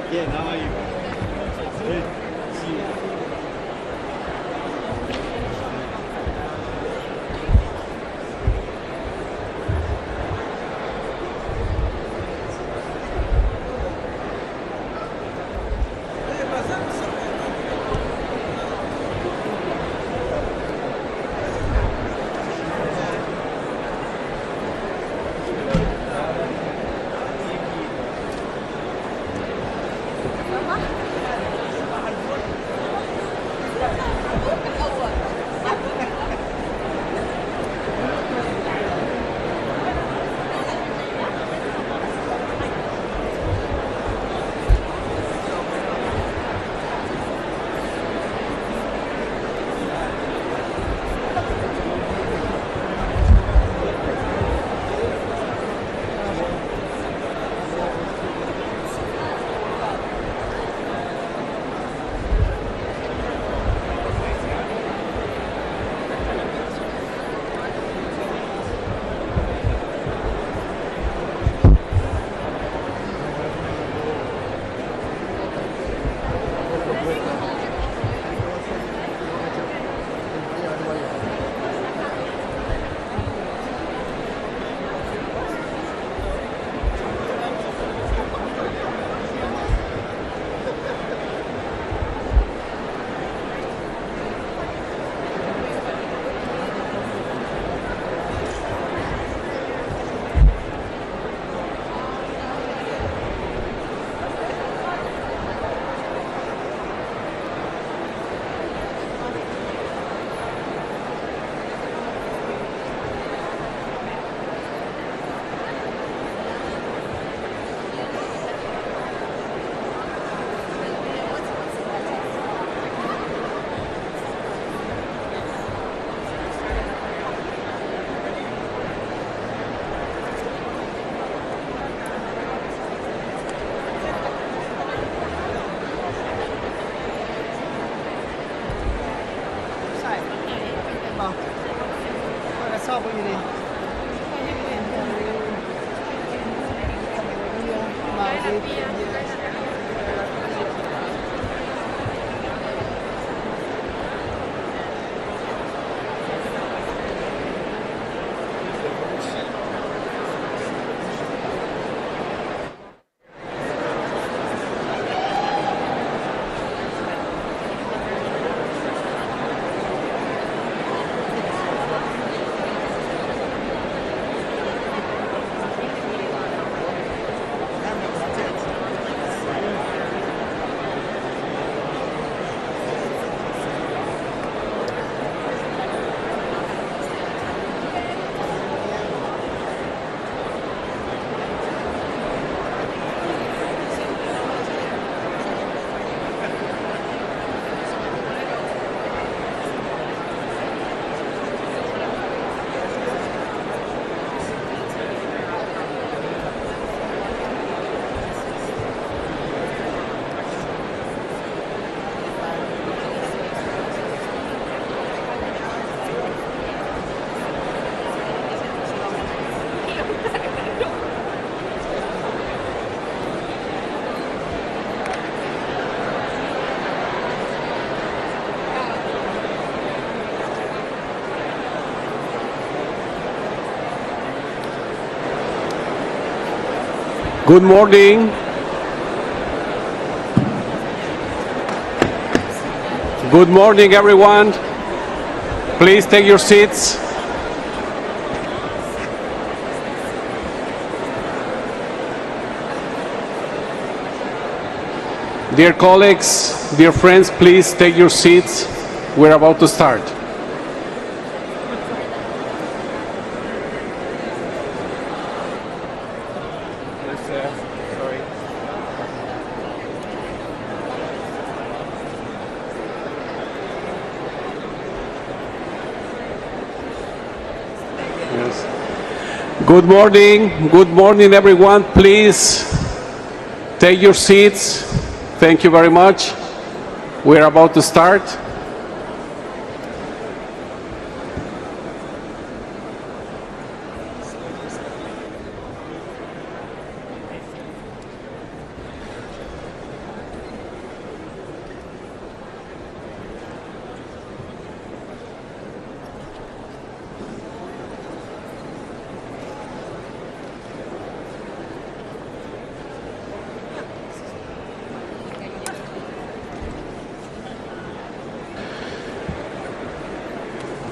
Again, how are you? Good. See you. Good morning. Good morning, everyone. Please take your seats. Dear colleagues, dear friends, please take your seats. We're about to start. Good morning, everyone. Please take your seats. Thank you very much. We're about to start.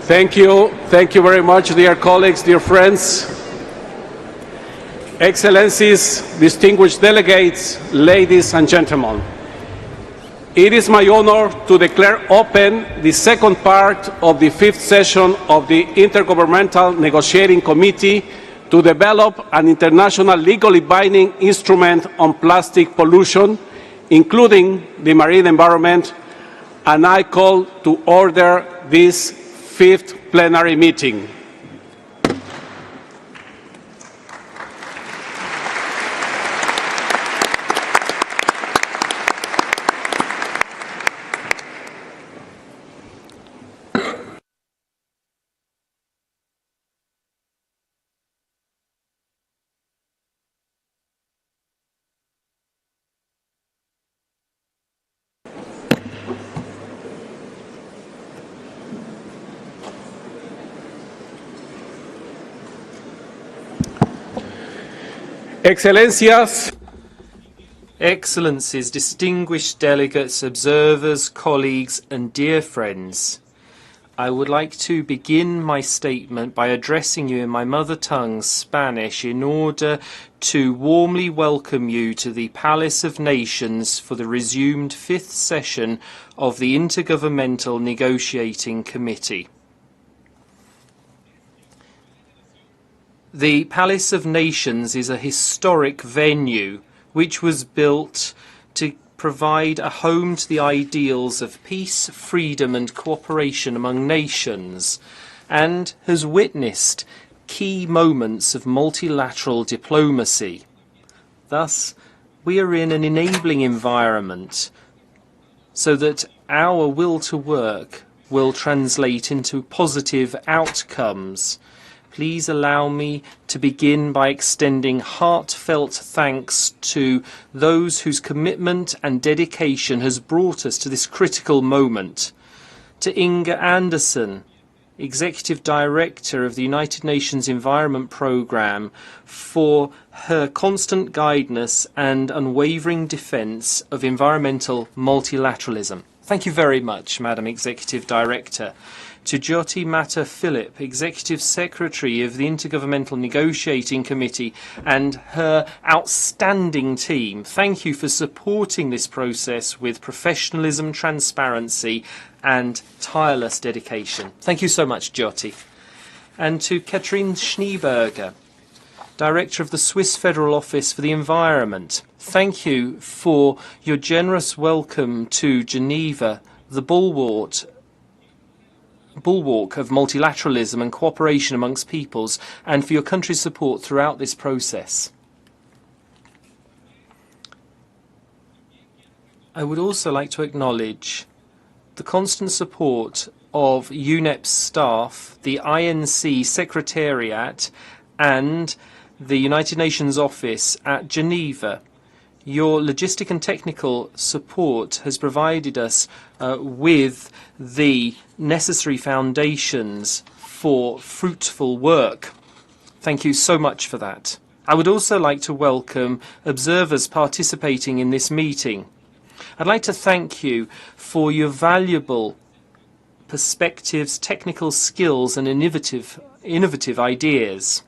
Thank you very much, dear colleagues, dear friends. Excellencies, distinguished delegates, ladies and gentlemen. It is my honor to declare open the second part of the fifth session of the Intergovernmental Negotiating Committee to develop an international legally binding instrument on plastic pollution, including the marine environment, and I call to order this fifth plenary meeting. Excellencias, Excellencies, distinguished delegates, observers, colleagues, and dear friends, I would like to begin my statement by addressing you in my mother tongue, Spanish, in order to warmly welcome you to the Palace of Nations for the resumed fifth session of the Intergovernmental Negotiating Committee. The Palace of Nations is a historic venue which was built to provide a home to the ideals of peace, freedom and cooperation among nations, and has witnessed key moments of multilateral diplomacy. Thus, we are in an enabling environment so that our will to work will translate into positive outcomes. Please allow me to begin by extending heartfelt thanks to those whose commitment and dedication has brought us to this critical moment. To Inga Anderson, Executive Director of the United Nations Environment Programme, for her constant guidance and unwavering defence of environmental multilateralism. Thank you very much, Madam Executive Director. To Jyoti Mata Philip, Executive Secretary of the Intergovernmental Negotiating Committee, and her outstanding team, thank you for supporting this process with professionalism, transparency and tireless dedication. Thank you so much, Jyoti. And to Katrin Schneeberger, Director of the Swiss Federal Office for the Environment, thank you for your generous welcome to Geneva, the bulwark of multilateralism and cooperation amongst peoples, and for your country's support throughout this process. I would also like to acknowledge the constant support of UNEP's staff, the INC Secretariat, and the United Nations office at Geneva. Your logistic and technical support has provided us with the necessary foundations for fruitful work. Thank you so much for that. I would also like to welcome observers participating in this meeting. I'd like to thank you for your valuable perspectives, technical skills and innovative ideas.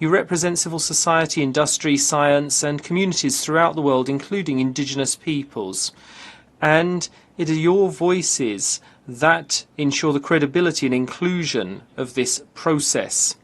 You represent civil society, industry, science and communities throughout the world, including indigenous peoples. And it is your voices that ensure the credibility and inclusion of this process.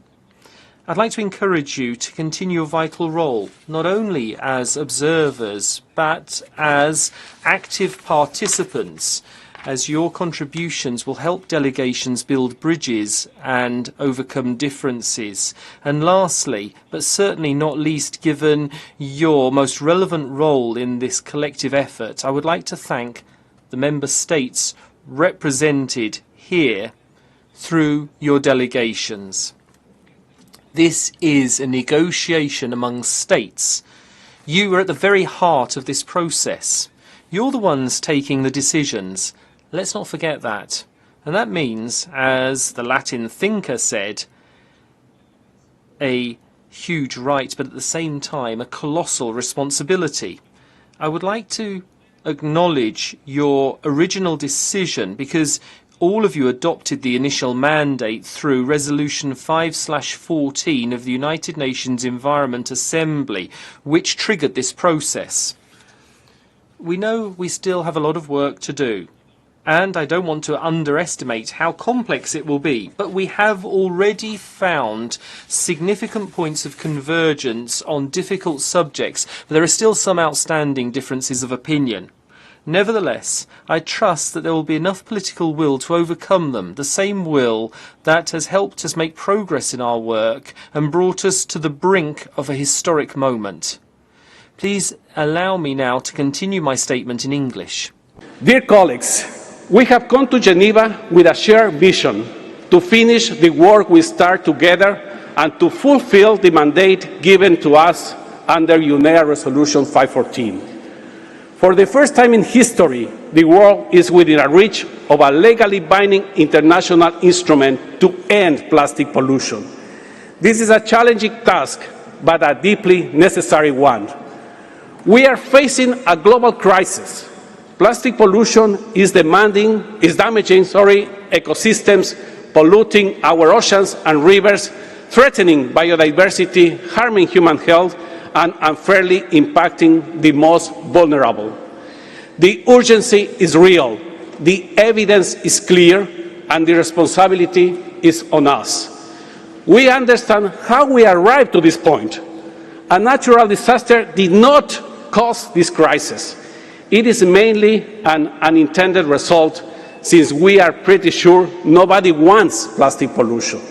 I'd like to encourage you to continue a vital role, not only as observers, but as active participants, as your contributions will help delegations build bridges and overcome differences. And lastly, but certainly not least, given your most relevant role in this collective effort, I would like to thank the member states represented here through your delegations. This is a negotiation among states. You are at the very heart of this process. You're the ones taking the decisions. Let's not forget that. And that means, as the Latin thinker said, a huge right, but at the same time a colossal responsibility. I would like to acknowledge your original decision, because all of you adopted the initial mandate through Resolution 5/14 of the United Nations Environment Assembly, which triggered this process. We know we still have a lot of work to do, and I don't want to underestimate how complex it will be, but we have already found significant points of convergence on difficult subjects, but there are still some outstanding differences of opinion. Nevertheless, I trust that there will be enough political will to overcome them, the same will that has helped us make progress in our work and brought us to the brink of a historic moment. Please allow me now to continue my statement in English. Dear colleagues, we have come to Geneva with a shared vision to finish the work we start together and to fulfill the mandate given to us under UNEA Resolution 514. For the first time in history, the world is within a reach of a legally binding international instrument to end plastic pollution. This is a challenging task, but a deeply necessary one. We are facing a global crisis. Plastic pollution is damaging ecosystems, polluting our oceans and rivers, threatening biodiversity, harming human health, and unfairly impacting the most vulnerable. The urgency is real, the evidence is clear, and the responsibility is on us. We understand how we arrived to this point. A natural disaster did not cause this crisis. It is mainly an unintended result, since we are pretty sure nobody wants plastic pollution.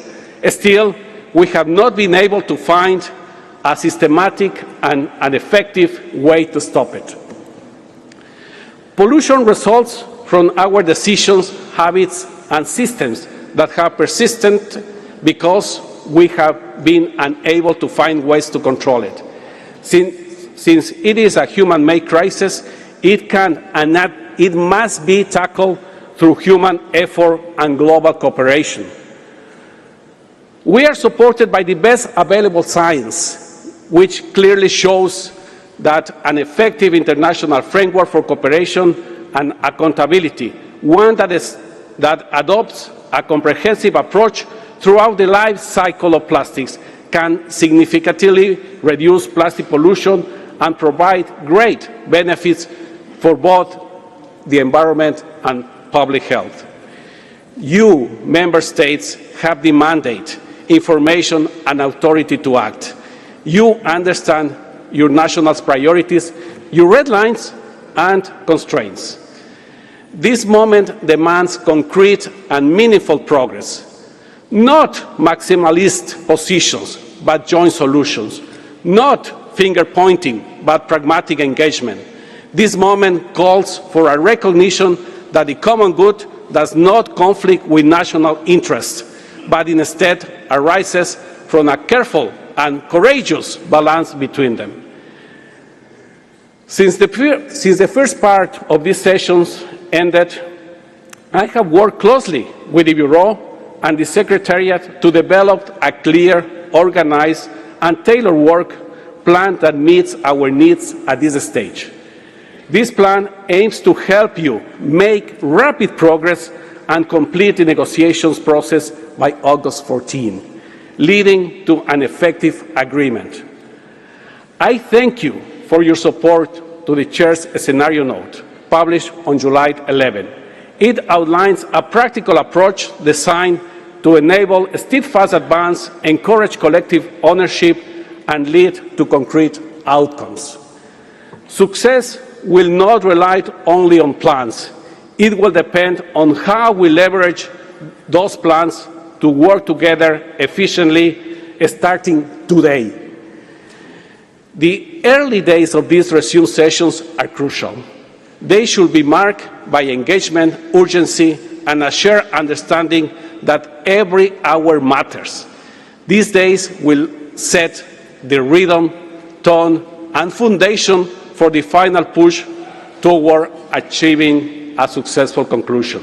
Still, we have not been able to find a systematic and an effective way to stop it. Pollution results from our decisions, habits, and systems that have persisted because we have been unable to find ways to control it. Since it is a human-made crisis, it can and it must be tackled through human effort and global cooperation. We are supported by the best available science, which clearly shows that an effective international framework for cooperation and accountability, one that adopts a comprehensive approach throughout the life cycle of plastics, can significantly reduce plastic pollution and provide great benefits for both the environment and public health. You, member states, have the mandate, information, and authority to act. You understand your national priorities, your red lines, and constraints. This moment demands concrete and meaningful progress, not maximalist positions, but joint solutions, not finger-pointing, but pragmatic engagement. This moment calls for a recognition that the common good does not conflict with national interests, but instead arises from a careful and courageous balance between them. Since the first part of these sessions ended, I have worked closely with the Bureau and the Secretariat to develop a clear, organized, and tailored work plan that meets our needs at this stage. This plan aims to help you make rapid progress and complete the negotiations process by August 14, leading to an effective agreement. I thank you for your support to the Chair's scenario note, published on July 11. It outlines a practical approach designed to enable a steadfast advance, encourage collective ownership, and lead to concrete outcomes. Success will not rely only on plans. It will depend on how we leverage those plans to work together efficiently, starting today. The early days of these resumed sessions are crucial. They should be marked by engagement, urgency, and a shared understanding that every hour matters. These days will set the rhythm, tone, and foundation for the final push toward achieving a successful conclusion.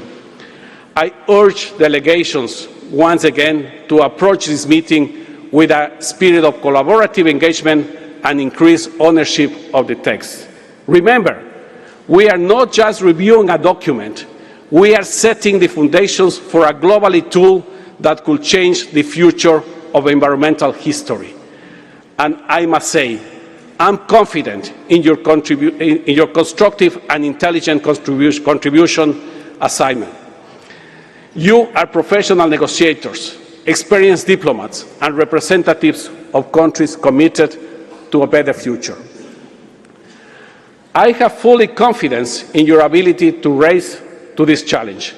I urge delegations once again to approach this meeting with a spirit of collaborative engagement and increased ownership of the text. Remember, we are not just reviewing a document, We are setting the foundations for a global tool that could change the future of environmental history. And I must say, I'm confident in your constructive and intelligent contribution assignment. You are professional negotiators, experienced diplomats, and representatives of countries committed to a better future. I have full confidence in your ability to rise to this challenge.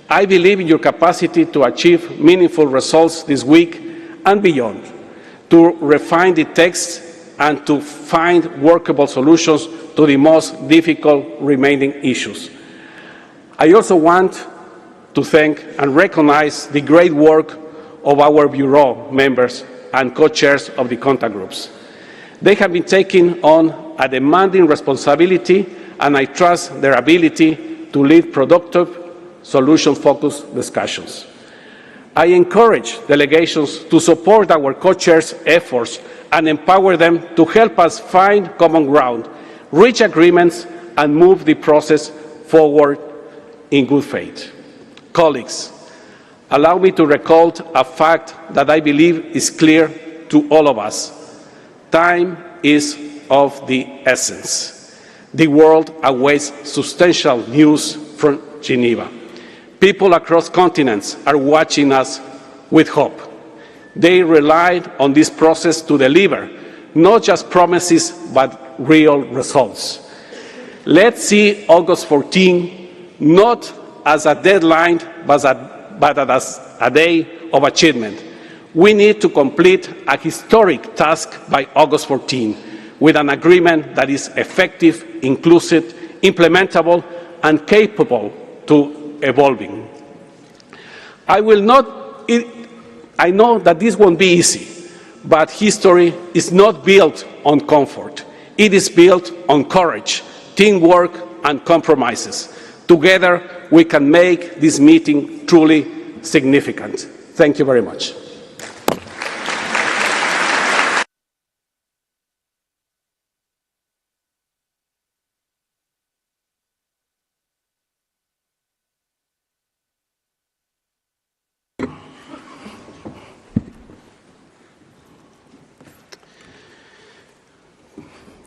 I believe in your capacity to achieve meaningful results this week and beyond, to refine the text and to find workable solutions to the most difficult remaining issues. I also want to thank and recognize the great work of our Bureau members and co-chairs of the contact groups. They have been taking on a demanding responsibility, and I trust their ability to lead productive, solution-focused discussions. I encourage delegations to support our co-chairs' efforts and empower them to help us find common ground, reach agreements, and move the process forward in good faith. Colleagues, allow me to recall a fact that I believe is clear to all of us. Time is of the essence. The world awaits substantial news from Geneva. People across continents are watching us with hope. They relied on this process to deliver not just promises, but real results. Let's see August 14 not as a deadline, but as a day of achievement. We need to complete a historic task by August 14 with an agreement that is effective, inclusive, implementable, and capable to evolving. I know that this won't be easy, but history is not built on comfort. It is built on courage, teamwork, and compromises. Together, we can make this meeting truly significant. Thank you very much.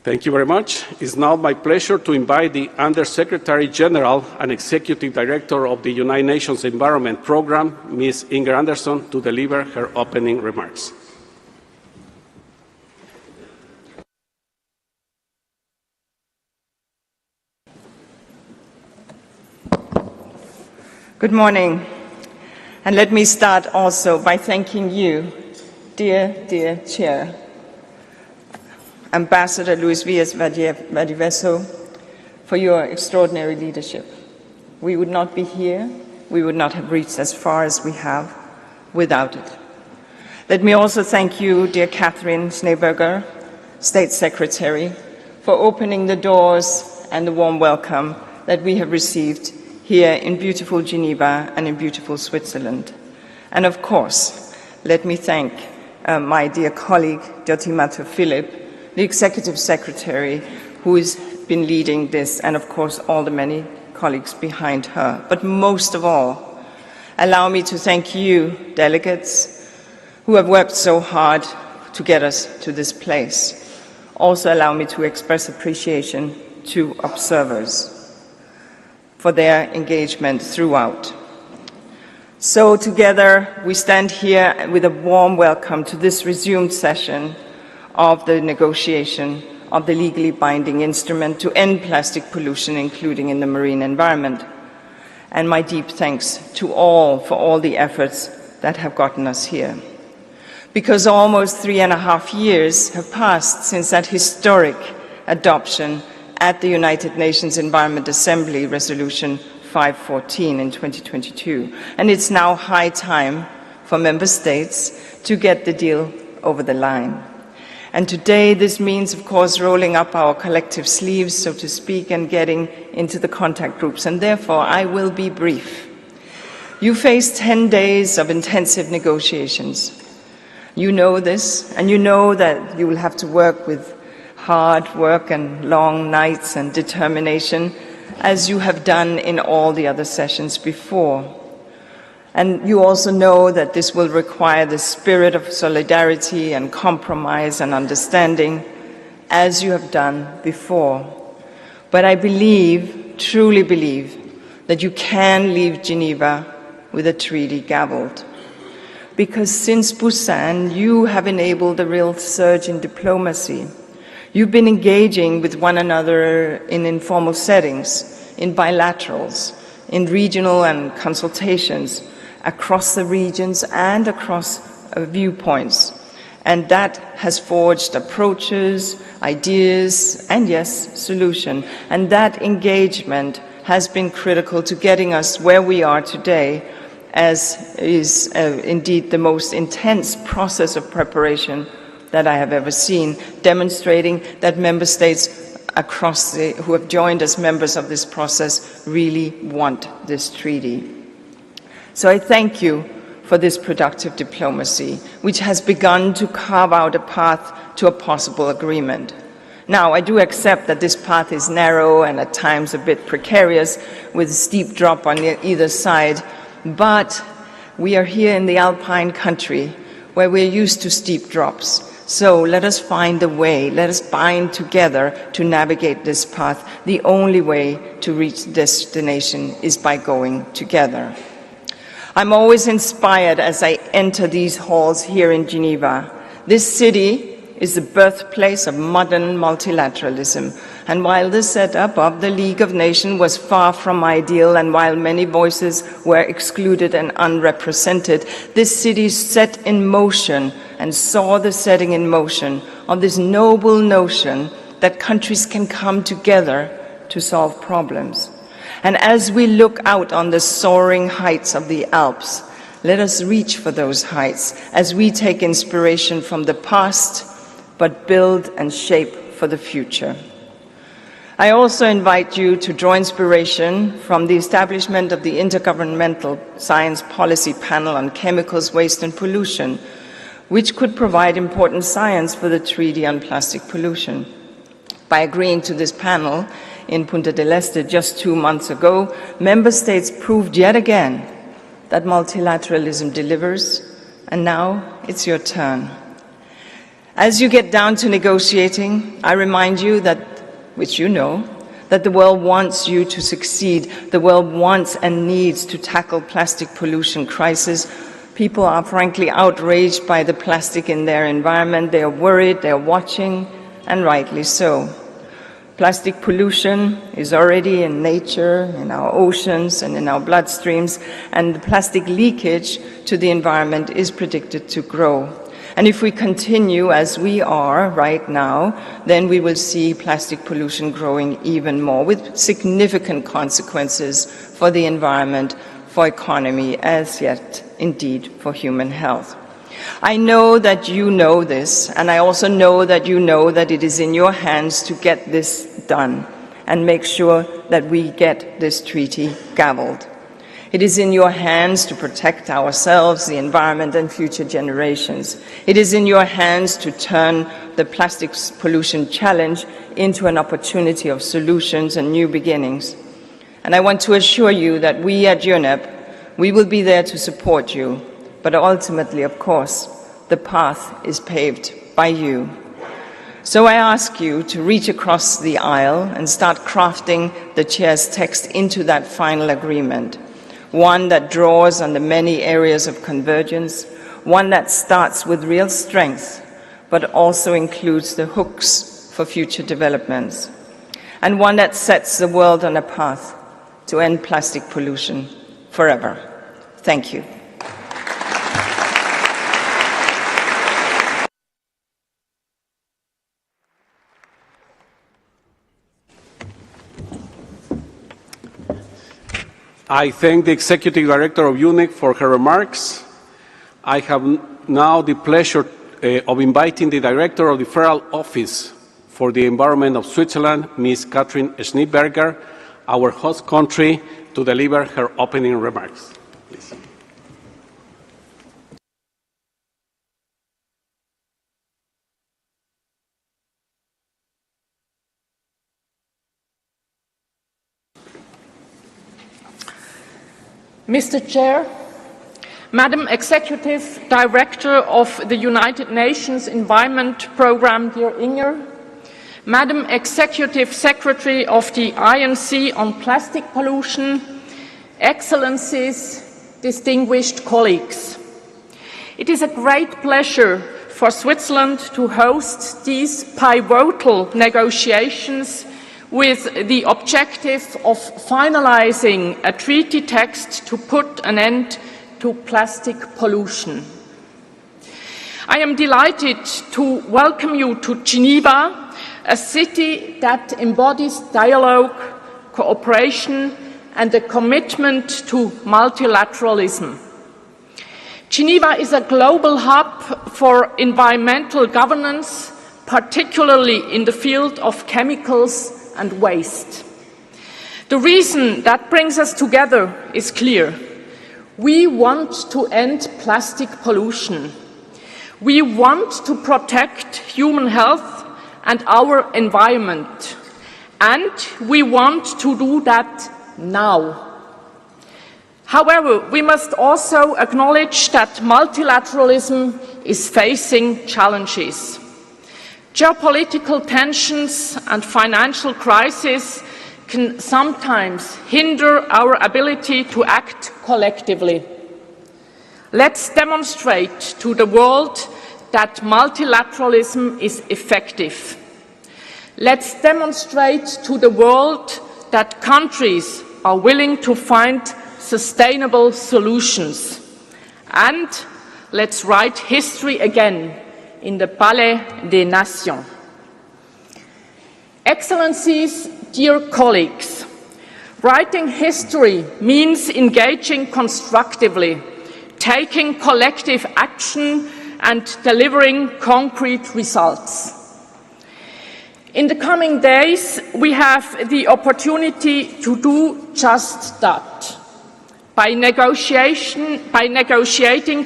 Thank you very much. It's now my pleasure to invite the Under-Secretary General and Executive Director of the United Nations Environment Programme, Ms. Inger Anderson, to deliver her opening remarks. Good morning. And let me start also by thanking you, dear Chair, Ambassador Luis Valdivieso, for your extraordinary leadership. We would not be here, we would not have reached as far as we have without it. Let me also thank you, dear Catherine Schneeberger, State Secretary, for opening the doors and the warm welcome that we have received here in beautiful Geneva and in beautiful Switzerland. And of course, let me thank my dear colleague, Diotimato Philip, the Executive Secretary, who has been leading this, and of course all the many colleagues behind her. But most of all, allow me to thank you, delegates, who have worked so hard to get us to this place. Also allow me to express appreciation to observers for their engagement throughout. So together we stand here with a warm welcome to this resumed session of the negotiation of the legally binding instrument to end plastic pollution, including in the marine environment. And my deep thanks to all for all the efforts that have gotten us here. Because almost 3.5 years have passed since that historic adoption at the United Nations Environment Assembly Resolution 514 in 2022. And it's now high time for member states to get the deal over the line. And today this means, of course, rolling up our collective sleeves, so to speak, and getting into the contact groups. And therefore, I will be brief. You face 10 days of intensive negotiations. You know this, and you know that you will have to work with hard work and long nights and determination. as you have done in all the other sessions before. And you also know that this will require the spirit of solidarity and compromise and understanding, as you have done before. But I believe, truly believe, that you can leave Geneva with a treaty gavelled. Because since Busan, you have enabled a real surge in diplomacy. You've been engaging with one another in informal settings, in bilaterals, in regional and consultations, across the regions and across viewpoints. And that has forged approaches, ideas, and yes, solution. And that engagement has been critical to getting us where we are today, as is indeed the most intense process of preparation that I have ever seen, demonstrating that member states who have joined as members of this process really want this treaty. So I thank you for this productive diplomacy, which has begun to carve out a path to a possible agreement. Now, I do accept that this path is narrow and at times a bit precarious, with a steep drop on either side, but we are here in the Alpine country where we're used to steep drops. So let us find a way, let us bind together to navigate this path. The only way to reach destination is by going together. I'm always inspired as I enter these halls here in Geneva. This city is the birthplace of modern multilateralism. And while the setup of the League of Nations was far from ideal, and while many voices were excluded and unrepresented, this city set in motion and saw the setting in motion of this noble notion that countries can come together to solve problems. And as we look out on the soaring heights of the Alps, let us reach for those heights as we take inspiration from the past, but build and shape for the future. I also invite you to draw inspiration from the establishment of the Intergovernmental Science Policy Panel on Chemicals, Waste and Pollution, which could provide important science for the Treaty on Plastic Pollution. By agreeing to this panel in Punta del Este just 2 months ago, member states proved yet again that multilateralism delivers, and now it's your turn. As you get down to negotiating, I remind you that, which you know, that the world wants you to succeed. The world wants and needs to tackle plastic pollution crisis. People are frankly outraged by the plastic in their environment. They are worried, they are watching, and rightly so. Plastic pollution is already in nature, in our oceans, and in our bloodstreams, and the plastic leakage to the environment is predicted to grow. And if we continue as we are right now, then we will see plastic pollution growing even more, with significant consequences for the environment, for economy, as yet indeed for human health. I know that you know this, and I also know that you know that it is in your hands to get this done and make sure that we get this treaty gavelled. It is in your hands to protect ourselves, the environment, and future generations. It is in your hands to turn the plastics pollution challenge into an opportunity of solutions and new beginnings. And I want to assure you that we at UNEP, we will be there to support you. But ultimately, of course, the path is paved by you. So I ask you to reach across the aisle and start crafting the chair's text into that final agreement. One that draws on the many areas of convergence, one that starts with real strength, but also includes the hooks for future developments, and one that sets the world on a path to end plastic pollution forever. Thank you. I thank the Executive Director of UNEP for her remarks. I have now the pleasure of inviting the Director of the Federal Office for the Environment of Switzerland, Ms. Katrin Schneeberger, our host country, to deliver her opening remarks. Please. Mr. Chair, Madam Executive Director of the United Nations Environment Programme, dear Inger, Madam Executive Secretary of the INC on Plastic Pollution, Excellencies, distinguished colleagues. It is a great pleasure for Switzerland to host these pivotal negotiations with the objective of finalizing a treaty text to put an end to plastic pollution. I am delighted to welcome you to Geneva, a city that embodies dialogue, cooperation, and a commitment to multilateralism. Geneva is a global hub for environmental governance, particularly in the field of chemicals and waste. The reason that brings us together is clear. We want to end plastic pollution. We want to protect human health and our environment. And we want to do that now. However, we must also acknowledge that multilateralism is facing challenges. Geopolitical tensions and financial crises can sometimes hinder our ability to act collectively. Let's demonstrate to the world that multilateralism is effective. Let's demonstrate to the world that countries are willing to find sustainable solutions. And let's write history again in the Palais des Nations. Excellencies, dear colleagues, writing history means engaging constructively, taking collective action and delivering concrete results. In the coming days, we have the opportunity to do just that. By negotiating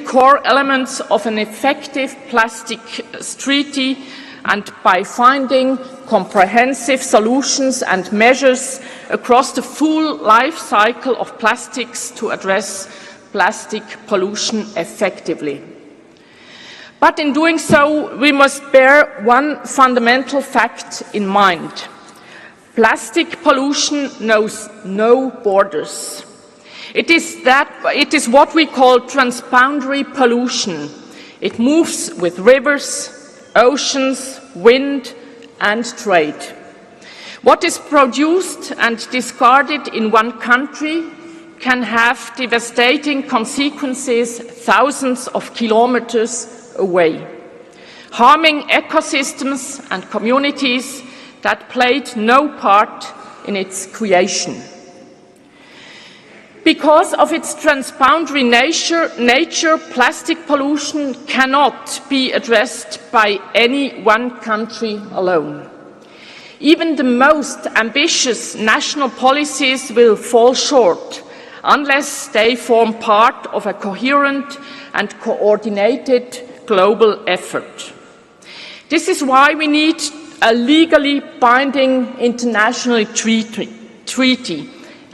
core elements of an effective plastics treaty and by finding comprehensive solutions and measures across the full life cycle of plastics to address plastic pollution effectively. But in doing so, we must bear one fundamental fact in mind. Plastic pollution knows no borders. It is what we call transboundary pollution. It moves with rivers, oceans, wind, and trade. What is produced and discarded in one country can have devastating consequences thousands of kilometers away, harming ecosystems and communities that played no part in its creation. Because of its transboundary nature, plastic pollution cannot be addressed by any one country alone. Even the most ambitious national policies will fall short unless they form part of a coherent and coordinated global effort. This is why we need a legally binding international treaty.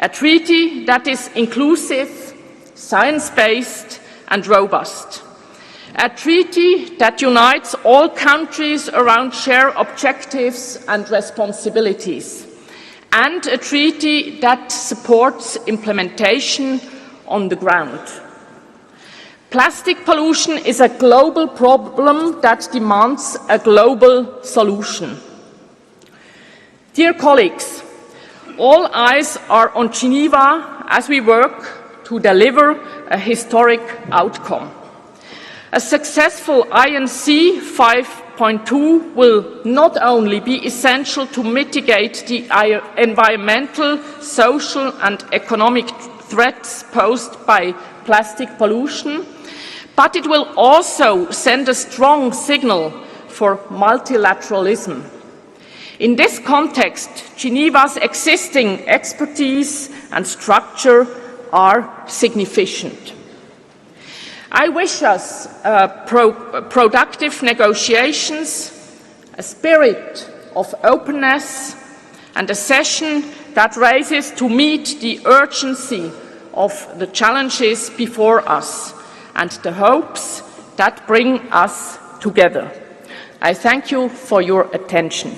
A treaty that is inclusive, science-based and robust. A treaty that unites all countries around shared objectives and responsibilities. And a treaty that supports implementation on the ground. Plastic pollution is a global problem that demands a global solution. Dear colleagues, all eyes are on Geneva as we work to deliver a historic outcome. A successful INC 5.2 will not only be essential to mitigate the environmental, social and economic threats posed by plastic pollution, but it will also send a strong signal for multilateralism. In this context, Geneva's existing expertise and structure are significant. I wish us productive negotiations, a spirit of openness, and a session that raises to meet the urgency of the challenges before us and the hopes that bring us together. I thank you for your attention.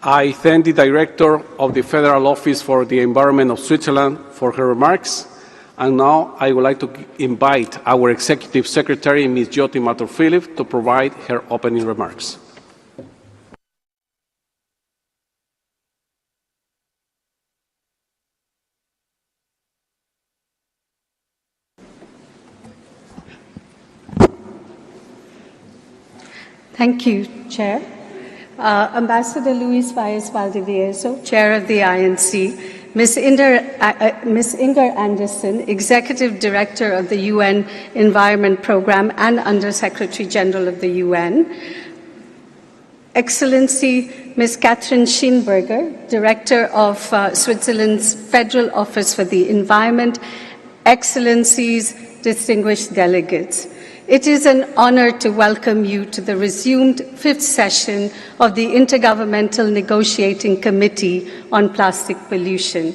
I thank the Director of the Federal Office for the Environment of Switzerland for her remarks. And now I would like to invite our Executive Secretary, Ms. Jyoti Mathur-Philip, to provide her opening remarks. Thank you, Chair. Ambassador Luis Valles Valdivieso, Chair of the INC, Ms. Inger Anderson, Executive Director of the UN Environment Programme and Under-Secretary General of the UN, Excellency Ms. Catherine Schienberger, Director of Switzerland's Federal Office for the Environment, Excellencies, distinguished delegates. It is an honor to welcome you to the resumed fifth session of the Intergovernmental Negotiating Committee on Plastic Pollution.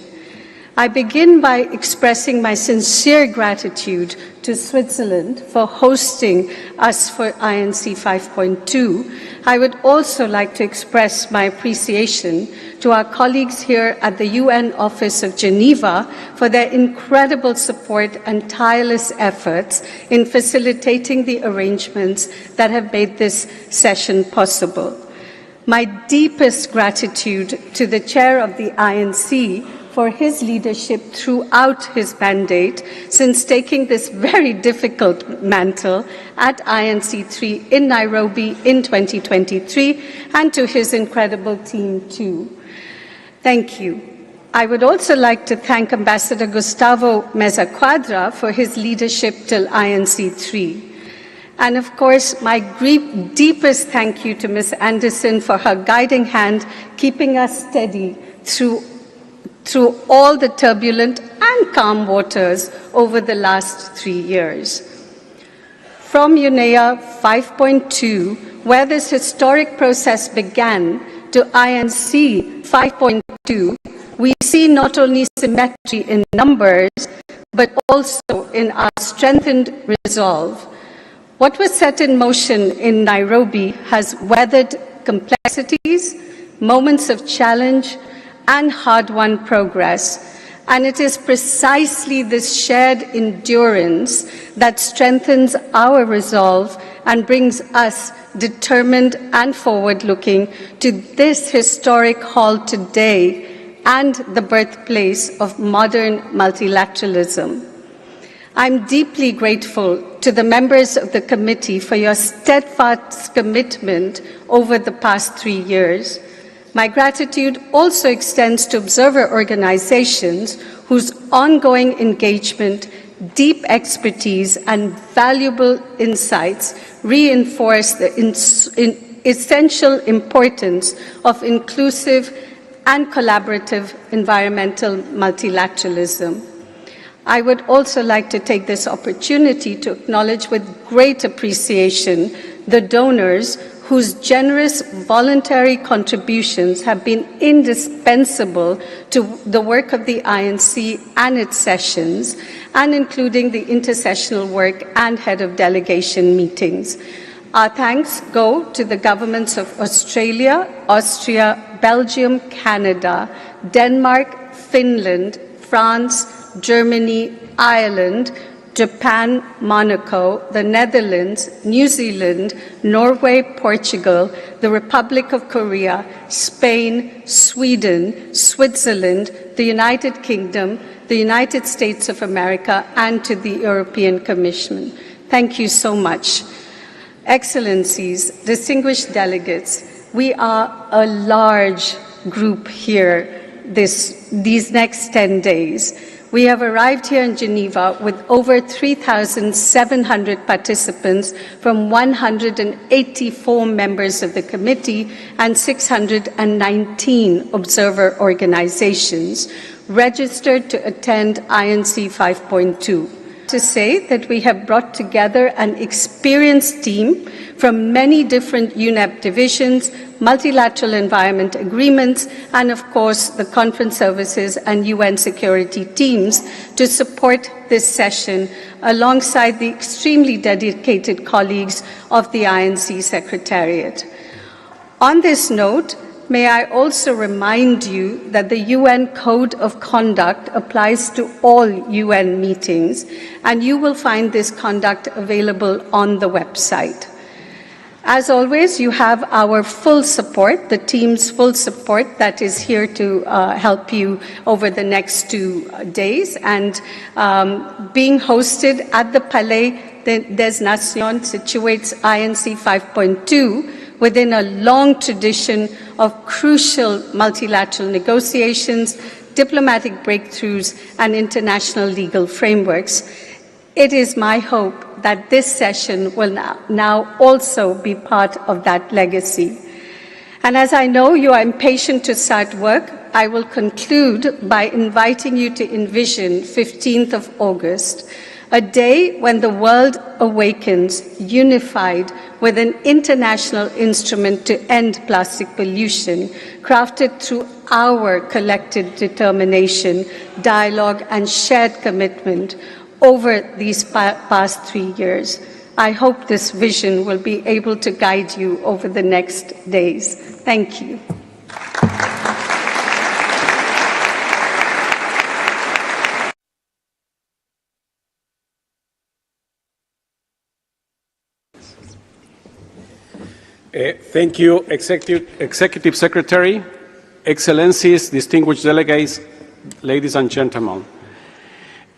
I begin by expressing my sincere gratitude to Switzerland for hosting us for INC 5.2. I would also like to express my appreciation to our colleagues here at the UN Office of Geneva for their incredible support and tireless efforts in facilitating the arrangements that have made this session possible. My deepest gratitude to the chair of the INC for his leadership throughout his mandate since taking this very difficult mantle at INC 3 in Nairobi in 2023, and to his incredible team too. Thank you. I would also like to thank Ambassador Gustavo Meza Quadra for his leadership till INC 3. And of course, my deepest thank you to Ms. Anderson for her guiding hand, keeping us steady through all the turbulent and calm waters over the last 3 years. From UNEA 5.2, where this historic process began, to INC 5.2, we see not only symmetry in numbers, but also in our strengthened resolve. What was set in motion in Nairobi has weathered complexities, moments of challenge, and hard-won progress. And it is precisely this shared endurance that strengthens our resolve and brings us determined and forward-looking to this historic hall today and the birthplace of modern multilateralism. I'm deeply grateful to the members of the committee for your steadfast commitment over the past 3 years. My gratitude also extends to observer organizations whose ongoing engagement, deep expertise, and valuable insights reinforce the essential importance of inclusive and collaborative environmental multilateralism. I would also like to take this opportunity to acknowledge with great appreciation the donors whose generous voluntary contributions have been indispensable to the work of the INC and its sessions, and including the intersessional work and head of delegation meetings. Our thanks go to the governments of Australia, Austria, Belgium, Canada, Denmark, Finland, France, Germany, Ireland, Japan, Monaco, the Netherlands, New Zealand, Norway, Portugal, the Republic of Korea, Spain, Sweden, Switzerland, the United Kingdom, the United States of America, and to the European Commission. Thank you so much. Excellencies, distinguished delegates, we are a large group here these next 10 days. We have arrived here in Geneva with over 3,700 participants from 184 members of the committee and 619 observer organizations registered to attend INC 5.2. To say that we have brought together an experienced team from many different UNEP divisions, multilateral environment agreements, and of course the conference services and UN security teams to support this session alongside the extremely dedicated colleagues of the INC Secretariat. On this note, may I also remind you that the UN Code of Conduct applies to all UN meetings, and you will find this conduct available on the website. As always, you have our full support, the team's full support that is here to help you over the next 2 days, and being hosted at the Palais des Nations situates INC 5.2 within a long tradition of crucial multilateral negotiations, diplomatic breakthroughs, and international legal frameworks. It is my hope that this session will now also be part of that legacy. And as I know you are impatient to start work, I will conclude by inviting you to envision 15th of August, a day when the world awakens, unified with an international instrument to end plastic pollution, crafted through our collective determination, dialogue, and shared commitment over these past 3 years. I hope this vision will be able to guide you over the next days. Thank you. Thank you, Executive Secretary, Excellencies, distinguished delegates, ladies and gentlemen.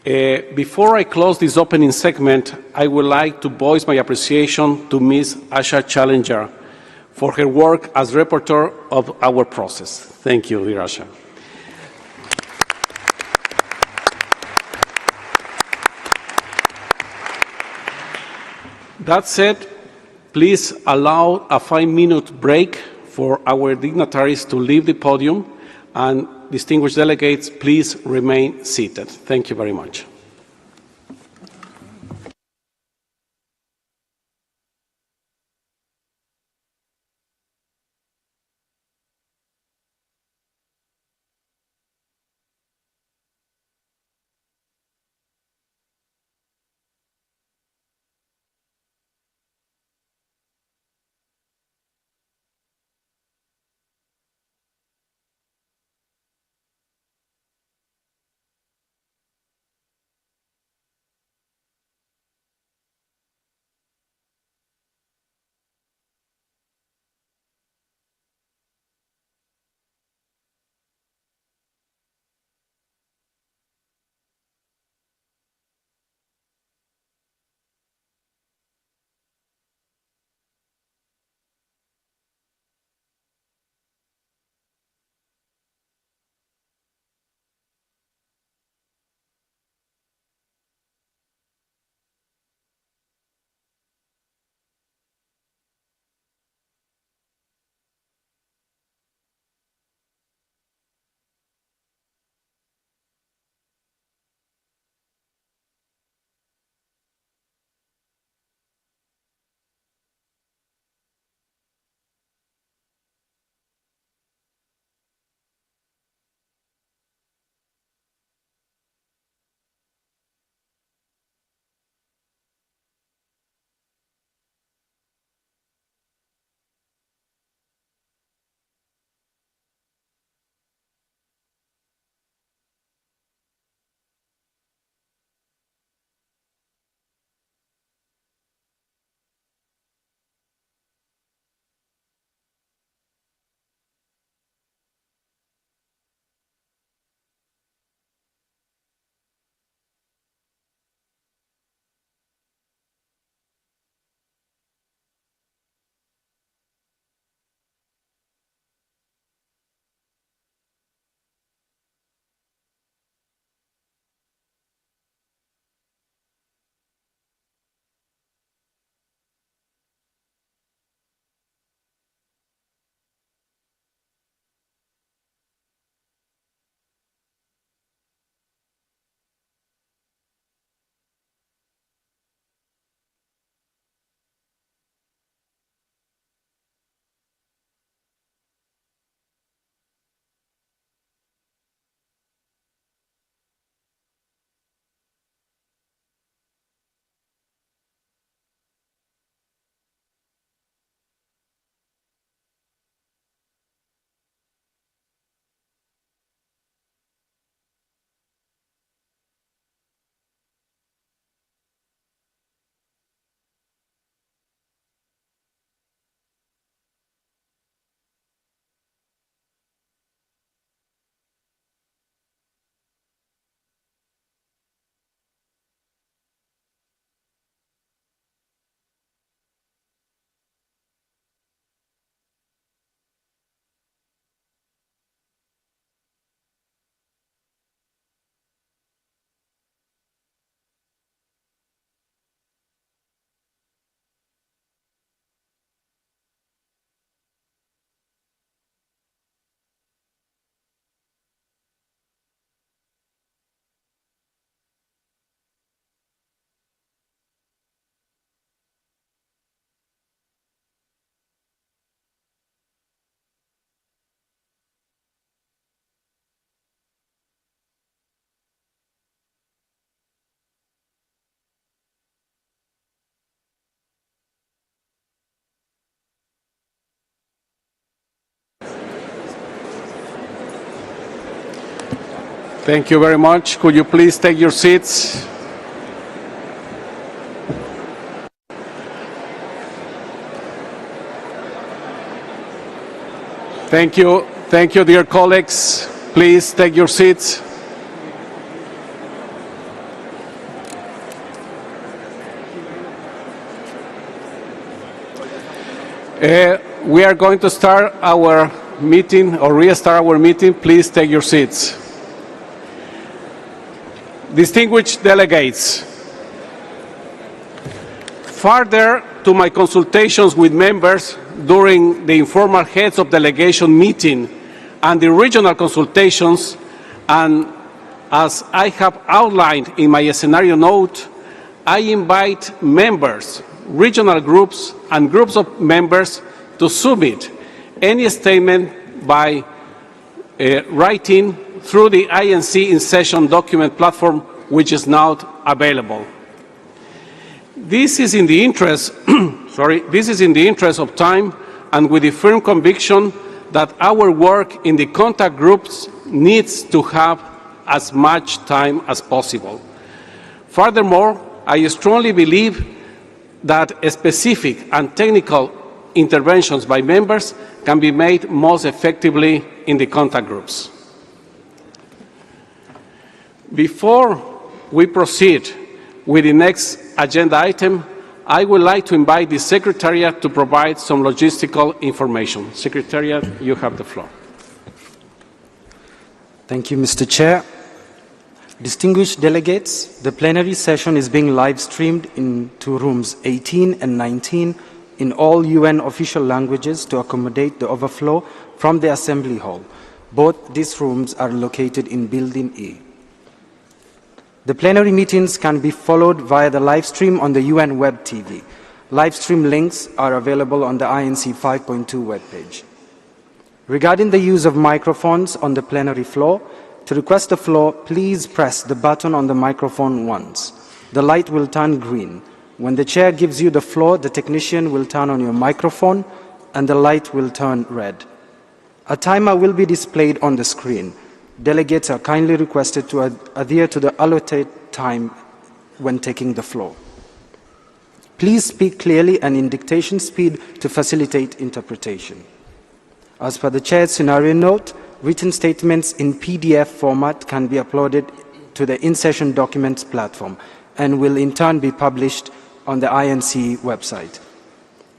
Before I close this opening segment, I would like to voice my appreciation to Ms. Asha Challenger for her work as rapporteur of our process. Thank you, dear Asha. That said, please allow a 5-minute break for our dignitaries to leave the podium, and distinguished delegates, please remain seated. Thank you very much. Thank you very much. Could you please take your seats? Thank you. Thank you, dear colleagues. Please take your seats. We are going to start our meeting or restart our meeting. Please take your seats. Distinguished delegates, further to my consultations with members during the informal heads of delegation meeting and the regional consultations, and as I have outlined in my scenario note, I invite members, regional groups, and groups of members to submit any statement by writing through the INC in-session document platform, which is now available. This is in the interest, this is in the interest of time and with the firm conviction that our work in the contact groups needs to have as much time as possible. Furthermore, I strongly believe that specific and technical interventions by members can be made most effectively in the contact groups. Before we proceed with the next agenda item, I would like to invite the Secretariat to provide some logistical information. Secretariat, you have the floor. Thank you, Mr. Chair. Distinguished delegates, the plenary session is being live-streamed into rooms 18 and 19 in all UN official languages to accommodate the overflow from the Assembly Hall. Both these rooms are located in Building E. The plenary meetings can be followed via the live stream on the UN Web TV. Live stream links are available on the INC 5.2 webpage. Regarding the use of microphones on the plenary floor, to request the floor, please press the button on the microphone once. The light will turn green. When the chair gives you the floor, the technician will turn on your microphone and the light will turn red. A timer will be displayed on the screen. Delegates are kindly requested to adhere to the allotted time when taking the floor. Please speak clearly and in dictation speed to facilitate interpretation. As per the chair's scenario note, written statements in PDF format can be uploaded to the in-session documents platform and will in turn be published on the INC website.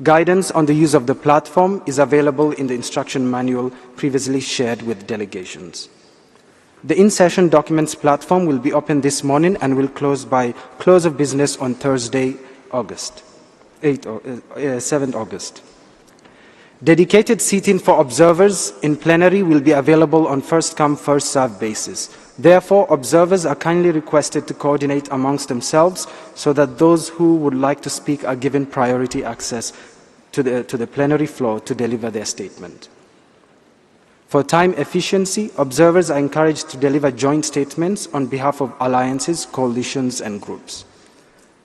Guidance on the use of the platform is available in the instruction manual previously shared with delegations. The in-session documents platform will be open this morning and will close by close of business on Thursday, 7th August. Dedicated seating for observers in plenary will be available on first-come, first-served basis. Therefore, observers are kindly requested to coordinate amongst themselves so that those who would like to speak are given priority access to the plenary floor to deliver their statement. For time efficiency, observers are encouraged to deliver joint statements on behalf of alliances, coalitions, and groups.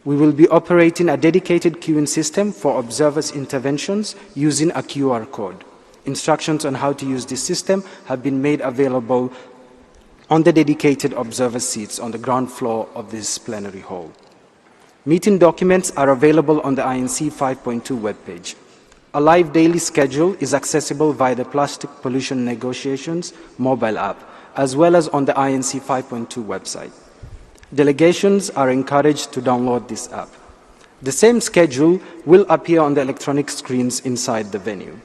We will be operating a dedicated queuing system for observers' interventions using a QR code. Instructions on how to use this system have been made available on the dedicated observer seats on the ground floor of this plenary hall. Meeting documents are available on the INC 5.2 webpage. A live daily schedule is accessible via the Plastic Pollution Negotiations mobile app, as well as on the INC 5.2 website. Delegations are encouraged to download this app. The same schedule will appear on the electronic screens inside the venue.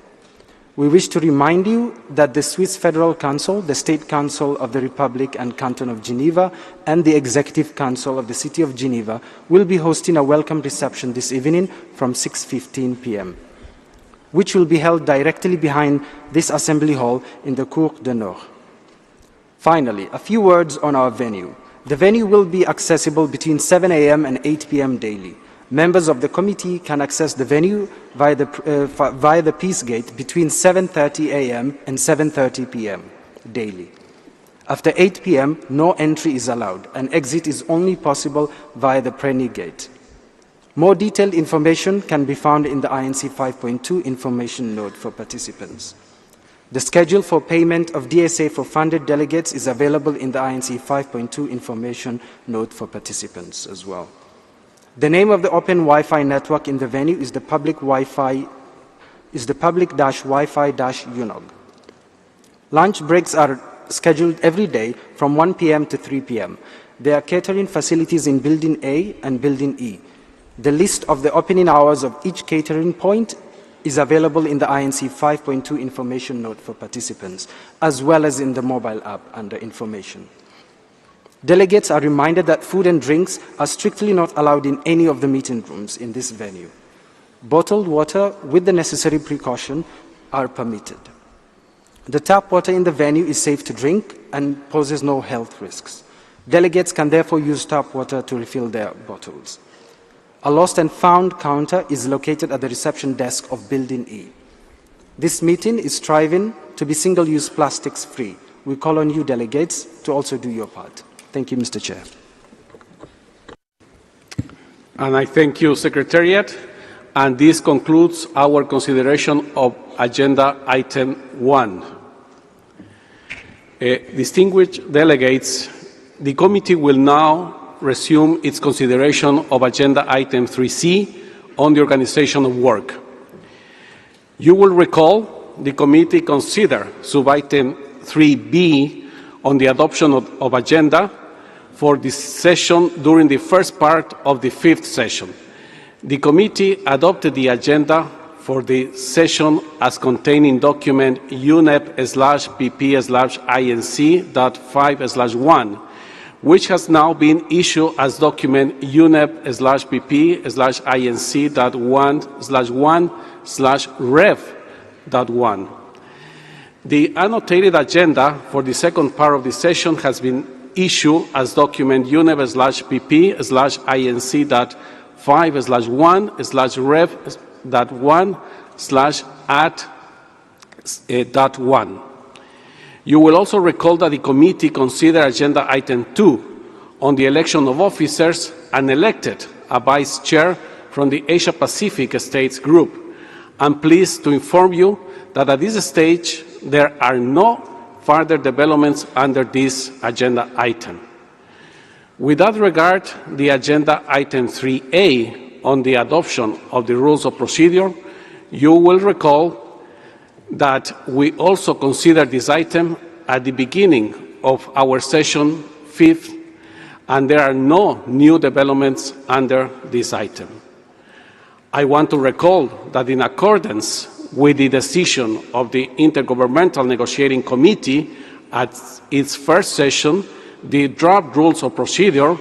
We wish to remind you that the Swiss Federal Council, the State Council of the Republic and Canton of Geneva, and the Executive Council of the City of Geneva will be hosting a welcome reception this evening from 6:15 p.m., which will be held directly behind this Assembly Hall in the Cour de Nord. Finally, a few words on our venue. The venue will be accessible between 7 a.m. and 8 p.m. daily. Members of the committee can access the venue via the Peace Gate between 7:30 a.m. and 7:30 p.m. daily. After 8 p.m., no entry is allowed, and exit is only possible via the Preny Gate. More detailed information can be found in the INC 5.2 information note for participants. The schedule for payment of DSA for funded delegates is available in the INC 5.2 information note for participants as well. The name of the open Wi-Fi network in the venue is the public-Wi-Fi UNOG. Lunch breaks are scheduled every day from 1 p.m. to 3 p.m. There are catering facilities in Building A and Building E. The list of the opening hours of each catering point is available in the INC 5.2 information note for participants, as well as in the mobile app under information. Delegates are reminded that food and drinks are strictly not allowed in any of the meeting rooms in this venue. Bottled water with the necessary precaution are permitted. The tap water in the venue is safe to drink and poses no health risks. Delegates can therefore use tap water to refill their bottles. A lost and found counter is located at the reception desk of Building E. This meeting is striving to be single-use plastics free. We call on you delegates to also do your part. Thank you, Mr. Chair. And I thank you, Secretariat. And this concludes our consideration of Agenda Item 1. Distinguished delegates, the committee will now resume its consideration of Agenda Item 3C on the organization of work. You will recall the committee considered Sub-Item 3B on the adoption of agenda for this session during the first part of the fifth session. The committee adopted the agenda for the session as contained in document UNEP/PP/INC.5/1, which has now been issued as document UNEP/PP/INC.1/1/Rev.1. The annotated agenda for the second part of the session has been issued as document UNEP/PP/INC.5/1/Rev.1/@.1. You will also recall that the committee considered Agenda Item 2 on the election of officers and elected a vice chair from the Asia-Pacific States Group. I'm pleased to inform you that at this stage there are no further developments under this agenda item. With that regard, the Agenda Item 3A on the adoption of the rules of procedure, you will recall that we also considered this item at the beginning of our session 5th, and there are no new developments under this item. I want to recall that in accordance with the decision of the Intergovernmental Negotiating Committee at its first session, the draft rules of procedure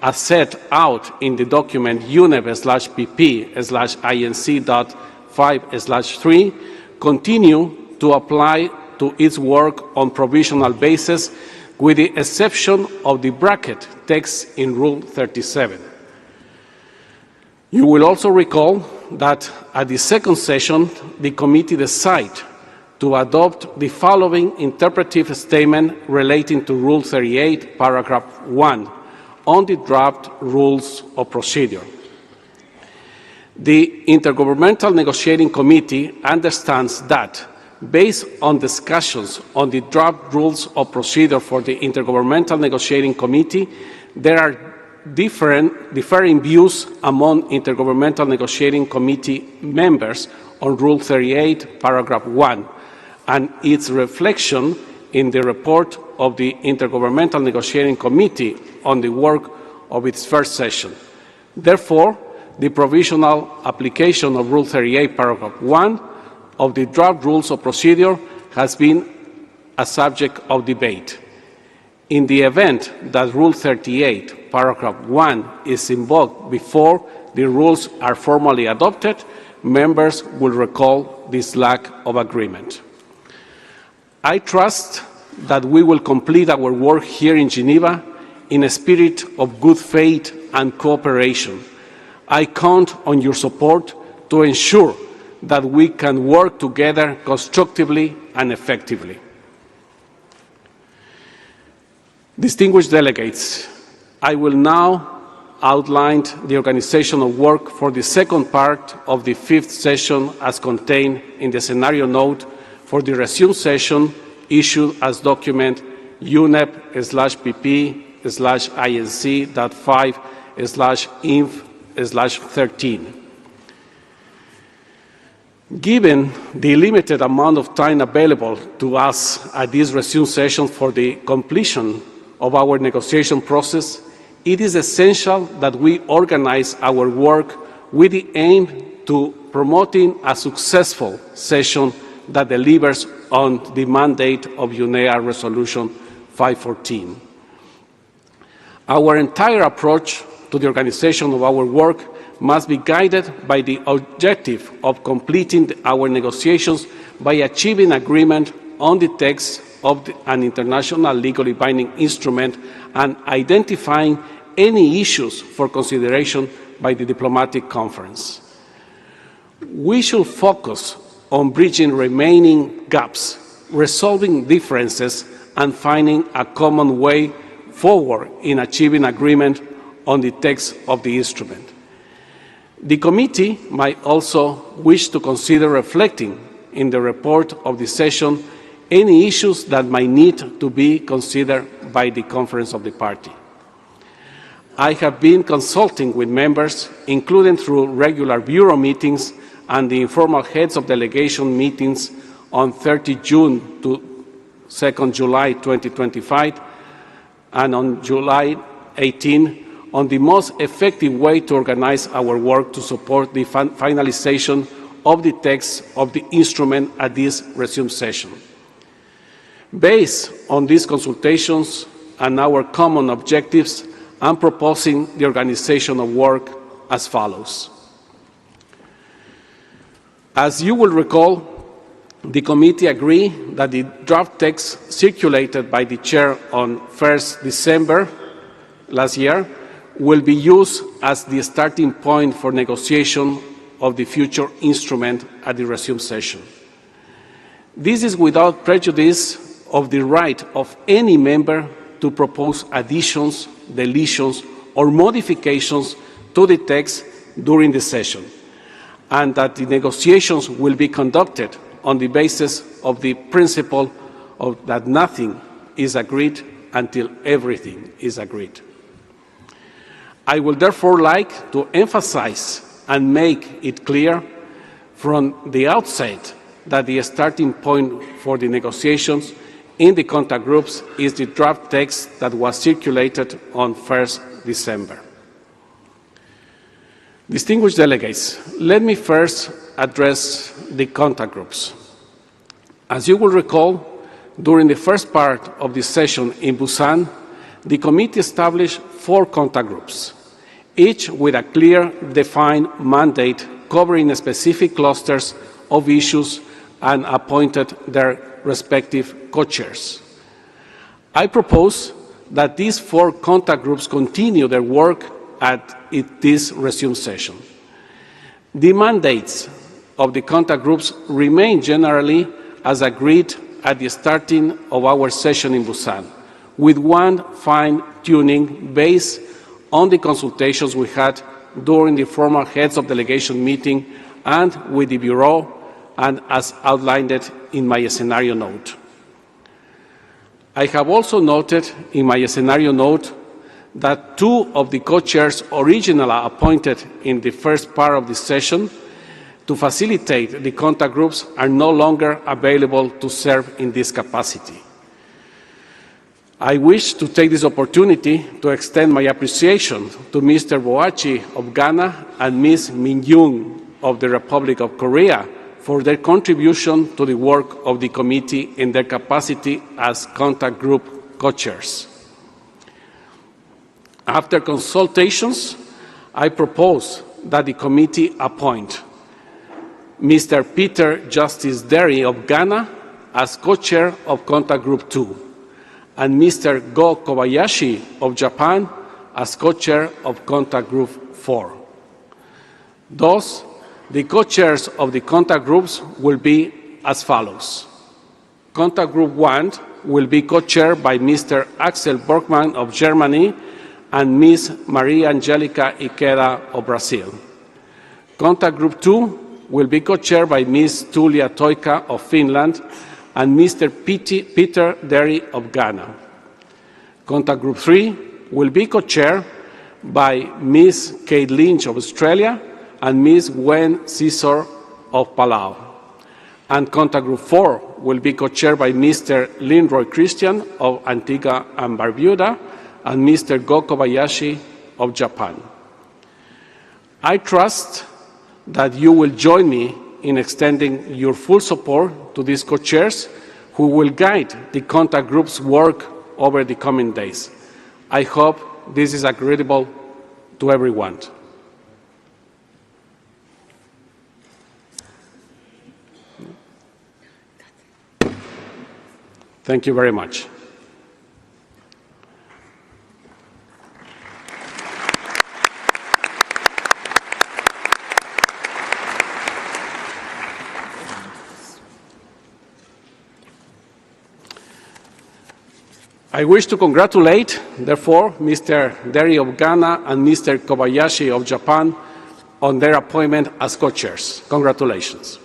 as set out in the document UNEP/PP/INC.5/3 continue to apply to its work on provisional basis, with the exception of the bracket text in Rule 37. You will also recall that at the second session, the committee decided to adopt the following interpretive statement relating to Rule 38, Paragraph 1, on the draft rules of procedure. The Intergovernmental Negotiating Committee understands that, based on discussions on the draft rules of procedure for the Intergovernmental Negotiating Committee, there are differing views among Intergovernmental Negotiating Committee members on Rule 38, Paragraph 1, and its reflection in the report of the Intergovernmental Negotiating Committee on the work of its first session. Therefore, the provisional application of Rule 38, Paragraph 1 of the draft rules of procedure has been a subject of debate. In the event that Rule 38, Paragraph 1 is invoked before the rules are formally adopted, members will recall this lack of agreement. I trust that we will complete our work here in Geneva in a spirit of good faith and cooperation. I count on your support to ensure that we can work together constructively and effectively. Distinguished delegates, I will now outline the organization of work for the second part of the fifth session as contained in the scenario note for the resumed session issued as document UNEP/PP/INC.5/INF/13. Given the limited amount of time available to us at this resumed session for the completion of our negotiation process, it is essential that we organize our work with the aim to promoting a successful session that delivers on the mandate of UNEA Resolution 514. Our entire approach to the organization of our work must be guided by the objective of completing our negotiations by achieving agreement on the text of an international legally binding instrument and identifying any issues for consideration by the diplomatic conference. We should focus on bridging remaining gaps, resolving differences, and finding a common way forward in achieving agreement on the text of the instrument. The committee might also wish to consider reflecting in the report of the session any issues that might need to be considered by the Conference of the Party. I have been consulting with members, including through regular Bureau meetings and the informal heads of delegation meetings on 30 June to 2nd July 2025 and on July 18 on the most effective way to organize our work to support the finalization of the text of the instrument at this resumed session. Based on these consultations and our common objectives, I'm proposing the organization of work as follows. As you will recall, the committee agreed that the draft text circulated by the chair on 1st December last year will be used as the starting point for negotiation of the future instrument at the resumed session. This is without prejudice of the right of any member to propose additions, deletions, or modifications to the text during the session, and that the negotiations will be conducted on the basis of the principle of that nothing is agreed until everything is agreed. I would therefore like to emphasize and make it clear from the outset that the starting point for the negotiations in the contact groups is the draft text that was circulated on 1st December. Distinguished delegates, let me first address the contact groups. As you will recall, during the first part of the session in Busan, the committee established 4 contact groups, each with a clear, defined mandate covering specific clusters of issues and appointed their respective co-chairs. I propose that these 4 contact groups continue their work at this resumed session. The mandates of the contact groups remain generally as agreed at the starting of our session in Busan, with one fine-tuning based on the consultations we had during the formal heads of delegation meeting and with the Bureau, and as outlined in my scenario note. I have also noted in my scenario note that 2 of the co-chairs originally appointed in the first part of the session to facilitate the contact groups are no longer available to serve in this capacity. I wish to take this opportunity to extend my appreciation to Mr. Boachi of Ghana and Ms. Min Young of the Republic of Korea for their contribution to the work of the committee in their capacity as contact group co-chairs. After consultations, I propose that the committee appoint Mr. Peter Justice Derry of Ghana as co-chair of Contact Group 2, and Mr. Go Kobayashi of Japan as co-chair of Contact Group 4. Thus, the co-chairs of the contact groups will be as follows. Contact Group 1 will be co-chaired by Mr. Axel Borgmann of Germany and Ms. Maria Angelica Iqueda of Brazil. Contact Group 2 will be co-chaired by Ms. Tulia Toika of Finland and Mr. Peter Derry of Ghana. Contact Group 3 will be co-chaired by Ms. Kate Lynch of Australia and Ms. Gwen Caesar of Palau. And Contact Group 4 will be co-chaired by Mr. Linroy Christian of Antigua and Barbuda and Mr. Go Kobayashi of Japan. I trust that you will join me in extending your full support to these co-chairs who will guide the contact group's work over the coming days. I hope this is agreeable to everyone. Thank you very much. I wish to congratulate, therefore, Mr. Derry of Ghana and Mr. Kobayashi of Japan on their appointment as co-chairs. Congratulations.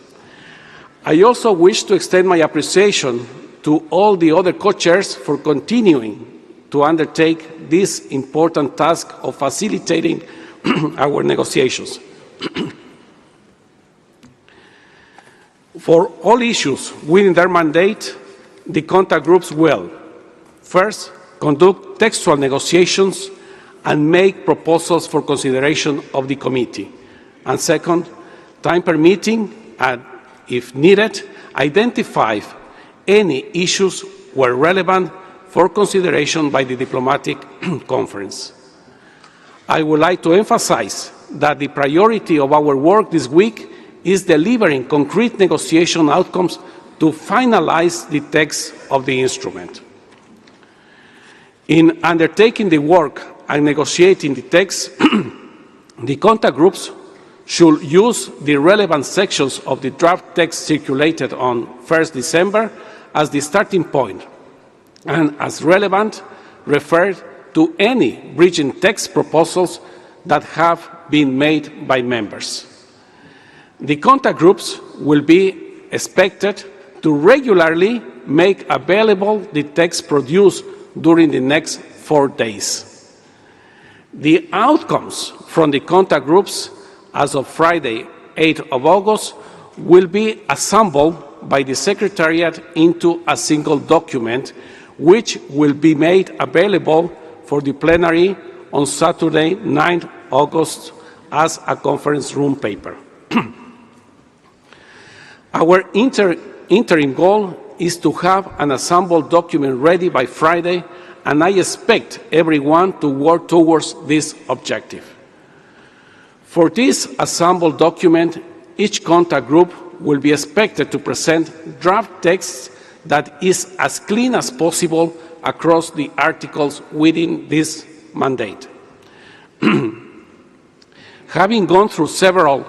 I also wish to extend my appreciation to all the other co-chairs for continuing to undertake this important task of facilitating our negotiations. For all issues within their mandate, the contact groups will first, conduct textual negotiations and make proposals for consideration of the committee. And second, time permitting, and if needed, identify any issues where relevant for consideration by the diplomatic conference. I would like to emphasize that the priority of our work this week is delivering concrete negotiation outcomes to finalize the text of the instrument. In undertaking the work and negotiating the text, the contact groups should use the relevant sections of the draft text circulated on 1st December as the starting point, and as relevant, refer to any bridging text proposals that have been made by members. The contact groups will be expected to regularly make available the text produced during the next 4 days. The outcomes from the contact groups as of Friday, 8th of August, will be assembled by the Secretariat into a single document, which will be made available for the plenary on Saturday, 9th August, as a conference room paper. Our interim goal is to have an assembled document ready by Friday, and I expect everyone to work towards this objective. For this assembled document, each contact group will be expected to present draft text that is as clean as possible across the articles within this mandate. Having gone through several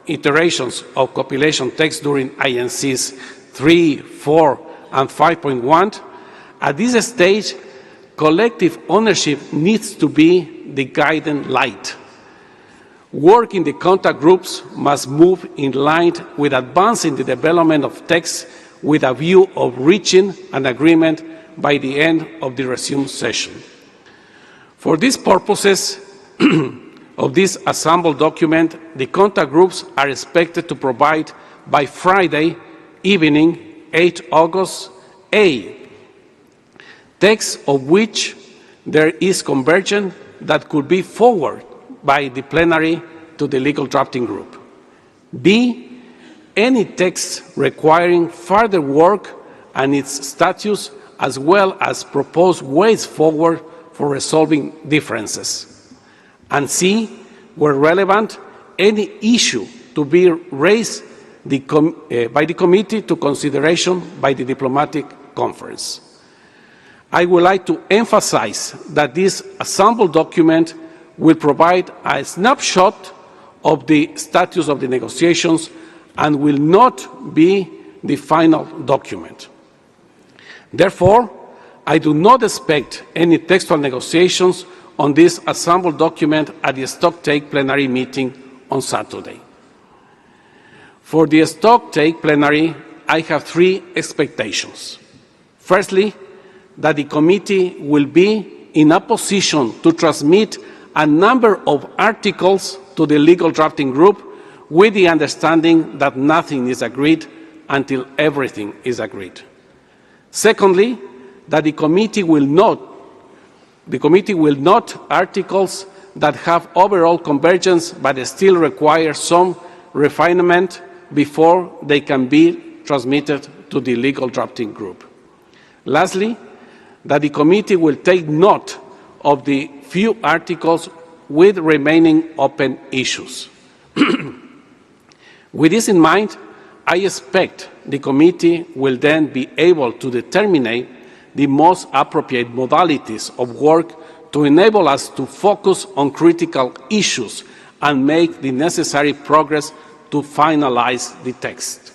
iterations of compilation text during INCs 3, 4, and 5.1, at this stage, collective ownership needs to be the guiding light. Work in the contact groups must move in line with advancing the development of text with a view of reaching an agreement by the end of the resumed session. For these purposes of this assembled document, the contact groups are expected to provide by Friday evening, 8 August, a text of which there is convergence that could be forwarded by the plenary to the legal drafting group. B, any text requiring further work and its status, as well as proposed ways forward for resolving differences. And C, where relevant, any issue to be raised by the committee to consideration by the diplomatic conference. I would like to emphasize that this assembled document will provide a snapshot of the status of the negotiations and will not be the final document. Therefore, I do not expect any textual negotiations on this assembled document at the stocktake plenary meeting on Saturday. For the stocktake plenary, I have three expectations. Firstly, that the committee will be in a position to transmit a number of articles to the legal drafting group with the understanding that nothing is agreed until everything is agreed. Secondly, that the committee will not articles that have overall convergence but still require some refinement before they can be transmitted to the legal drafting group. Lastly, that the committee will take note of the few articles with remaining open issues. With this in mind, I expect the committee will then be able to determine the most appropriate modalities of work to enable us to focus on critical issues and make the necessary progress to finalize the text.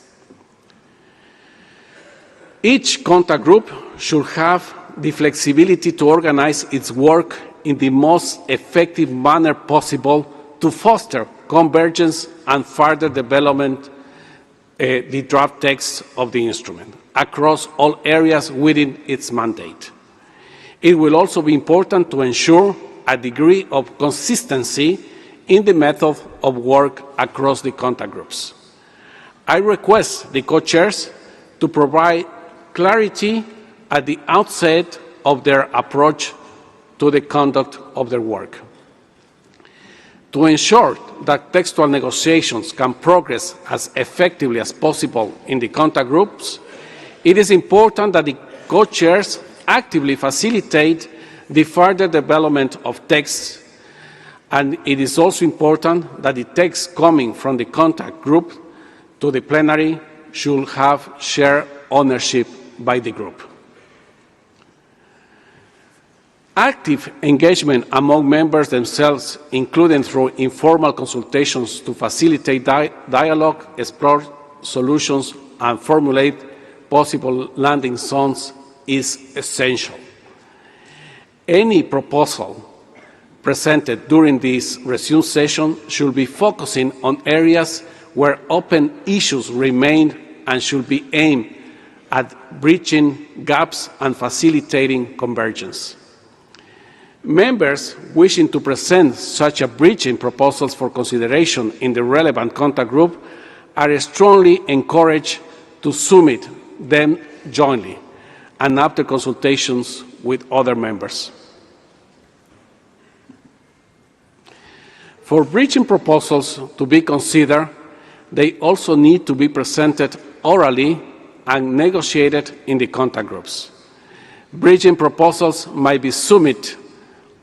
Each contact group should have the flexibility to organize its work in the most effective manner possible to foster convergence and further development the draft text of the instrument across all areas within its mandate. It will also be important to ensure a degree of consistency in the method of work across the contact groups. I request the co-chairs to provide clarity at the outset of their approach to the conduct of their work. To ensure that textual negotiations can progress as effectively as possible in the contact groups, it is important that the co-chairs actively facilitate the further development of texts, and it is also important that the text coming from the contact group to the plenary should have shared ownership by the group. Active engagement among members themselves, including through informal consultations to facilitate dialogue, explore solutions, and formulate possible landing zones, is essential. Any proposal presented during this resume session should be focusing on areas where open issues remain and should be aimed at bridging gaps and facilitating convergence. Members wishing to present such a bridging proposals for consideration in the relevant contact group are strongly encouraged to submit them jointly and after consultations with other members. For bridging proposals to be considered, they also need to be presented orally and negotiated in the contact groups. Bridging proposals might be submitted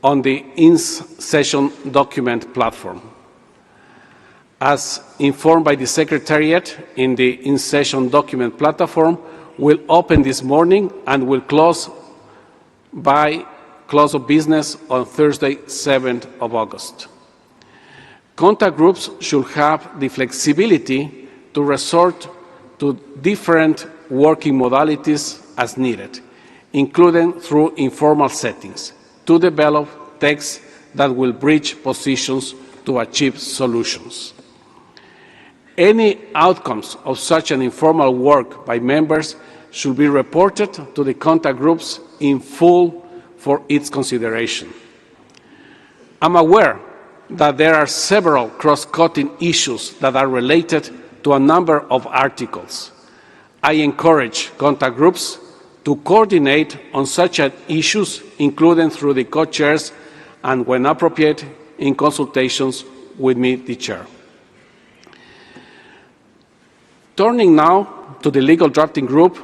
on the in-session document platform. As informed by the Secretariat, in the in-session document platform will open this morning and will close by close of business on Thursday, 7th of August. Contact groups should have the flexibility to resort to different working modalities as needed, including through informal settings, to develop texts that will bridge positions to achieve solutions. Any outcomes of such an informal work by members should be reported to the contact groups in full for its consideration. I'm aware that there are several cross-cutting issues that are related to a number of articles. I encourage contact groups to coordinate on such issues, including through the co-chairs and, when appropriate, in consultations with me, the chair. Turning now to the legal drafting group,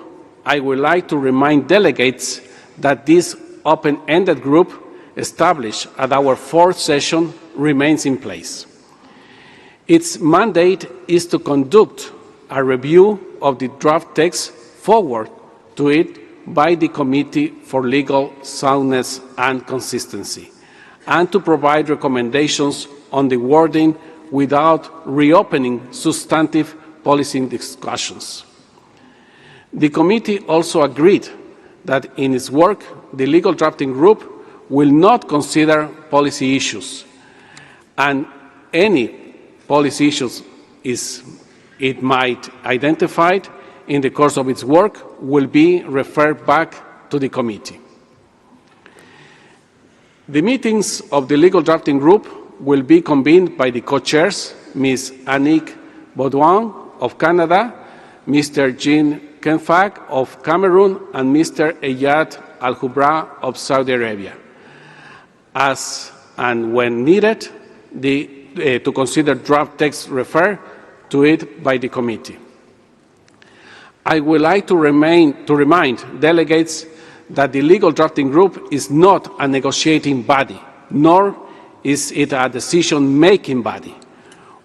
I would like to remind delegates that this open-ended group established at our fourth session remains in place. Its mandate is to conduct a review of the draft text forward to it by the Committee for Legal Soundness and Consistency, and to provide recommendations on the wording without reopening substantive policy discussions. The committee also agreed that in its work, the legal drafting group will not consider policy issues, and any policy issues it might identify in the course of its work will be referred back to the committee. The meetings of the legal drafting group will be convened by the co-chairs, Ms. Annick Baudouin of Canada, Mr. Jean Kenfag of Cameroon, and Mr. Eyad Al-Hubra of Saudi Arabia, as and when needed, to consider draft text referred to it by the committee. I would like to remind delegates that the legal drafting group is not a negotiating body, nor is it a decision-making body.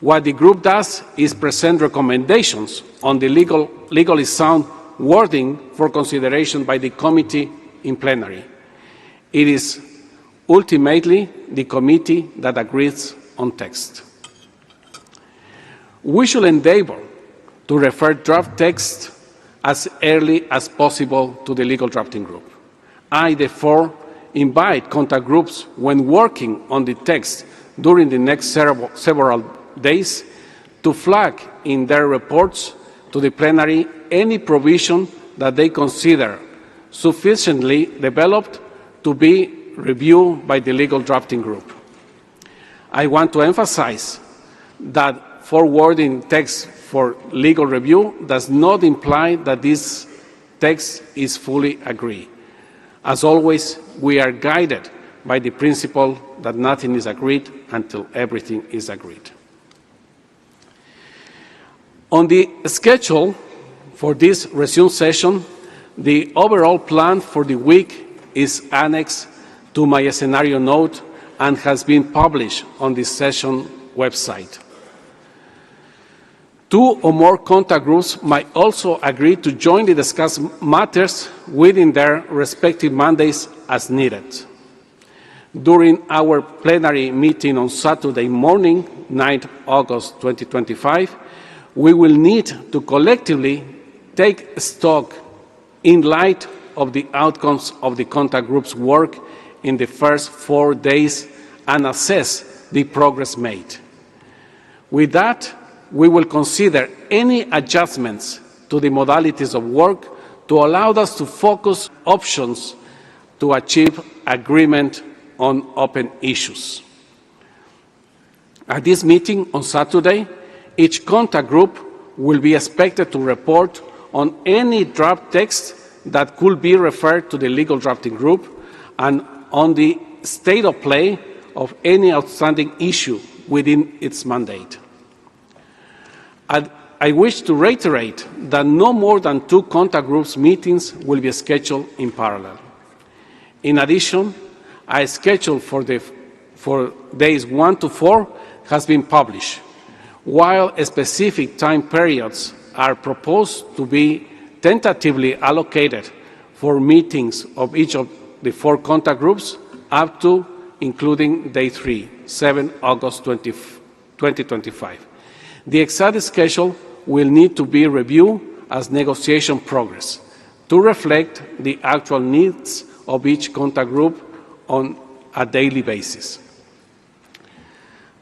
What the group does is present recommendations on the legally sound wording for consideration by the committee in plenary. It is ultimately the committee that agrees on text. We should endeavor to refer draft text as early as possible to the legal drafting group. I, therefore, invite contact groups when working on the text during the next several days to flag in their reports to the plenary any provision that they consider sufficiently developed to be reviewed by the legal drafting group. I want to emphasize that forwarding text for legal review does not imply that this text is fully agreed. As always, we are guided by the principle that nothing is agreed until everything is agreed. On the schedule for this resumed session, the overall plan for the week is annexed to my scenario note and has been published on the session website. 2 or more contact groups might also agree to jointly discuss matters within their respective mandates as needed. During our plenary meeting on Saturday morning, 9th August 2025, we will need to collectively take stock in light of the outcomes of the contact group's work in the first 4 days and assess the progress made. With that, we will consider any adjustments to the modalities of work to allow us to focus options to achieve agreement on open issues. At this meeting on Saturday, each contact group will be expected to report on any draft text that could be referred to the legal drafting group and on the state of play of any outstanding issue within its mandate. I wish to reiterate that no more than 2 contact groups meetings will be scheduled in parallel. In addition, a schedule for days 1 to 4 has been published, while specific time periods are proposed to be tentatively allocated for meetings of each of the 4 contact groups up to including day 3, 7 August 2025. The exact schedule will need to be reviewed as negotiation progress to reflect the actual needs of each contact group on a daily basis.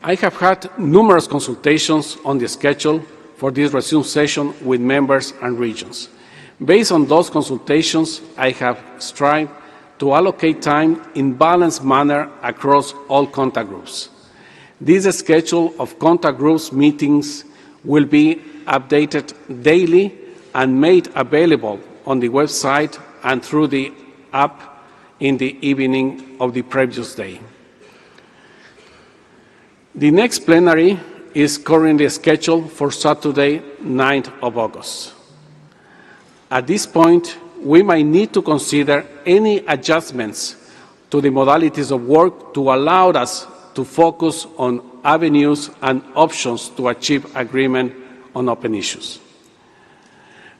I have had numerous consultations on the schedule for this resumed session with members and regions. Based on those consultations, I have strived to allocate time in balanced manner across all contact groups. This schedule of contact groups meetings will be updated daily and made available on the website and through the app in the evening of the previous day. The next plenary is currently scheduled for Saturday, 9th of August. At this point, we might need to consider any adjustments to the modalities of work to allow us to focus on avenues and options to achieve agreement on open issues.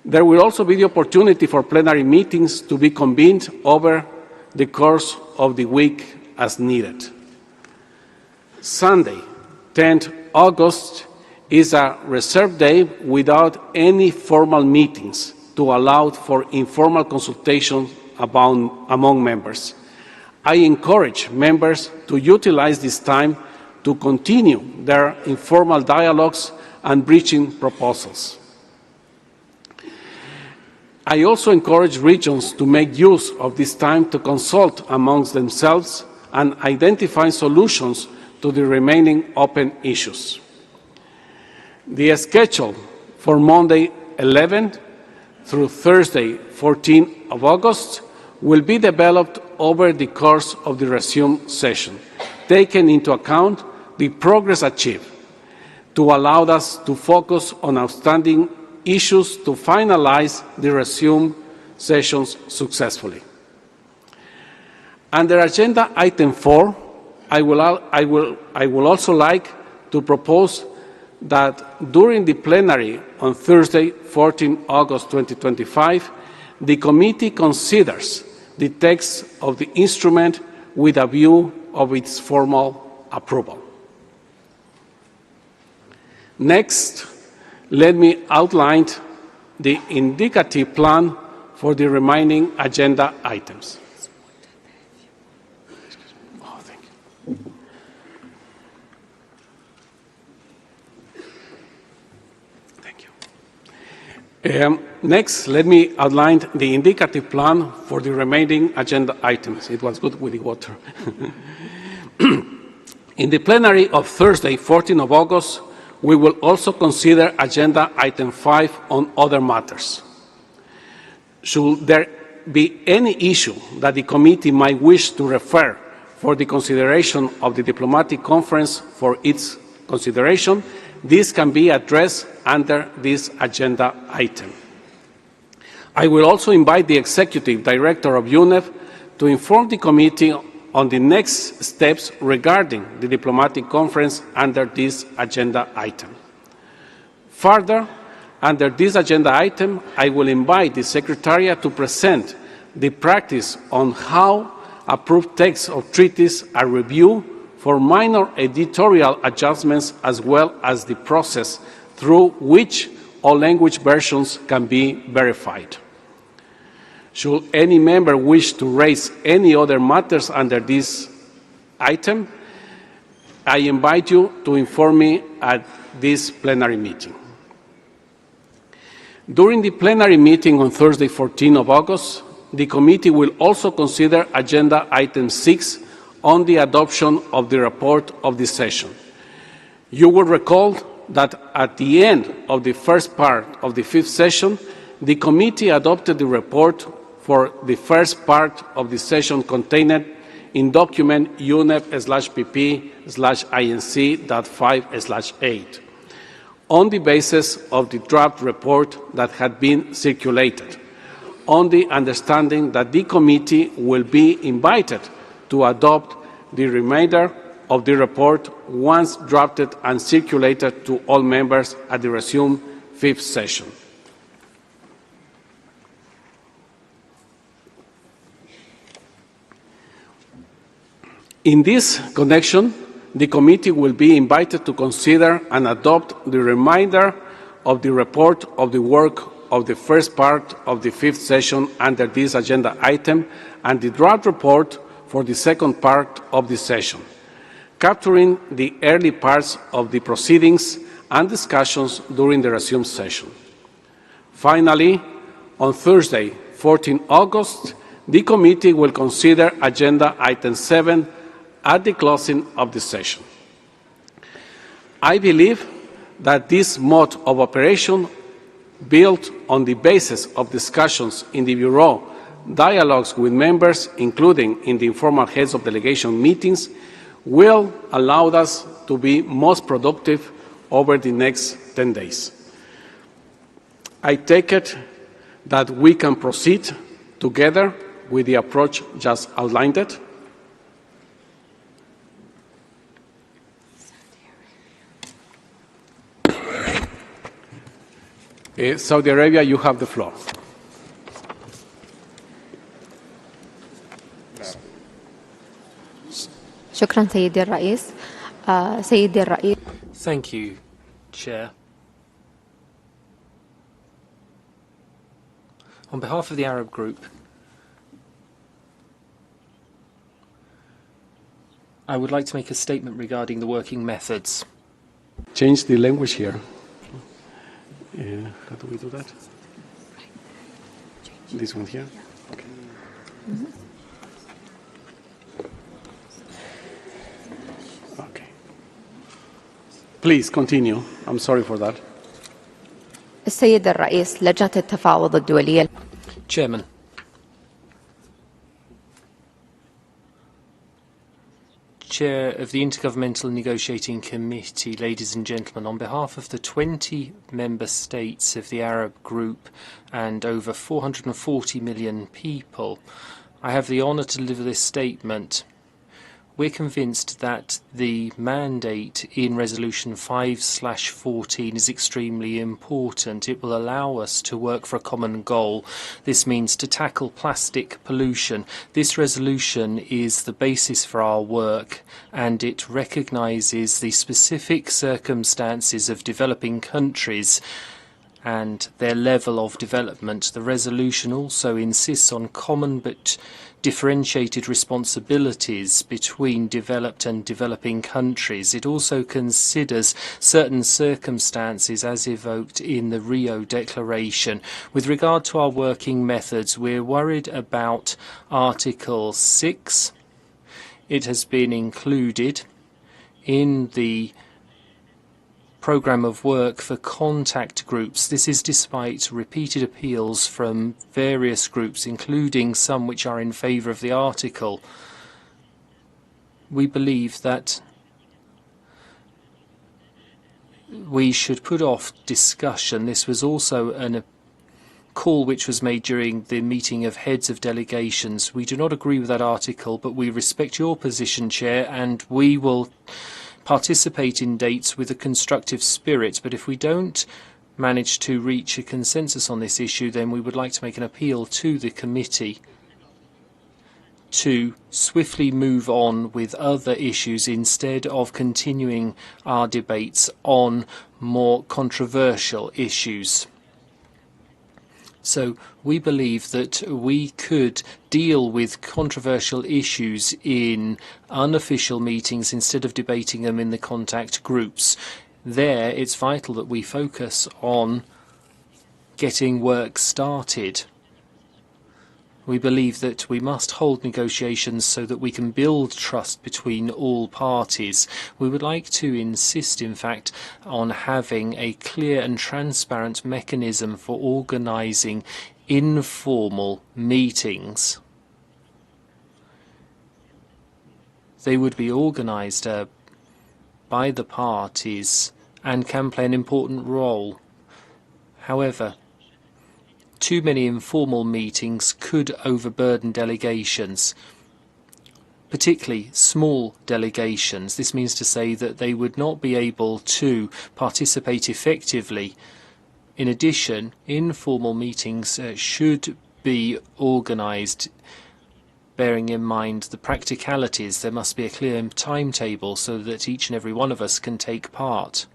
There will also be the opportunity for plenary meetings to be convened over the course of the week as needed. Sunday, 10th August, is a reserved day without any formal meetings to allow for informal consultation among members. I encourage members to utilize this time to continue their informal dialogues and bridging proposals. I also encourage regions to make use of this time to consult amongst themselves and identify solutions to the remaining open issues. The schedule for Monday 11th through Thursday 14th of August will be developed over the course of the resume session, taking into account the progress achieved to allow us to focus on outstanding issues to finalize the resume sessions successfully. Under Agenda Item 4, I will also like to propose that during the plenary on Thursday, 14 August 2025, the committee considers the text of the instrument with a view of its formal approval. Next, let me outline the indicative plan for the remaining agenda items. Oh, thank you. Thank you. Next, let me outline the indicative plan for the remaining agenda items. It was good with the water. In the plenary of Thursday, 14 of August, we will also consider Agenda Item 5 on other matters. Should there be any issue that the committee might wish to refer for the consideration of the diplomatic conference for its consideration, this can be addressed under this agenda item. I will also invite the Executive Director of UNEP to inform the committee on the next steps regarding the diplomatic conference under this agenda item. Further, under this agenda item, I will invite the Secretariat to present the practice on how approved texts of treaties are reviewed for minor editorial adjustments, as well as the process through which all language versions can be verified. Should any member wish to raise any other matters under this item, I invite you to inform me at this plenary meeting. During the plenary meeting on Thursday, 14 of August, the committee will also consider Agenda Item 6 on the adoption of the report of the session. You will recall that at the end of the first part of the fifth session, the committee adopted the report for the first part of the session contained in document UNEP/PP/INC.5/8 on the basis of the draft report that had been circulated, on the understanding that the committee will be invited to adopt the remainder of the report once drafted and circulated to all members at the resumed fifth session. In this connection, the committee will be invited to consider and adopt the remainder of the report of the work of the first part of the fifth session under this agenda item and the draft report for the second part of the session, capturing the early parts of the proceedings and discussions during the resumed session. Finally, on Thursday, 14 August, the committee will consider Agenda Item 7 at the closing of the session. I believe that this mode of operation, built on the basis of discussions in the Bureau, dialogues with members, including in the informal heads of delegation meetings, will allow us to be most productive over the next 10 days. I take it that we can proceed together with the approach just outlined. Saudi Arabia, you have the floor. شكرا سيدي الرئيس. سيدي الرئيس. Thank you, Chair. On behalf of the Arab Group, I would like to make a statement regarding the working methods. Change the language here. How do we do that? This one here? Okay. Okay. Please continue. I'm sorry for that. السيد الرئيس لجنة التفاوض الدولية Chairman. Chair of the Intergovernmental Negotiating Committee, ladies and gentlemen, on behalf of the 20 member states of the Arab group and over 440 million people, I have the honour to deliver this statement. We're convinced that the mandate in Resolution 5/14 is extremely important. It will allow us to work for a common goal. This means to tackle plastic pollution. This resolution is the basis for our work, and it recognises the specific circumstances of developing countries and their level of development. The resolution also insists on common but differentiated responsibilities between developed and developing countries. It also considers certain circumstances as evoked in the Rio Declaration. With regard to our working methods, we're worried about Article 6. It has been included in the programme of work for contact groups. This is despite repeated appeals from various groups, including some which are in favour of the article. We believe that we should put off discussion. This was also a call which was made during the meeting of heads of delegations. We do not agree with that article, but we respect your position, Chair, and we will participate in dates with a constructive spirit. But if we don't manage to reach a consensus on this issue, then we would like to make an appeal to the committee to swiftly move on with other issues instead of continuing our debates on more controversial issues. So we believe that we could deal with controversial issues in unofficial meetings instead of debating them in the contact groups. There, it's vital that we focus on getting work started. We believe that we must hold negotiations so that we can build trust between all parties. We would like to insist, in fact, on having a clear and transparent mechanism for organising informal meetings. They would be organised by the parties and can play an important role. However, too many informal meetings could overburden delegations, particularly small delegations. This means to say that they would not be able to participate effectively. In addition, informal meetings should be organised bearing in mind the practicalities. There must be a clear timetable so that each and every one of us can take part.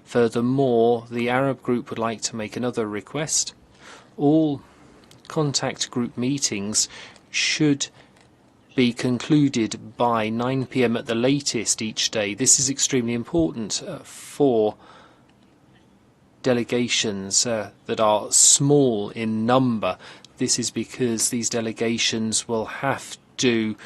Furthermore, the Arab group would like to make another request. All contact group meetings should be concluded by 9 p.m. at the latest each day. This is extremely important for delegations that are small in number. This is because these delegations will have to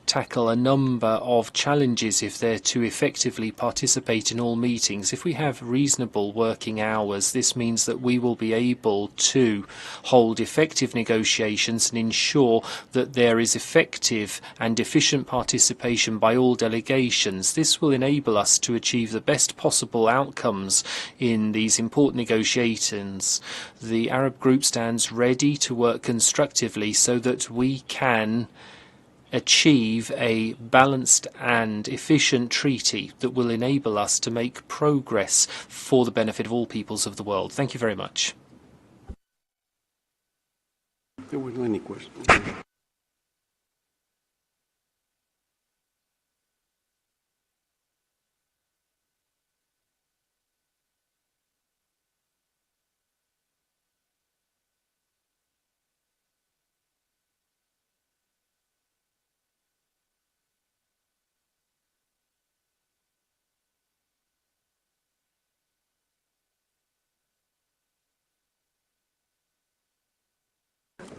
tackle a number of challenges if they're to effectively participate in all meetings. If we have reasonable working hours, this means that we will be able to hold effective negotiations and ensure that there is effective and efficient participation by all delegations. This will enable us to achieve the best possible outcomes in these important negotiations. The Arab group stands ready to work constructively so that we can achieve a balanced and efficient treaty that will enable us to make progress for the benefit of all peoples of the world. Thank you very much. There were no any questions.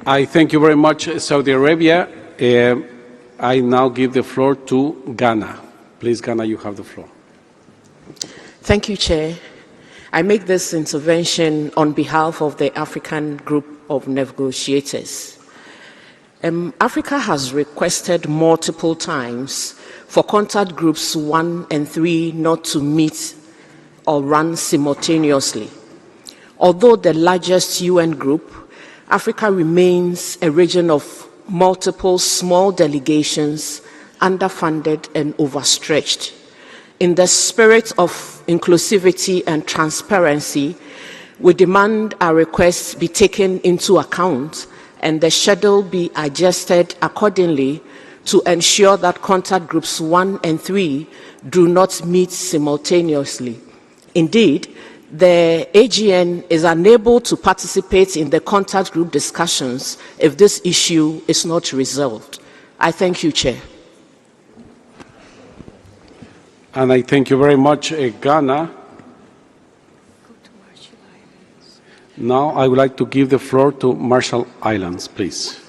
I thank you very much, Saudi Arabia. I now give the floor to Ghana. Please, Ghana, you have the floor. Thank you, Chair. I make this intervention on behalf of the African Group of Negotiators. Africa has requested multiple times for contact groups 1 and 3 not to meet or run simultaneously. Although the largest UN group, Africa remains a region of multiple small delegations, underfunded and overstretched. In the spirit of inclusivity and transparency, we demand our requests be taken into account and the schedule be adjusted accordingly to ensure that contact groups 1 and 3 do not meet simultaneously. Indeed, the AGN is unable to participate in the contact group discussions if this issue is not resolved. I thank you, Chair. And I thank you very much, Ghana. Now I would like to give the floor to Marshall Islands, please.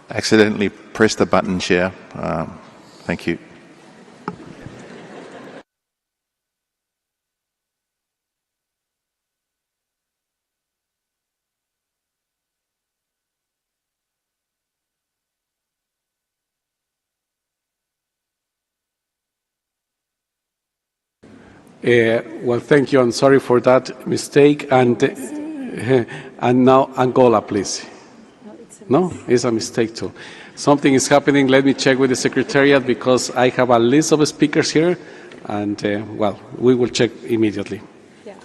Accidentally pressed the button, Chair. Thank you. Well, thank you. I'm sorry for that mistake. And now Angola, please. No, it's a mistake too. Something is happening. Let me check with the Secretariat because I have a list of speakers here. And, well, we will check immediately. Yeah.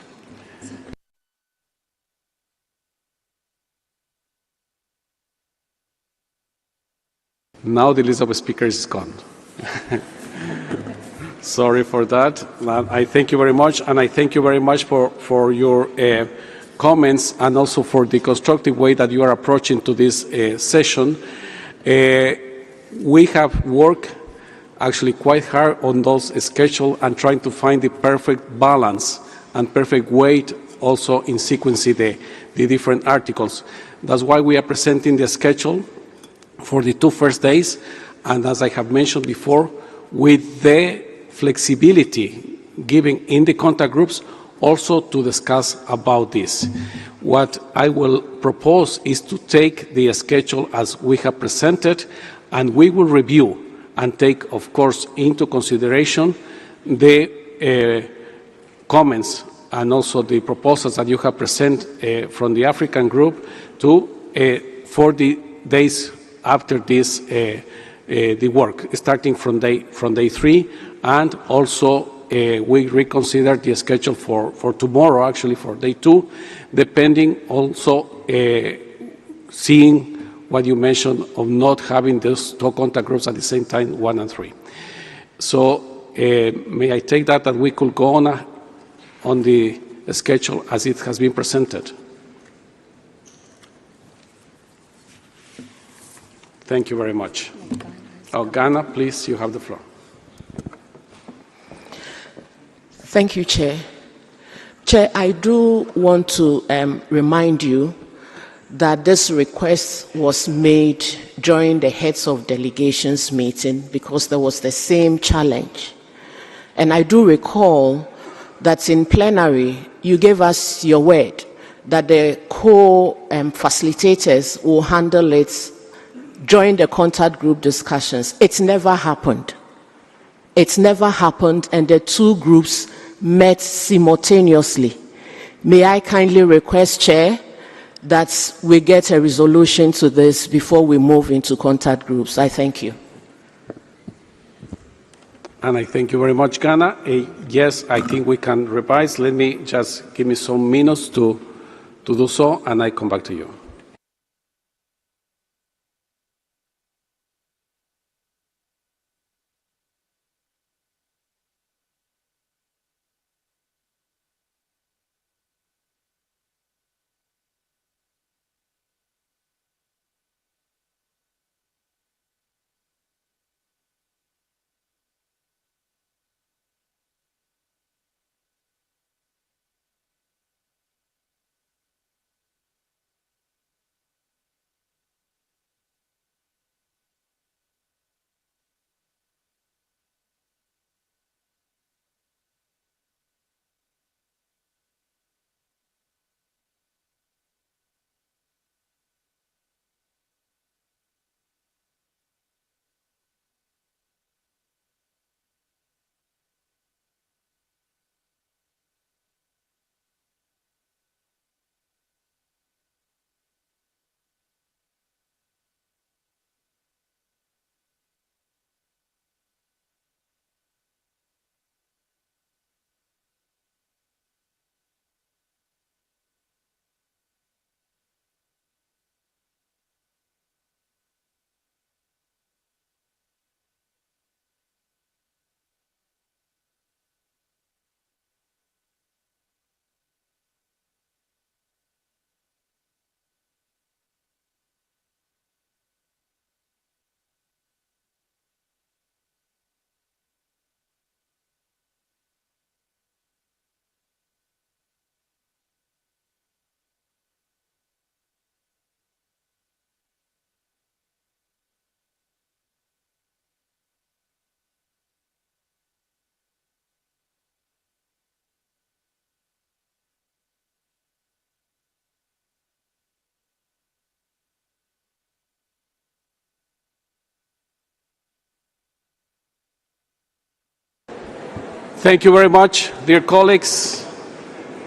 Now the list of speakers is gone. Sorry for that. I thank you very much, and I thank you very much for your comments and also for the constructive way that you are approaching to this session. We have worked actually quite hard on those schedules and trying to find the perfect balance and perfect weight also in sequencing the different articles. That's why we are presenting the schedule for the 2 first days, and as I have mentioned before, with the flexibility given in the contact groups also to discuss about this. What I will propose is to take the schedule as we have presented, and we will review and take, of course, into consideration the comments and also the proposals that you have presented from the African group to for the days after this the work, starting from day 3, and also we reconsider the schedule for tomorrow, actually for day 2, depending also seeing what you mentioned of not having those 2 contact groups at the same time, 1 and 3. So may I take that we could go on the schedule as it has been presented? Thank you very much. Ghana, please, you have the floor. Thank you, Chair. Chair, I do want to remind you that this request was made during the heads of delegations meeting because there was the same challenge. And I do recall that in plenary, you gave us your word that the co-facilitators will handle it during the contact group discussions. It never happened. It never happened, and the 2 groups met simultaneously. May I kindly request, Chair, that we get a resolution to this before we move into contact groups. I thank you. And I thank you very much, Ghana. Yes, I think we can revise. Let me just give me some minutes to do so, and I come back to you. Thank you very much, dear colleagues,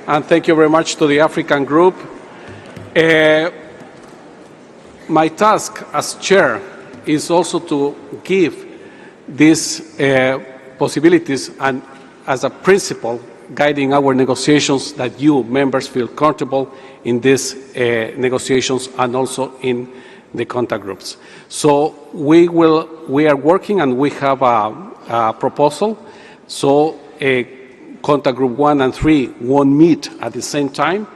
and thank you very much to the African group. My task as chair is also to give these possibilities and as a principle guiding our negotiations that you members feel comfortable in these negotiations and also in the contact groups. So we are working and we have a proposal. So contact group 1 and 3 won't meet at the same time.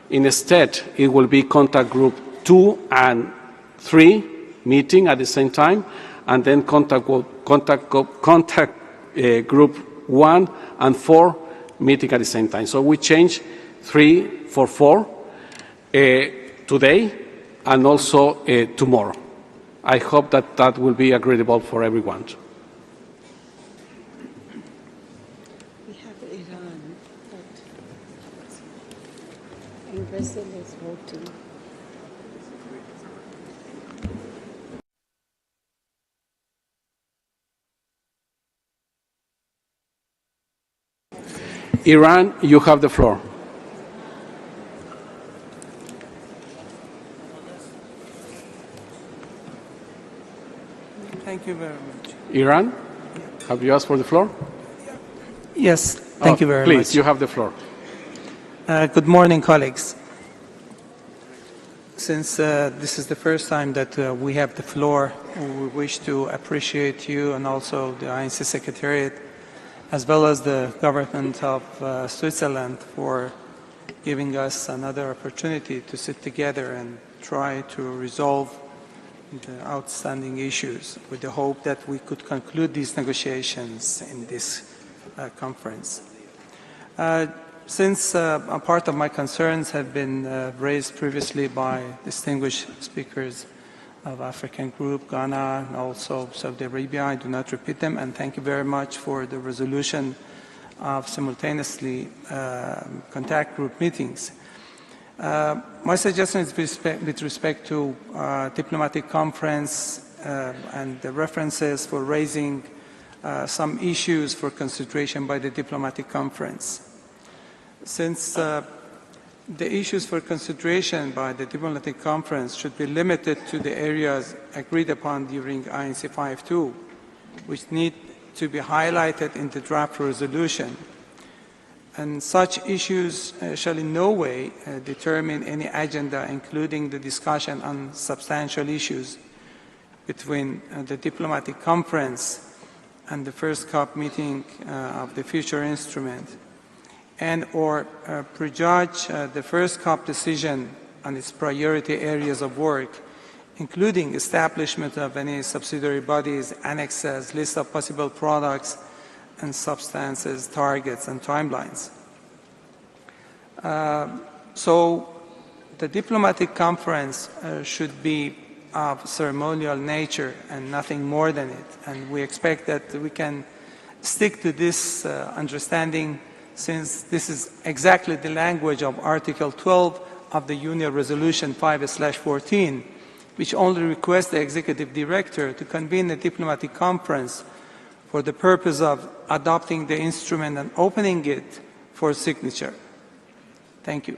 Instead, it will be contact group 2 and 3 meeting at the same time, and then contact group 1 and 4 meeting at the same time. So we change 3 for 4 today and also tomorrow. I hope that that will be agreeable for everyone. We have Iran, but Brazil is voting. Iran, you have the floor. Thank you very much. Iran, have you asked for the floor? Yes, thank you very much. Please, you have the floor. Good morning, colleagues. Since this is the first time that we have the floor, we wish to appreciate you and also the INC Secretariat, as well as the government of Switzerland for giving us another opportunity to sit together and try to resolve the outstanding issues with the hope that we could conclude these negotiations in this conference. Since a part of my concerns have been raised previously by distinguished speakers of African Group, Ghana, and also Saudi Arabia, I do not repeat them, and thank you very much for the resolution of simultaneously contact group meetings. My suggestion is with respect to diplomatic conference and the references for raising some issues for consideration by the diplomatic conference. Since the issues for consideration by the diplomatic conference should be limited to the areas agreed upon during INC 5.2, which need to be highlighted in the draft resolution. And such issues shall in no way determine any agenda, including the discussion on substantial issues between the diplomatic conference and the first COP meeting of the future instrument, and or prejudge the first COP decision on its priority areas of work, including establishment of any subsidiary bodies, annexes, list of possible products and substances, targets, and timelines. So the diplomatic conference should be of ceremonial nature and nothing more than it. And we expect that we can stick to this understanding, since this is exactly the language of Article 12 of the Union Resolution 5/14, which only requests the Executive Director to convene a diplomatic conference for the purpose of adopting the instrument and opening it for signature. Thank you.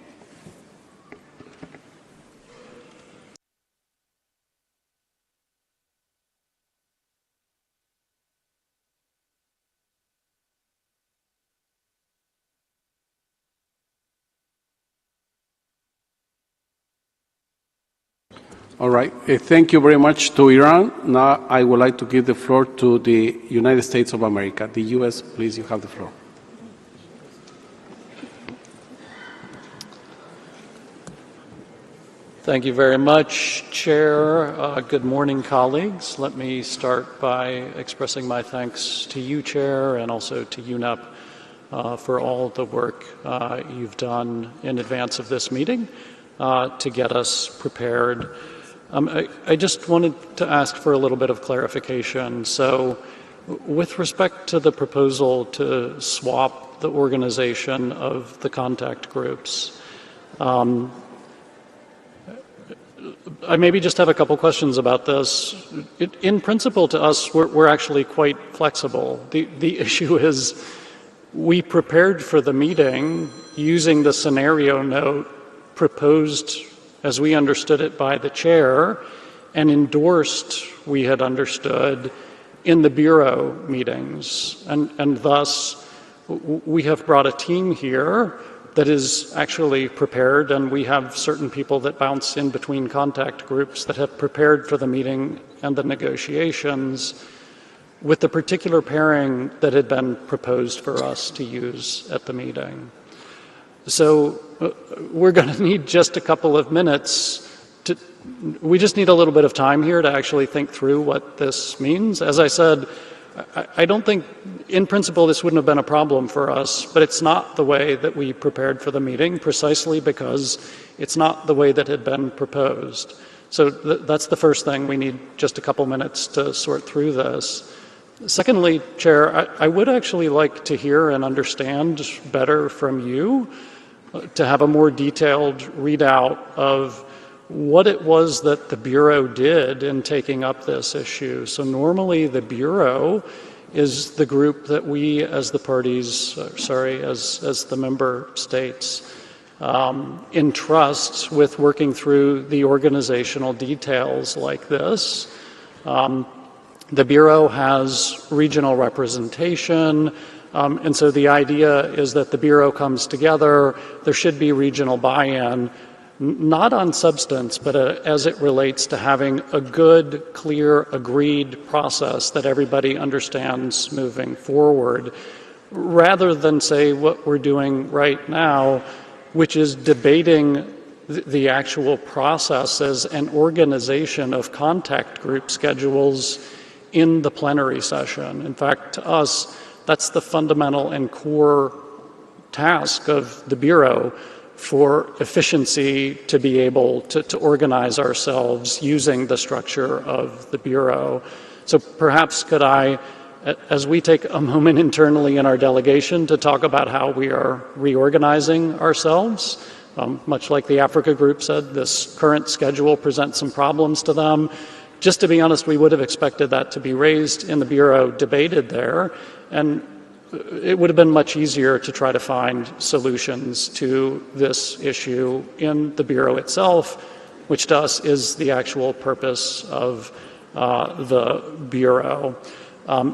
All right. Thank you very much to Iran. Now I would like to give the floor to the United States of America. The U.S., please, you have the floor. Thank you very much, Chair. Good morning, colleagues. Let me start by expressing my thanks to you, Chair, and also to UNEP for all the work you've done in advance of this meeting to get us prepared. I just wanted to ask for a little bit of clarification. So, with respect to the proposal to swap the organization of the contact groups, I maybe just have a couple questions about this. In principle, to us, we're actually quite flexible. The issue is, We prepared for the meeting using the scenario note proposed, as we understood it, by the chair, and endorsed, we had understood, in the Bureau meetings. And thus, we have brought a team here that is actually prepared, and we have certain people that bounce in between contact groups that have prepared for the meeting and the negotiations with the particular pairing that had been proposed for us to use at the meeting. So we're going to need just a couple of minutes. We just need a little bit of time here to actually think through what this means. As I said, I don't think, in principle, this wouldn't have been a problem for us, but it's not the way that we prepared for the meeting, precisely because it's not the way that had been proposed. So that's the first thing. We need just a couple minutes to sort through this. Secondly, Chair, I would actually like to hear and understand better from you, to have a more detailed readout of what it was that the Bureau did in taking up this issue. So normally the Bureau is the group that we as the parties, as the member states, entrust with working through the organizational details like this. The Bureau has regional representation, and so the idea is that the Bureau comes together, there should be regional buy-in, not on substance, but as it relates to having a good, clear, agreed process that everybody understands moving forward, rather than say what we're doing right now, which is debating the actual processes and organization of contact group schedules in the plenary session. In fact, to us, that's the fundamental and core task of the Bureau for efficiency, to be able to organize ourselves using the structure of the Bureau. So perhaps could I, as we take a moment internally in our delegation to talk about how we are reorganizing ourselves, much like the Africa group said, this current schedule presents some problems to them. Just to be honest, we would have expected that to be raised in the Bureau, debated there, and it would have been much easier to try to find solutions to this issue in the Bureau itself, which to us is the actual purpose of the Bureau.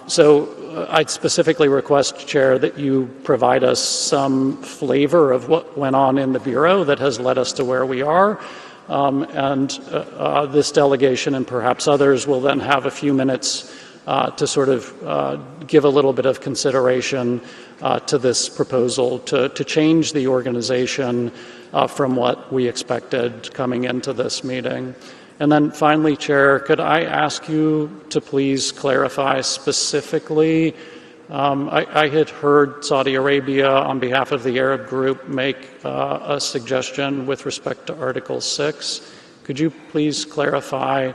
So I'd specifically request, Chair, that you provide us some flavor of what went on in the Bureau that has led us to where we are. And this delegation and perhaps others will then have a few minutes to sort of give a little bit of consideration to this proposal to change the organization from what we expected coming into this meeting. And then finally, Chair, could I ask you to please clarify specifically, I had heard Saudi Arabia on behalf of the Arab group make a suggestion with respect to Article 6. Could you please clarify,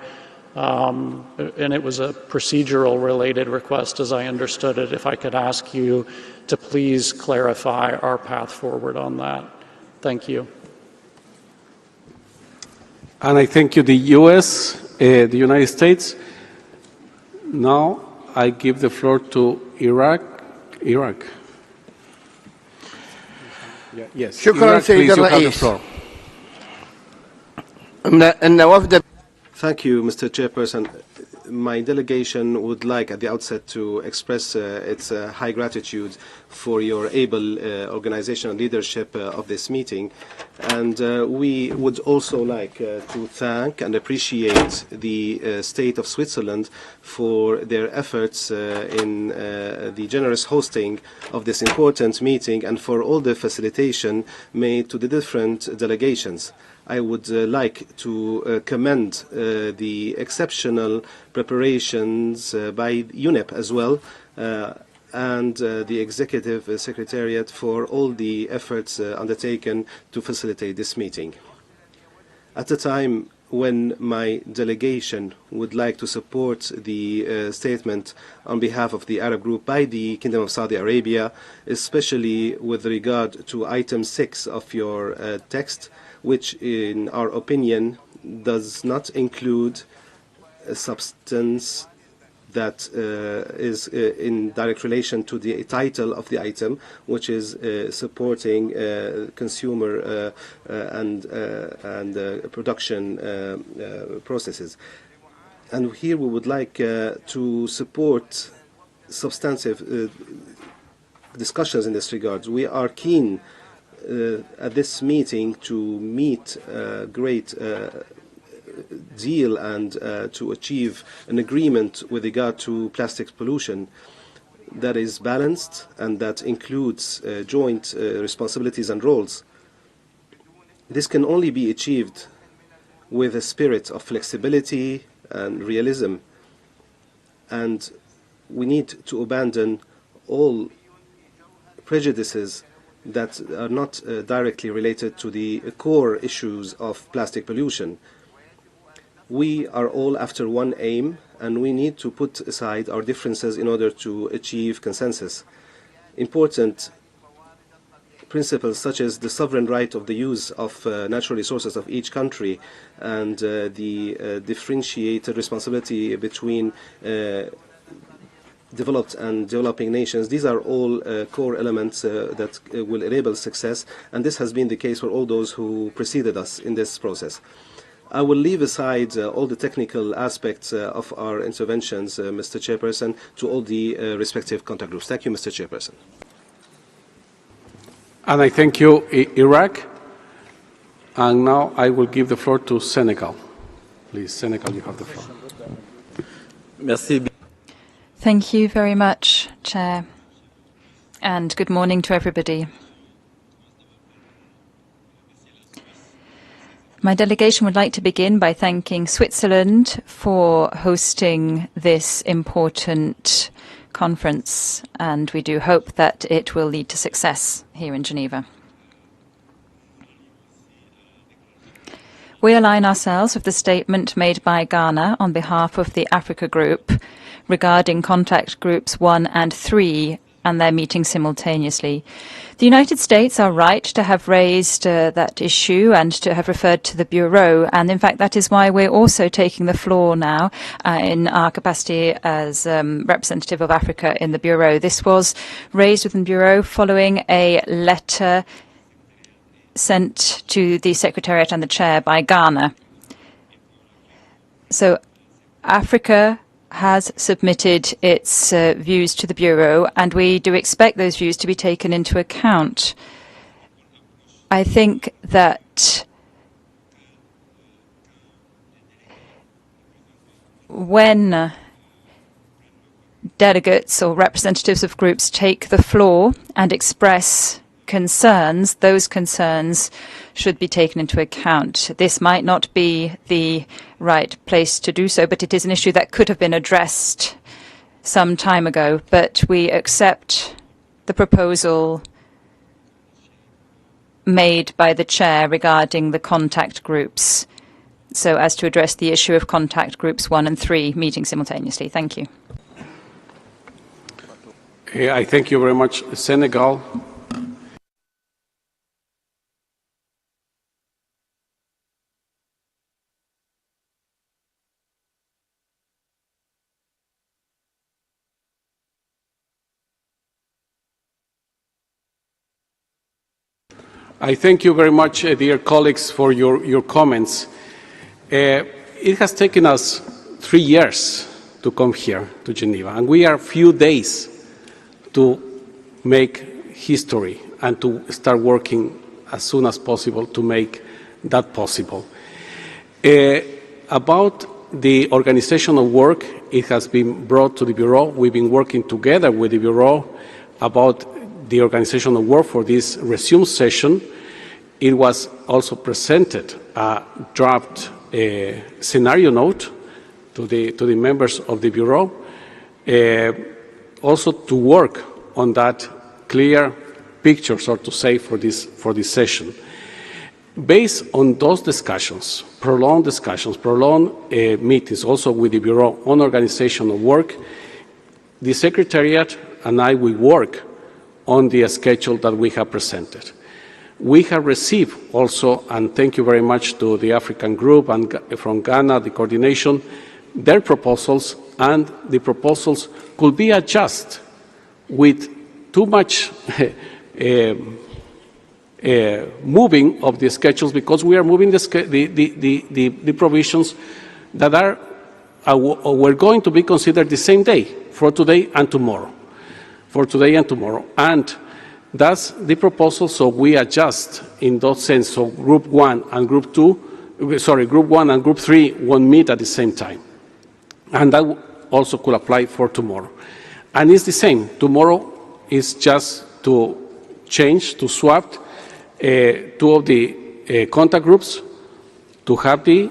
and it was a procedural related request as I understood it, if I could ask you to please clarify our path forward on that. Thank you. And I thank you, the U.S., the United States. Now I give the floor to Iraq. Yes. شكرا سيد الرئيس. Thank you, Mr. Chairperson. My delegation would like at the outset to express its high gratitude for your able organizational leadership of this meeting. And we would also like to thank and appreciate the State of Switzerland for their efforts in the generous hosting of this important meeting and for all the facilitation made to the different delegations. I would like to commend the exceptional preparations by UNEP as well and the Executive Secretariat for all the efforts undertaken to facilitate this meeting. At a time when my delegation would like to support the statement on behalf of the Arab group by the Kingdom of Saudi Arabia, especially with regard to item 6 of your text, which in our opinion does not include a substance that is in direct relation to the title of the item, which is supporting consumer and production processes. And here we would like to support substantive discussions in this regard. We are keen at this meeting to meet a great deal and to achieve an agreement with regard to plastic pollution that is balanced and that includes joint responsibilities and roles. This can only be achieved with a spirit of flexibility and realism, and we need to abandon all prejudices that are not directly related to the core issues of plastic pollution. We are all after one aim, and we need to put aside our differences in order to achieve consensus. Important principles such as the sovereign right of the use of natural resources of each country and the differentiated responsibility between developed and developing nations, these are all core elements that will enable success, and this has been the case for all those who preceded us in this process. I will leave aside all the technical aspects of our interventions, Mr. Chairperson, to all the respective contact groups. Thank you, Mr. Chairperson. And I thank you, Iraq. And now I will give the floor to Senegal. Please, Senegal, you have the floor. Merci. Thank you very much, Chair, and good morning to everybody. My delegation would like to begin by thanking Switzerland for hosting this important conference, and we do hope that it will lead to success here in Geneva. We align ourselves with the statement made by Ghana on behalf of the Africa Group regarding contact groups 1 and 3 and their meeting simultaneously. The United States are right to have raised that issue and to have referred to the Bureau, and in fact that is why we're also taking the floor now in our capacity as representative of Africa in the Bureau. This was raised within the Bureau following a letter sent to the Secretariat and the Chair by Ghana. So Africa has submitted its views to the Bureau, and we do expect those views to be taken into account. I think that when delegates or representatives of groups take the floor and express concerns, those concerns should be taken into account. This might not be the right place to do so, but it is an issue that could have been addressed some time ago. But we accept the proposal made by the Chair regarding the contact groups, so as to address the issue of contact groups 1 and 3 meeting simultaneously. Thank you. I thank you very much, Senegal. I thank you very much, dear colleagues, for your comments. It has taken us 3 years to come here to Geneva, and we are a few days to make history and to start working as soon as possible to make that possible. About the organization of work, it has been brought to the Bureau. We've been working together with the Bureau about the organization of work for this resume session. It was also presented a draft scenario note to the members of the Bureau, also to work on that clear picture, so to say, for this session. Based on those discussions, prolonged meetings also with the Bureau on organization of work, the Secretariat and I will work on the schedule that we have presented. We have received also, and thank you very much to the African Group and from Ghana, the coordination, their proposals and the proposals could be adjusted with too much moving of the schedules, because we are moving the provisions that are we're going to be considered the same day, for today and tomorrow. And that's the proposal, so we adjust in that sense. So Group 1 and Group 3 won't meet at the same time. And that also could apply for tomorrow. And it's the same. Tomorrow is just to change, to swap two of the contact groups, to have to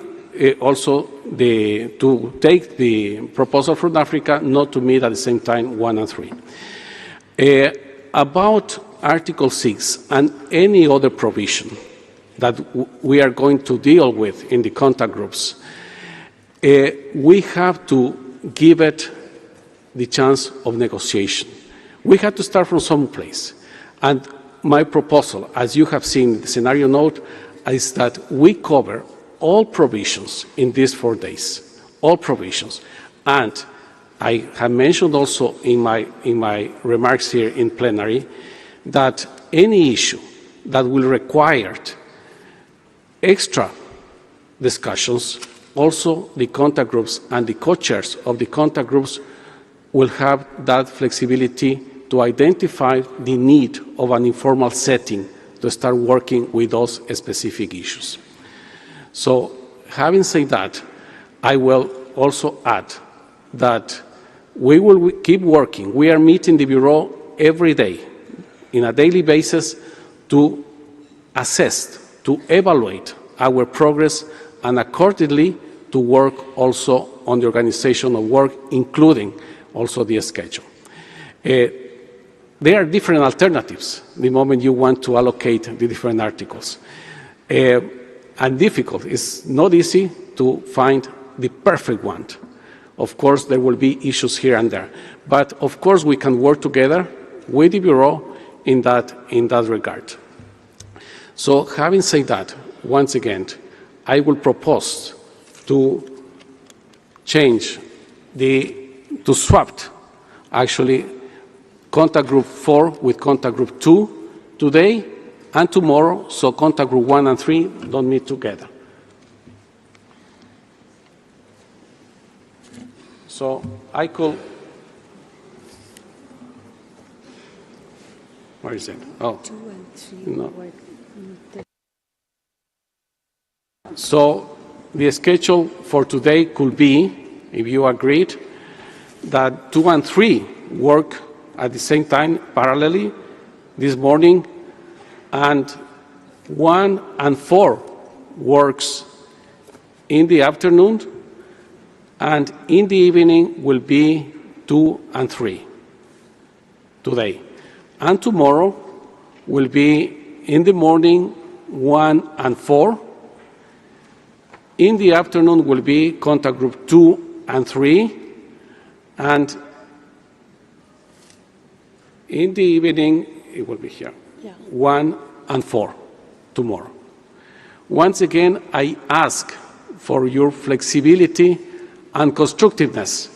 take the proposal from Africa, not to meet at the same time 1 and 3. About Article 6 and any other provision that we are going to deal with in the contact groups, we have to give it the chance of negotiation. We have to start from some place. And my proposal, as you have seen in the scenario note, is that we cover all provisions in these 4 days, all provisions. And I have mentioned also in my remarks here in plenary that any issue that will require extra discussions, also the contact groups and the co-chairs of the contact groups will have that flexibility to identify the need of an informal setting to start working with those specific issues. So, having said that, I will also add that we will keep working. We are meeting the Bureau every day, in a daily basis, to assess, to evaluate our progress, and accordingly to work also on the organization of work, including also the schedule. There are different alternatives the moment you want to allocate the different articles. And difficult. It's not easy to find the perfect one. Of course, there will be issues here and there. But of course, we can work together with the Bureau in that regard. So having said that, once again, I will propose to change to swap actually contact group 4 with contact group 2 today and tomorrow, so contact group 1 and 3 don't meet together. So I could, where is it? Oh, 2 and 3 no. So the schedule for today could be, if you agreed, that 2 and 3 work at the same time, parallelly, this morning, and 1 and 4 works in the afternoon, and in the evening will be 2 and 3 today. And tomorrow will be in the morning 1 and 4. In the afternoon will be contact group 2 and 3, and in the evening it will be here, 1 and 4 tomorrow. Once again, I ask for your flexibility and constructiveness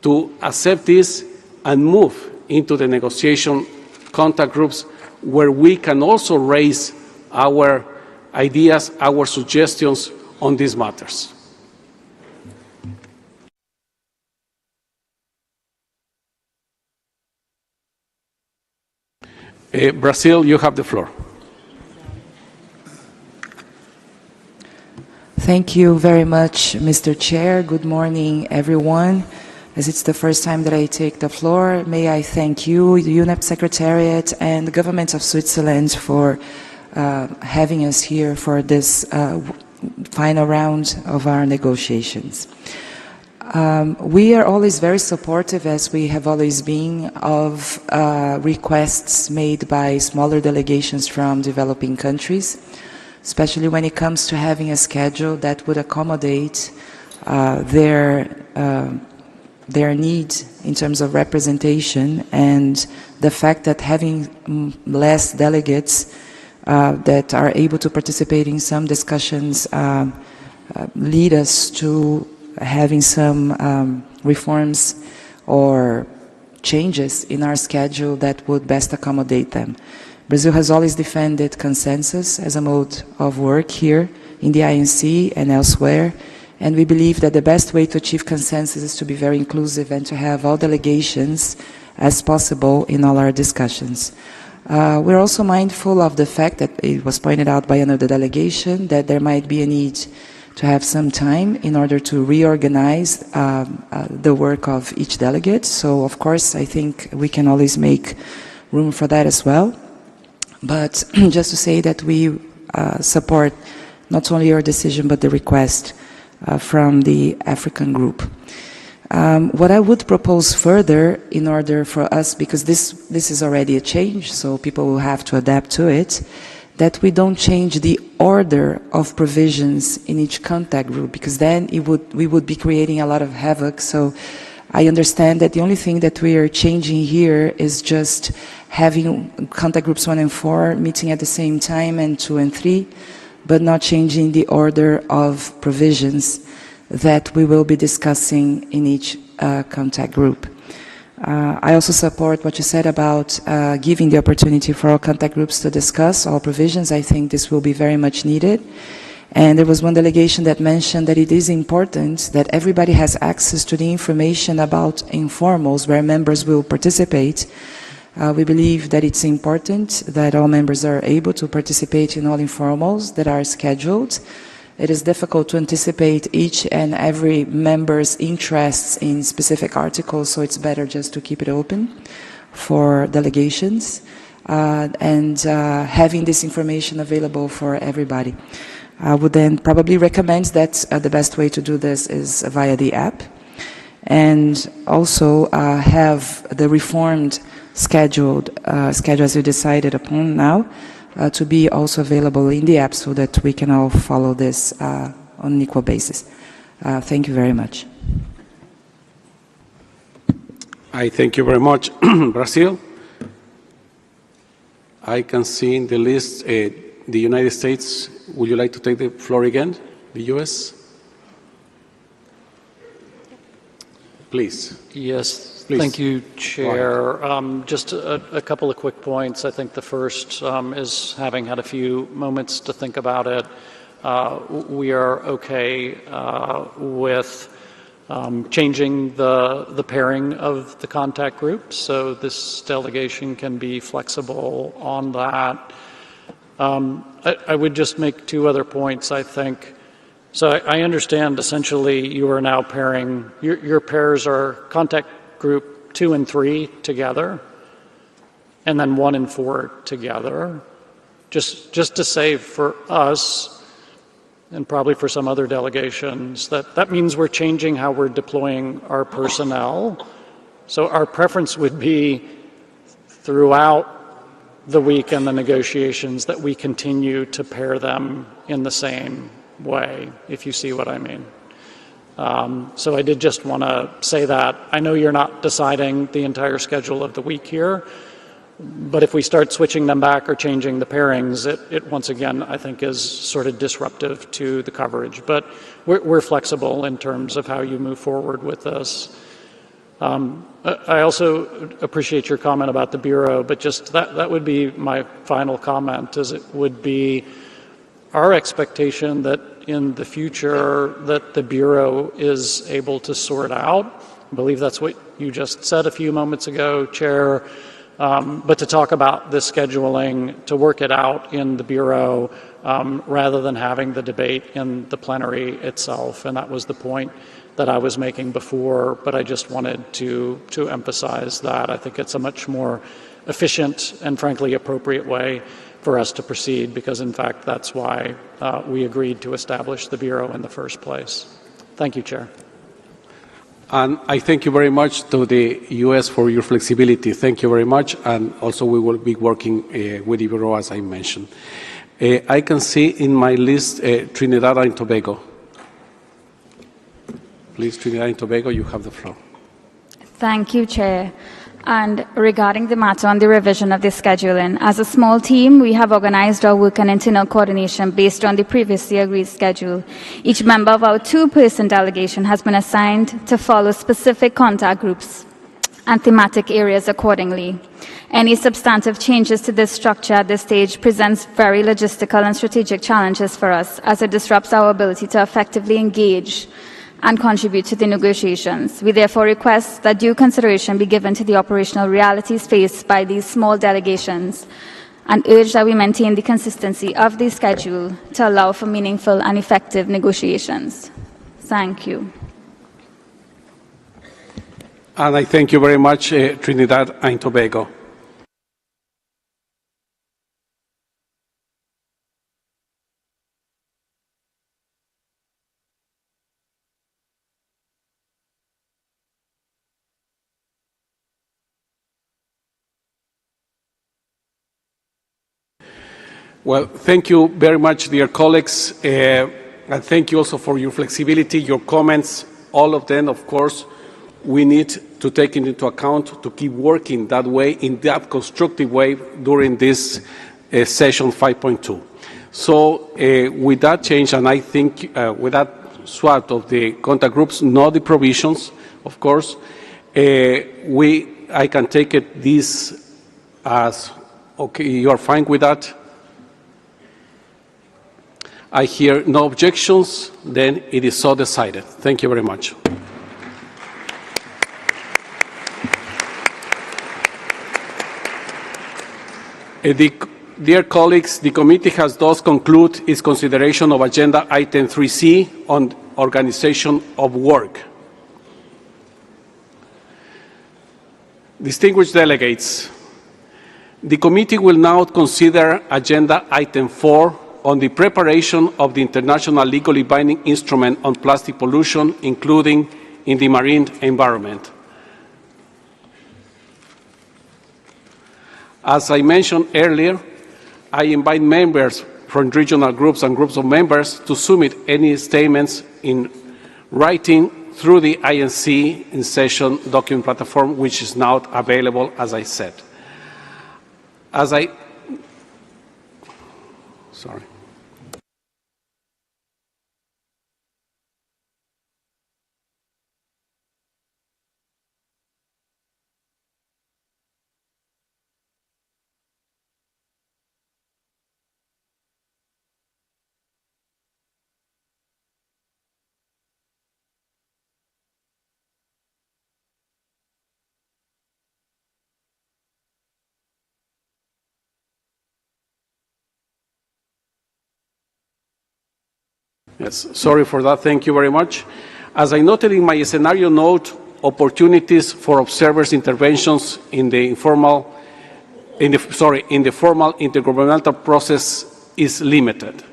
to accept this and move into the negotiation contact groups where we can also raise our ideas, our suggestions on these matters. Brazil, you have the floor. Thank you very much, Mr. Chair. Good morning, everyone. As it's the first time that I take the floor, may I thank you, the UNEP Secretariat, and the government of Switzerland for having us here for this final round of our negotiations. We are always very supportive, as we have always been, of requests made by smaller delegations from developing countries, especially when it comes to having a schedule that would accommodate their need in terms of representation, and the fact that having less delegates that are able to participate in some discussions lead us to having some reforms or changes in our schedule that would best accommodate them. Brazil has always defended consensus as a mode of work here in the INC and elsewhere, and we believe that the best way to achieve consensus is to be very inclusive and to have all delegations as possible in all our discussions. We're also mindful of the fact that it was pointed out by another delegation that there might be a need to have some time in order to reorganize the work of each delegate. So, of course, I think we can always make room for that as well. But just to say that we support not only your decision but the request from the African group. What I would propose further in order for us, because this is already a change, so people will have to adapt to it, that we don't change the order of provisions in each contact group, because then we would be creating a lot of havoc. So I understand that the only thing that we are changing here is just having contact groups 1 and 4 meeting at the same time and 2 and 3, but not changing the order of provisions that we will be discussing in each contact group. I also support what you said about giving the opportunity for all contact groups to discuss all provisions. I think this will be very much needed. And there was one delegation that mentioned that it is important that everybody has access to the information about informals where members will participate. We believe that it's important that all members are able to participate in all informals that are scheduled. It is difficult to anticipate each and every member's interests in specific articles, so it's better just to keep it open for delegations and having this information available for everybody. I would then probably recommend that the best way to do this is via the app, and also have the reformed schedule as you decided upon now, to be also available in the app so that we can all follow this on an equal basis. Thank you very much. I thank you very much. Brazil. I can see in the list the United States. Would you like to take the floor again? The US? Please. Yes. Please. Thank you, Chair. Just a couple of quick points. I think the first is, having had a few moments to think about it, we are okay with changing the pairing of the contact groups, so this delegation can be flexible on that. I would just make two other points, I think. So I understand essentially you are now pairing, your pairs are contact group 2 and 3 together, and then 1 and 4 together. Just to say for us, and probably for some other delegations, that means we're changing how we're deploying our personnel. So our preference would be throughout the week and the negotiations that we continue to pair them in the same way, if you see what I mean. So I did just want to say that. I know you're not deciding the entire schedule of the week here, but if we start switching them back or changing the pairings, it once again, I think, is sort of disruptive to the coverage. But we're flexible in terms of how you move forward with this. I also appreciate your comment about the Bureau, but just that would be my final comment, is it would be our expectation that in the future that the Bureau is able to sort out. I believe that's what you just said a few moments ago, Chair. But to talk about the scheduling, to work it out in the Bureau rather than having the debate in the plenary itself. And that was the point that I was making before, but I just wanted to emphasize that. I think it's a much more efficient and frankly appropriate way for us to proceed, because in fact that's why we agreed to establish the Bureau in the first place. Thank you, Chair. And I thank you very much to the U.S. for your flexibility. Thank you very much. And also we will be working with the Bureau, as I mentioned. I can see in my list Trinidad and Tobago. Please, Trinidad and Tobago, you have the floor. Thank you, Chair. And regarding the matter on the revision of the scheduling, as a small team, we have organized our work and internal coordination based on the previously agreed schedule. Each member of our two-person delegation has been assigned to follow specific contact groups and thematic areas accordingly. Any substantive changes to this structure at this stage presents very logistical and strategic challenges for us, as it disrupts our ability to effectively engage and contribute to the negotiations. We therefore request that due consideration be given to the operational realities faced by these small delegations and urge that we maintain the consistency of the schedule to allow for meaningful and effective negotiations. Thank you. And I thank you very much, Trinidad and Tobago. Well, thank you very much, dear colleagues, and thank you also for your flexibility, your comments, all of them, of course, we need to take it into account to keep working that way, in that constructive way, during this session 5.2. So with that change, and I think with that swap of the contact groups, not the provisions, of course, I can take it this as, okay, you are fine with that? I hear no objections, then it is so decided. Thank you very much. Dear colleagues, the committee has thus concluded its consideration of Agenda Item 3C on organization of work. Distinguished delegates, the committee will now consider Agenda Item 4 on the preparation of the international legally binding instrument on plastic pollution, including in the marine environment. As I mentioned earlier, I invite members from regional groups and groups of members to submit any statements in writing through the INC in session document platform, which is now available, as I said. Sorry. Yes, sorry for that. Thank you very much. As I noted in my scenario note, opportunities for observers' interventions in the formal intergovernmental process is limited.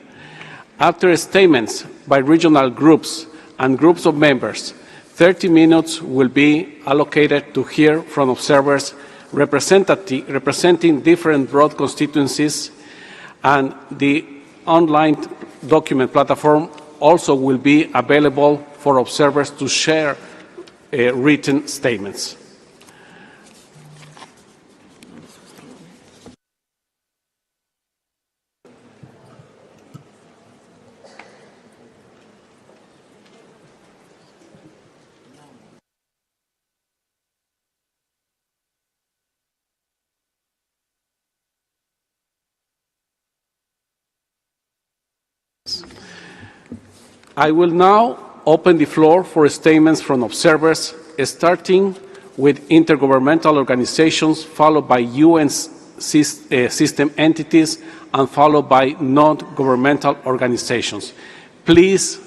After statements by regional groups and groups of members, 30 minutes will be allocated to hear from observers representing different broad constituencies, and the online document platform also will be available for observers to share written statements. I will now open the floor for statements from observers, starting with intergovernmental organizations, followed by UN system entities, and followed by non-governmental organizations. Please,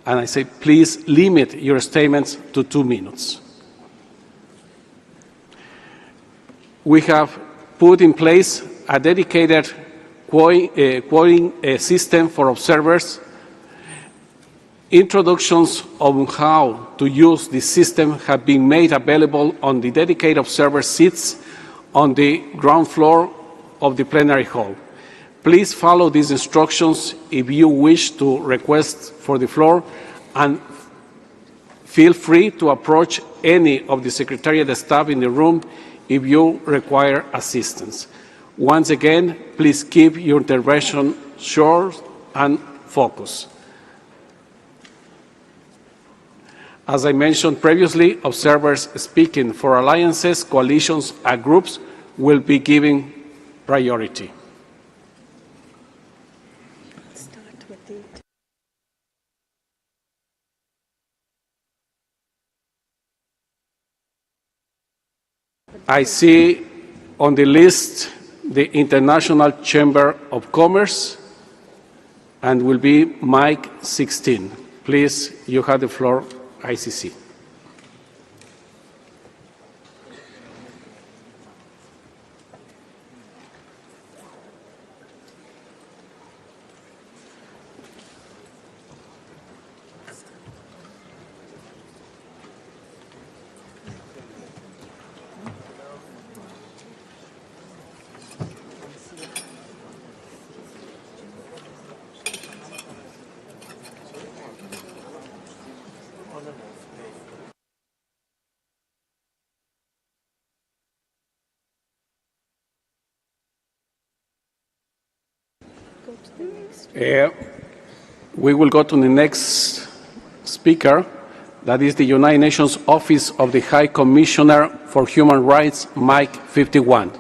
and I say please, limit your statements to 2 minutes. We have put in place a dedicated quoting system for observers. Introductions on how to use this system have been made available on the dedicated observer seats on the ground floor of the plenary hall. Please follow these instructions if you wish to request for the floor, and Feel free to approach any of the Secretariat staff in the room if you require assistance. Once again, please keep your intervention short and focused. As I mentioned previously, observers speaking for alliances, coalitions, and groups will be given priority. I see on the list the International Chamber of Commerce, and will be mic 16. Please, you have the floor, ICC. We will go to the next speaker. That is the United Nations Office of the High Commissioner for Human Rights, mic 51.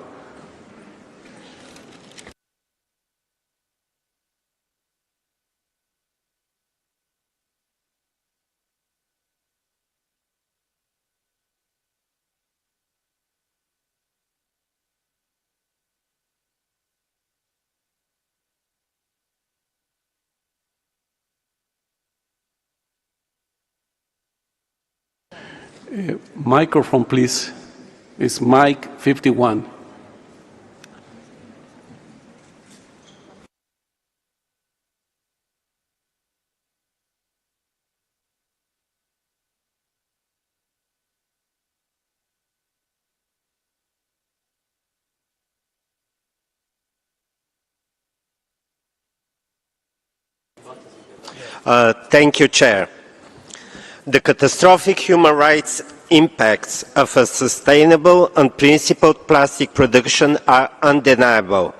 Microphone, please. It's mic 51. Thank you, Chair. The catastrophic human rights impacts of a sustainable and principled plastic production are undeniable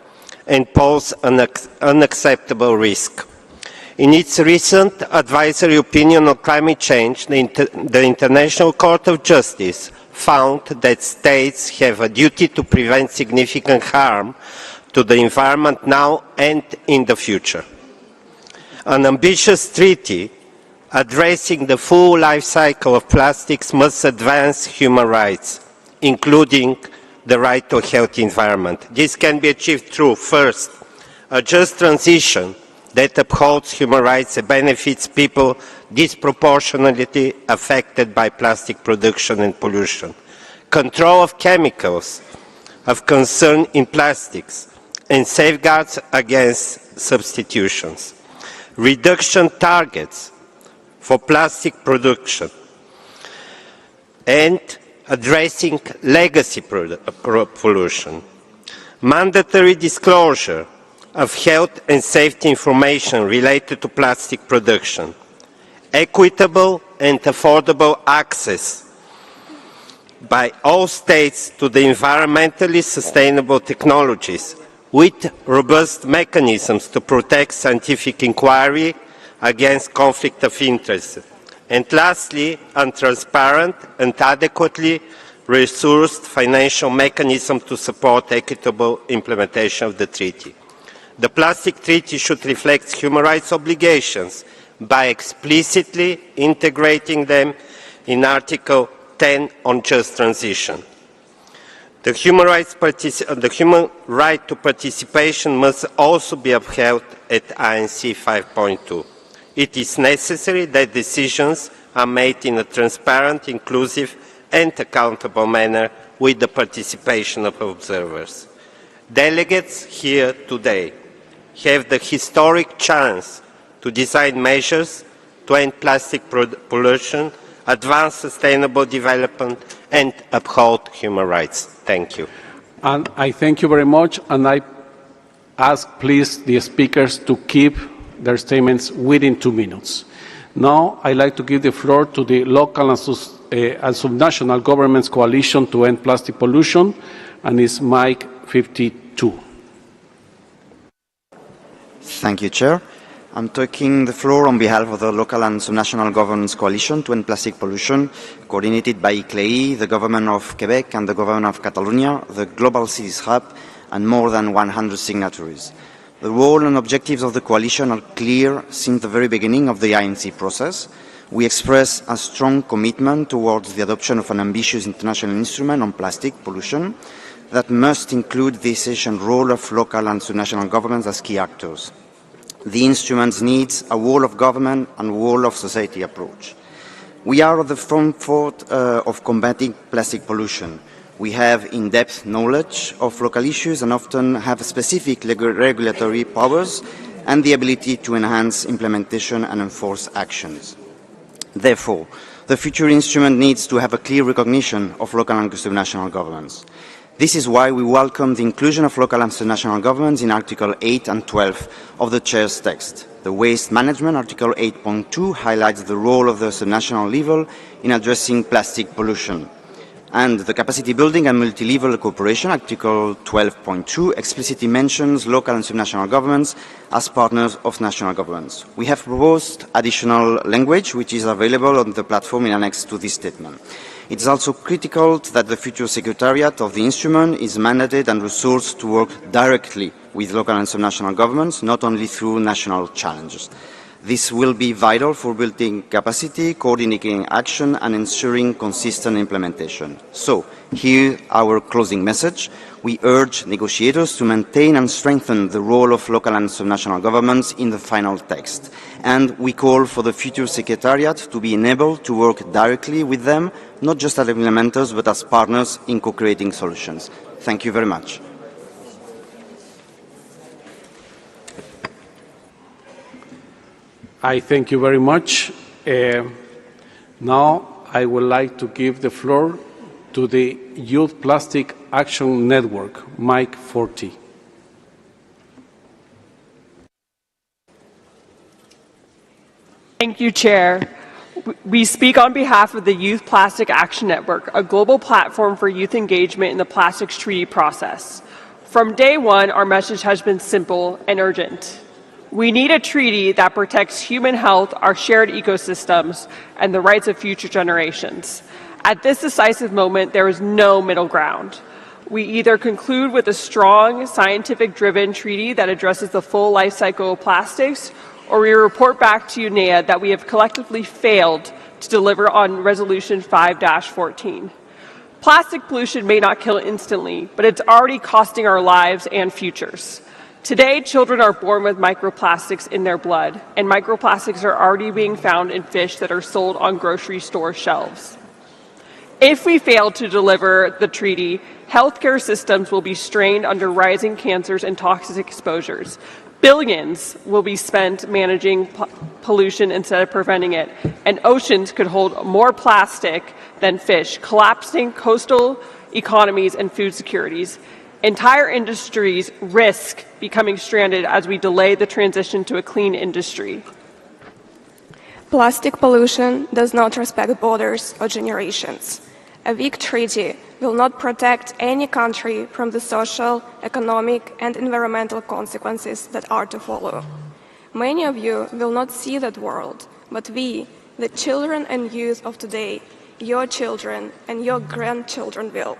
and pose an unacceptable risk. In its recent advisory opinion on climate change, the International Court of Justice found that states have a duty to prevent significant harm to the environment now and in the future. An ambitious treaty addressing the full life cycle of plastics must advance human rights, including the right to a healthy environment. This can be achieved through, first, a just transition that upholds human rights and benefits people disproportionately affected by plastic production and pollution, control of chemicals of concern in plastics, and safeguards against substitutions, reduction targets for plastic production, and addressing legacy pollution, mandatory disclosure of health and safety information related to plastic production, equitable and affordable access by all states to the environmentally sustainable technologies with robust mechanisms to protect scientific inquiry against conflict of interest. And lastly, a transparent and adequately resourced financial mechanism to support equitable implementation of the treaty. The Plastic Treaty should reflect human rights obligations by explicitly integrating them in Article 10 on just transition. The human right to participation must also be upheld at INC 5.2. It is necessary that decisions are made in a transparent, inclusive and accountable manner with the participation of observers. Delegates here today have the historic chance to design measures to end plastic pollution, advance sustainable development and uphold human rights. Thank you. And I thank you very much, and I ask please the speakers to keep their statements within 2 minutes. Now, I'd like to give the floor to the local and subnational governments coalition to end plastic pollution, and it's mic 52. Thank you, Chair. I'm taking the floor on behalf of the local and subnational governments coalition to end plastic pollution, coordinated by ICLEI, the government of Quebec and the government of Catalonia, the Global Cities Hub, and more than 100 signatories. The role and objectives of the coalition are clear since the very beginning of the INC process. We express a strong commitment towards the adoption of an ambitious international instrument on plastic pollution that must include the essential role of local and subnational governments as key actors. The instrument needs a whole of government and whole of society approach. We are at the front foot of combating plastic pollution. We have in-depth knowledge of local issues and often have specific regulatory powers and the ability to enhance implementation and enforce actions. Therefore, the future instrument needs to have a clear recognition of local and subnational governments. This is why we welcome the inclusion of local and subnational governments in Article 8 and 12 of the Chair's text. The Waste Management, Article 8.2, highlights the role of the subnational level in addressing plastic pollution. And the capacity building and multi-level cooperation, Article 12.2, explicitly mentions local and subnational governments as partners of national governments. We have proposed additional language, which is available on the platform in annex to this statement. It is also critical that the future Secretariat of the instrument is mandated and resourced to work directly with local and subnational governments, not only through national challenges. This will be vital for building capacity, coordinating action, and ensuring consistent implementation. So, here our closing message. We urge negotiators to maintain and strengthen the role of local and subnational governments in the final text. And we call for the future Secretariat to be enabled to work directly with them, not just as implementers, but as partners in co-creating solutions. Thank you very much. I thank you very much. Now I would like to give the floor to the Youth Plastic Action Network, mic 40. Thank you, Chair. We speak on behalf of the Youth Plastic Action Network, a global platform for youth engagement in the plastics treaty process. From day one, our message has been simple and urgent. We need a treaty that protects human health, our shared ecosystems, and the rights of future generations. At this decisive moment, there is no middle ground. We either conclude with a strong, scientific-driven treaty that addresses the full life cycle of plastics, or we report back to UNEA that we have collectively failed to deliver on Resolution 5-14. Plastic pollution may not kill instantly, but it's already costing our lives and futures. Today, children are born with microplastics in their blood, and microplastics are already being found in fish that are sold on grocery store shelves. If we fail to deliver the treaty, healthcare systems will be strained under rising cancers and toxic exposures. Billions will be spent managing pollution instead of preventing it, and oceans could hold more plastic than fish, collapsing coastal economies and food securities. Entire industries risk becoming stranded as we delay the transition to a clean industry. Plastic pollution does not respect borders or generations. A weak treaty will not protect any country from the social, economic, and environmental consequences that are to follow. Many of you will not see that world, but we, the children and youth of today, your children and your grandchildren will.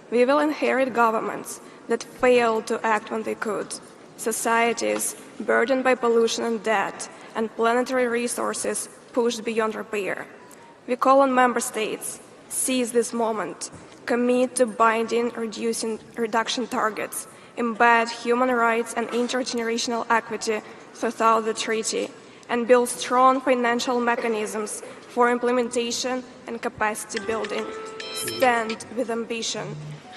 We will inherit governments that failed to act when they could, societies burdened by pollution and debt, and planetary resources pushed beyond repair. We call on member states, seize this moment, commit to binding reduction targets, embed human rights and intergenerational equity throughout the treaty, and build strong financial mechanisms for implementation and capacity building. Stand with ambition.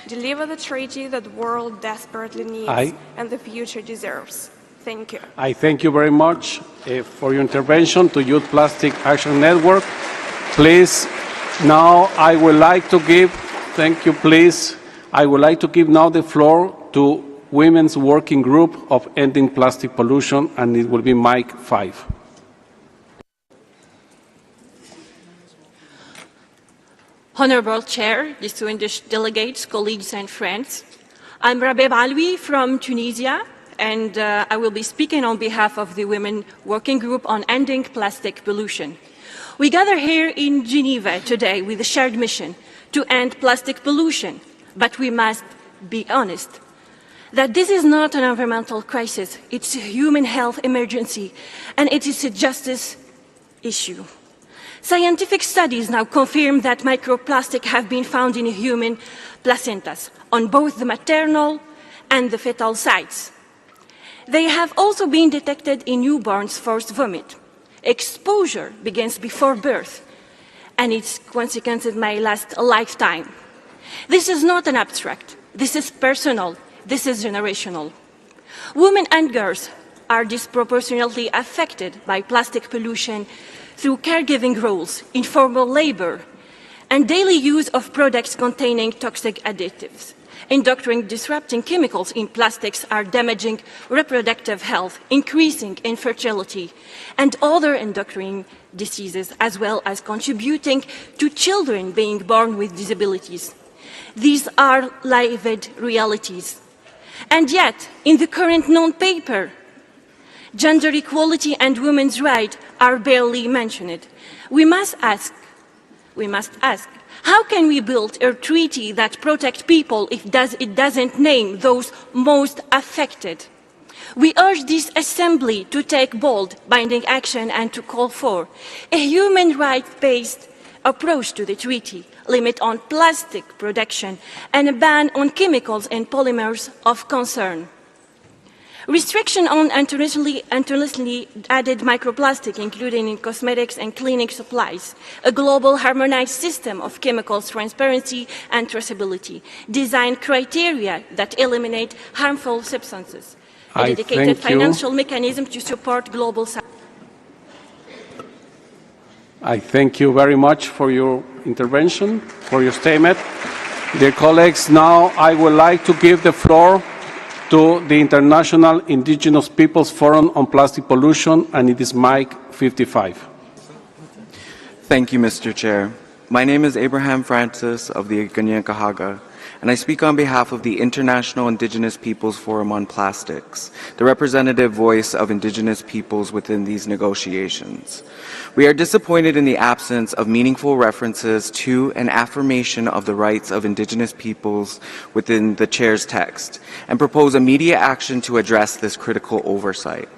Deliver the treaty that the world desperately needs and the future deserves. Thank you. I thank you very much for your intervention to Youth Plastic Action Network. Please, now I would like to give, thank you please, I would like to give now the floor to Women's Working Group of Ending Plastic Pollution, and it will be mic 5. Honorable Chair, distinguished delegates, colleagues and friends. I'm Rabeb Alwi from Tunisia, and I will be speaking on behalf of the Women Working Group on Ending Plastic Pollution. We gather here in Geneva today with a shared mission to end plastic pollution, but we must be honest that this is not an environmental crisis, it's a human health emergency, and it is a justice issue. Scientific studies now confirm that microplastics have been found in human placentas on both the maternal and the fetal sites. They have also been detected in newborns' forced vomit. Exposure begins before birth, and its consequences may last a lifetime. This is not an abstract. This is personal. This is generational. Women and girls are disproportionately affected by plastic pollution through caregiving roles, informal labor, and daily use of products containing toxic additives. Endocrine disrupting chemicals in plastics are damaging reproductive health, increasing infertility, and other endocrine diseases, as well as contributing to children being born with disabilities. These are lived realities. And yet, in the current non-paper, gender equality and women's rights are barely mentioned. We must ask, how can we build a treaty that protects people if it doesn't name those most affected? We urge this Assembly to take bold, binding action and to call for a human rights-based approach to the treaty, limit on plastic production, and a ban on chemicals and polymers of concern. Restriction on internationally added microplastic, including in cosmetics and cleaning supplies, a global harmonized system of chemicals transparency and traceability, design criteria that eliminate harmful substances, a dedicated financial mechanism to support global science. I thank you very much for your intervention, for your statement. Dear colleagues, now I would like to give the floor to the International Indigenous Peoples Forum on Plastic Pollution, and it is mic 55. Thank you, Mr. Chair. My name is Abraham Francis of the Ganyankahaga, and I speak on behalf of the International Indigenous Peoples Forum on Plastics, the representative voice of Indigenous peoples within these negotiations. We are disappointed in the absence of meaningful references to and affirmation of the rights of Indigenous peoples within the Chair's text, and propose immediate action to address this critical oversight.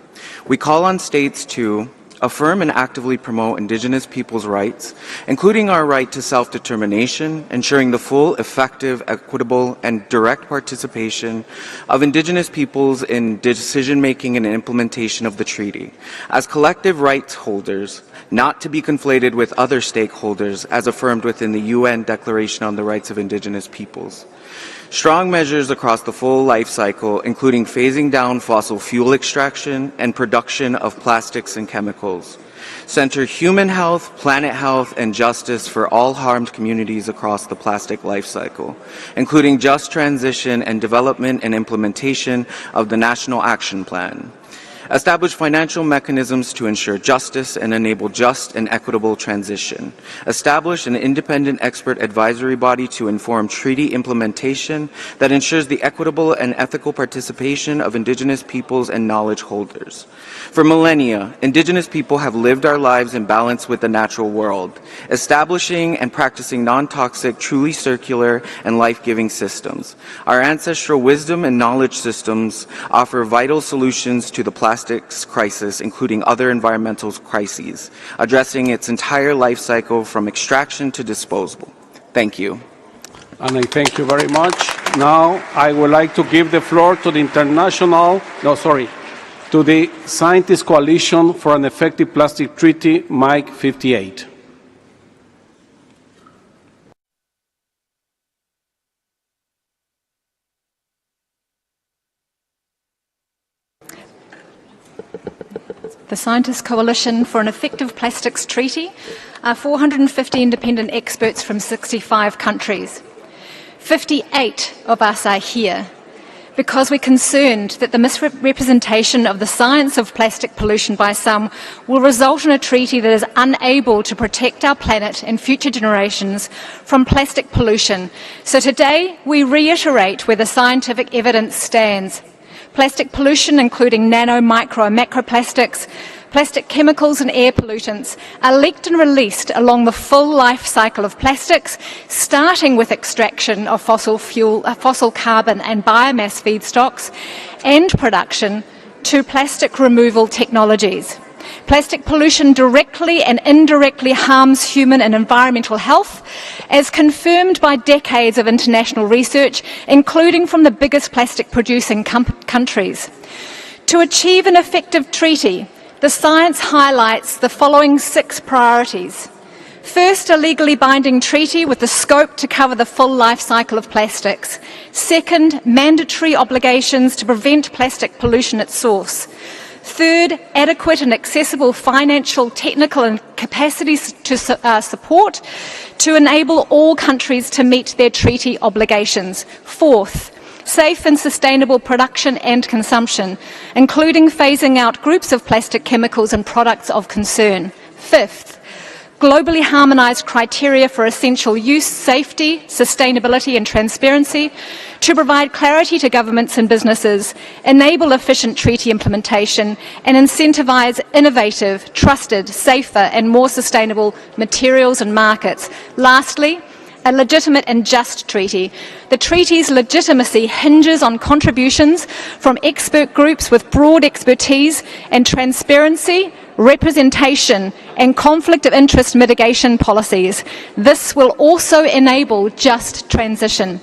We call on states to affirm and actively promote Indigenous peoples' rights, including our right to self-determination, ensuring the full, effective, equitable, and direct participation of Indigenous peoples in decision-making and implementation of the treaty, as collective rights holders, not to be conflated with other stakeholders as affirmed within the UN Declaration on the Rights of Indigenous Peoples. Strong measures across the full life cycle, including phasing down fossil fuel extraction and production of plastics and chemicals. Center human health, planet health, and justice for all harmed communities across the plastic life cycle, including just transition and development and implementation of the National Action Plan. Establish financial mechanisms to ensure justice and enable just and equitable transition. Establish an independent expert advisory body to inform treaty implementation that ensures the equitable and ethical participation of Indigenous peoples and knowledge holders. For millennia, Indigenous people have lived our lives in balance with the natural world, establishing and practicing non-toxic, truly circular, and life-giving systems. Our ancestral wisdom and knowledge systems offer vital solutions to the plastics crisis, including other environmental crises, addressing its entire life cycle from extraction to disposal. Thank you. And I thank you very much. Now I would like to give the floor to the to the Scientist Coalition for an Effective Plastic Treaty, mic 58. The Scientist Coalition for an Effective Plastics Treaty are 450 independent experts from 65 countries. 58 of us are here. because we're concerned that the misrepresentation of the science of plastic pollution by some will result in a treaty that is unable to protect our planet and future generations from plastic pollution. So today we reiterate where the scientific evidence stands. Plastic pollution, including nano, micro and macroplastics, plastic chemicals and air pollutants, are leaked and released along the full life cycle of plastics, starting with extraction of fossil carbon and biomass feedstocks and production to plastic removal technologies. Plastic pollution directly and indirectly harms human and environmental health, as confirmed by decades of international research, including from the biggest plastic-producing countries. To achieve an effective treaty, the science highlights the following 6 priorities. First, a legally binding treaty with the scope to cover the full life cycle of plastics. Second, mandatory obligations to prevent plastic pollution at source. Third, adequate and accessible financial, technical and capacity support to enable all countries to meet their treaty obligations. Fourth, safe and sustainable production and consumption, including phasing out groups of plastic chemicals and products of concern. Fifth, globally harmonised criteria for essential use, safety, sustainability and transparency to provide clarity to governments and businesses, enable efficient treaty implementation and incentivise innovative, trusted, safer and more sustainable materials and markets. Lastly, a legitimate and just treaty. The treaty's legitimacy hinges on contributions from expert groups with broad expertise and transparency, representation and conflict of interest mitigation policies. This will also enable just transition.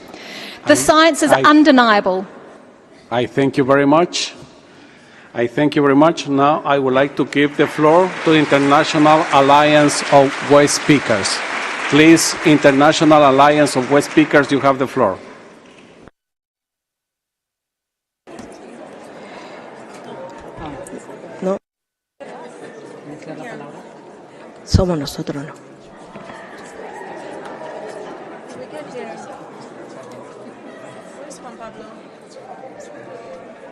The science is undeniable. I thank you very much. I thank you very much. Now I would like to give the floor to the International Alliance of Waste Speakers. Please, International Alliance of Waste Speakers, you have the floor. No. Somos nosotros, no.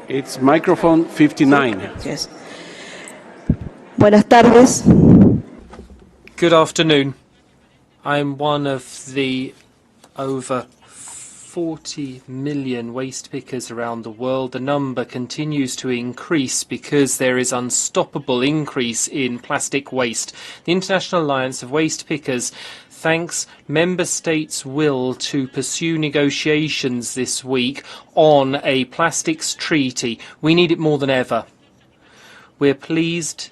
It's microphone 59. Yes. Buenas tardes. Good afternoon. I'm one of the over 40 million waste pickers around the world. The number continues to increase because there is unstoppable increase in plastic waste. The International Alliance of Waste Pickers thanks member states' will to pursue negotiations this week on a plastics treaty. We need it more than ever. We're pleased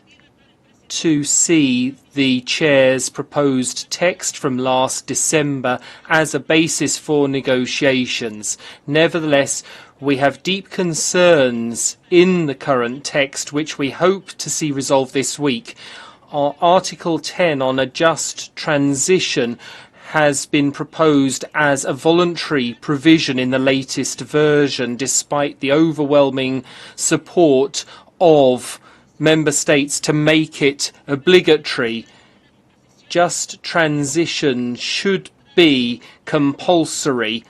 to see the Chair's proposed text from last December as a basis for negotiations. Nevertheless, we have deep concerns in the current text which we hope to see resolved this week. Our Article 10 on a just transition has been proposed as a voluntary provision in the latest version, despite the overwhelming support of member states to make it obligatory. Just transition should be compulsory.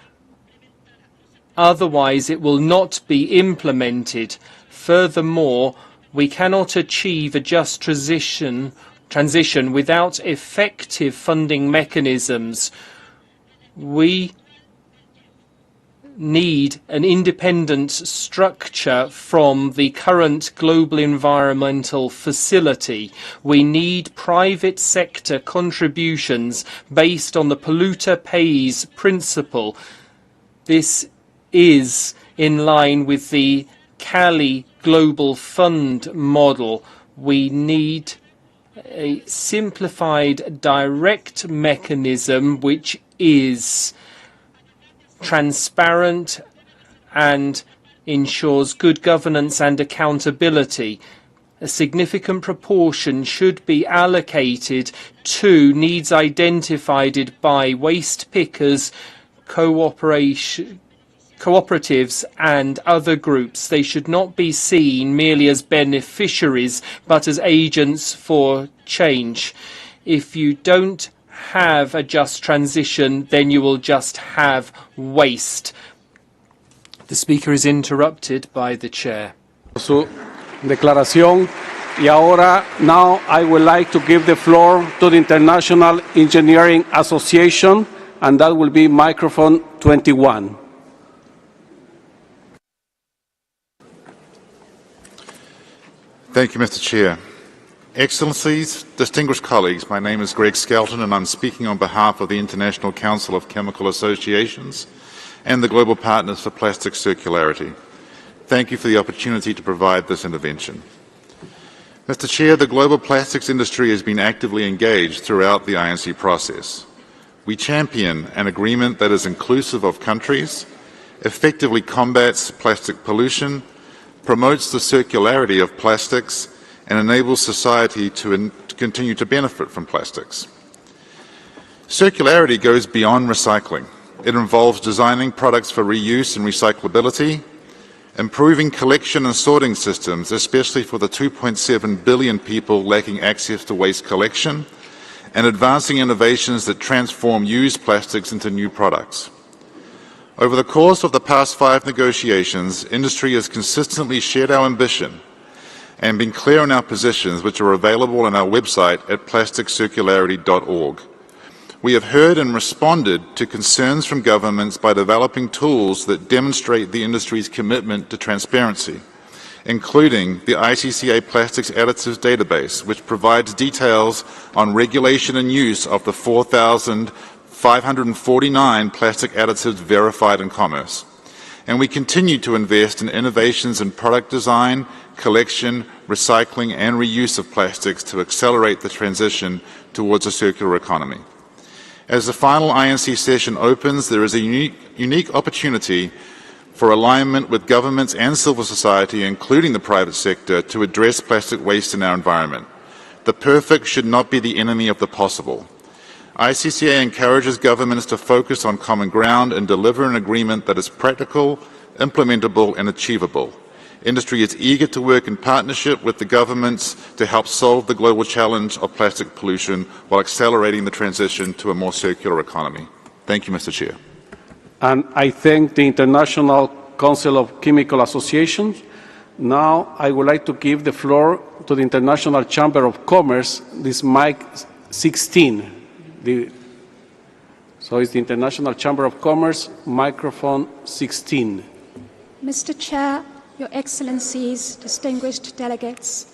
Otherwise, it will not be implemented. Furthermore, we cannot achieve a just transition without effective funding mechanisms. We need an independent structure from the current global environmental facility. We need private sector contributions based on the polluter pays principle. This is in line with the Cali Global Fund model. We need a simplified direct mechanism which is transparent and ensures good governance and accountability. A significant proportion should be allocated to needs identified by waste pickers, cooperatives and other groups. They should not be seen merely as beneficiaries but as agents for change. If you don't have a just transition, then you will just have waste. The speaker is interrupted by the chair. Su declaración. Y ahora, now I would like to give the floor to the International Engineering Association, and that will be microphone 21. Thank you, Mr. Chair. Excellencies, distinguished colleagues, my name is Greg Skelton and I'm speaking on behalf of the International Council of Chemical Associations and the Global Partners for Plastic Circularity. Thank you for the opportunity to provide this intervention. Mr. Chair, the global plastics industry has been actively engaged throughout the INC process. We champion an agreement that is inclusive of countries, effectively combats plastic pollution, promotes the circularity of plastics, and enables society to continue to benefit from plastics. Circularity goes beyond recycling. It involves designing products for reuse and recyclability, improving collection and sorting systems, especially for the 2.7 billion people lacking access to waste collection, and advancing innovations that transform used plastics into new products. Over the course of the past 5 negotiations, industry has consistently shared our ambition and been clear on our positions, which are available on our website at plasticcircularity.org. We have heard and responded to concerns from governments by developing tools that demonstrate the industry's commitment to transparency, including the ICCA Plastics Additives Database, which provides details on regulation and use of the 4,549 plastic additives verified in commerce. And we continue to invest in innovations in product design, collection, recycling and reuse of plastics to accelerate the transition towards a circular economy. As the final INC session opens, there is a unique opportunity for alignment with governments and civil society, including the private sector, to address plastic waste in our environment. The perfect should not be the enemy of the possible. ICCA encourages governments to focus on common ground and deliver an agreement that is practical, implementable and achievable. Industry is eager to work in partnership with the governments to help solve the global challenge of plastic pollution while accelerating the transition to a more circular economy. Thank you, Mr. Chair. And I thank the International Council of Chemical Associations. Now I would like to give the floor to the International Chamber of Commerce, this mic 16. So it's the International Chamber of Commerce, microphone 16. Mr. Chair, Your Excellencies, distinguished delegates,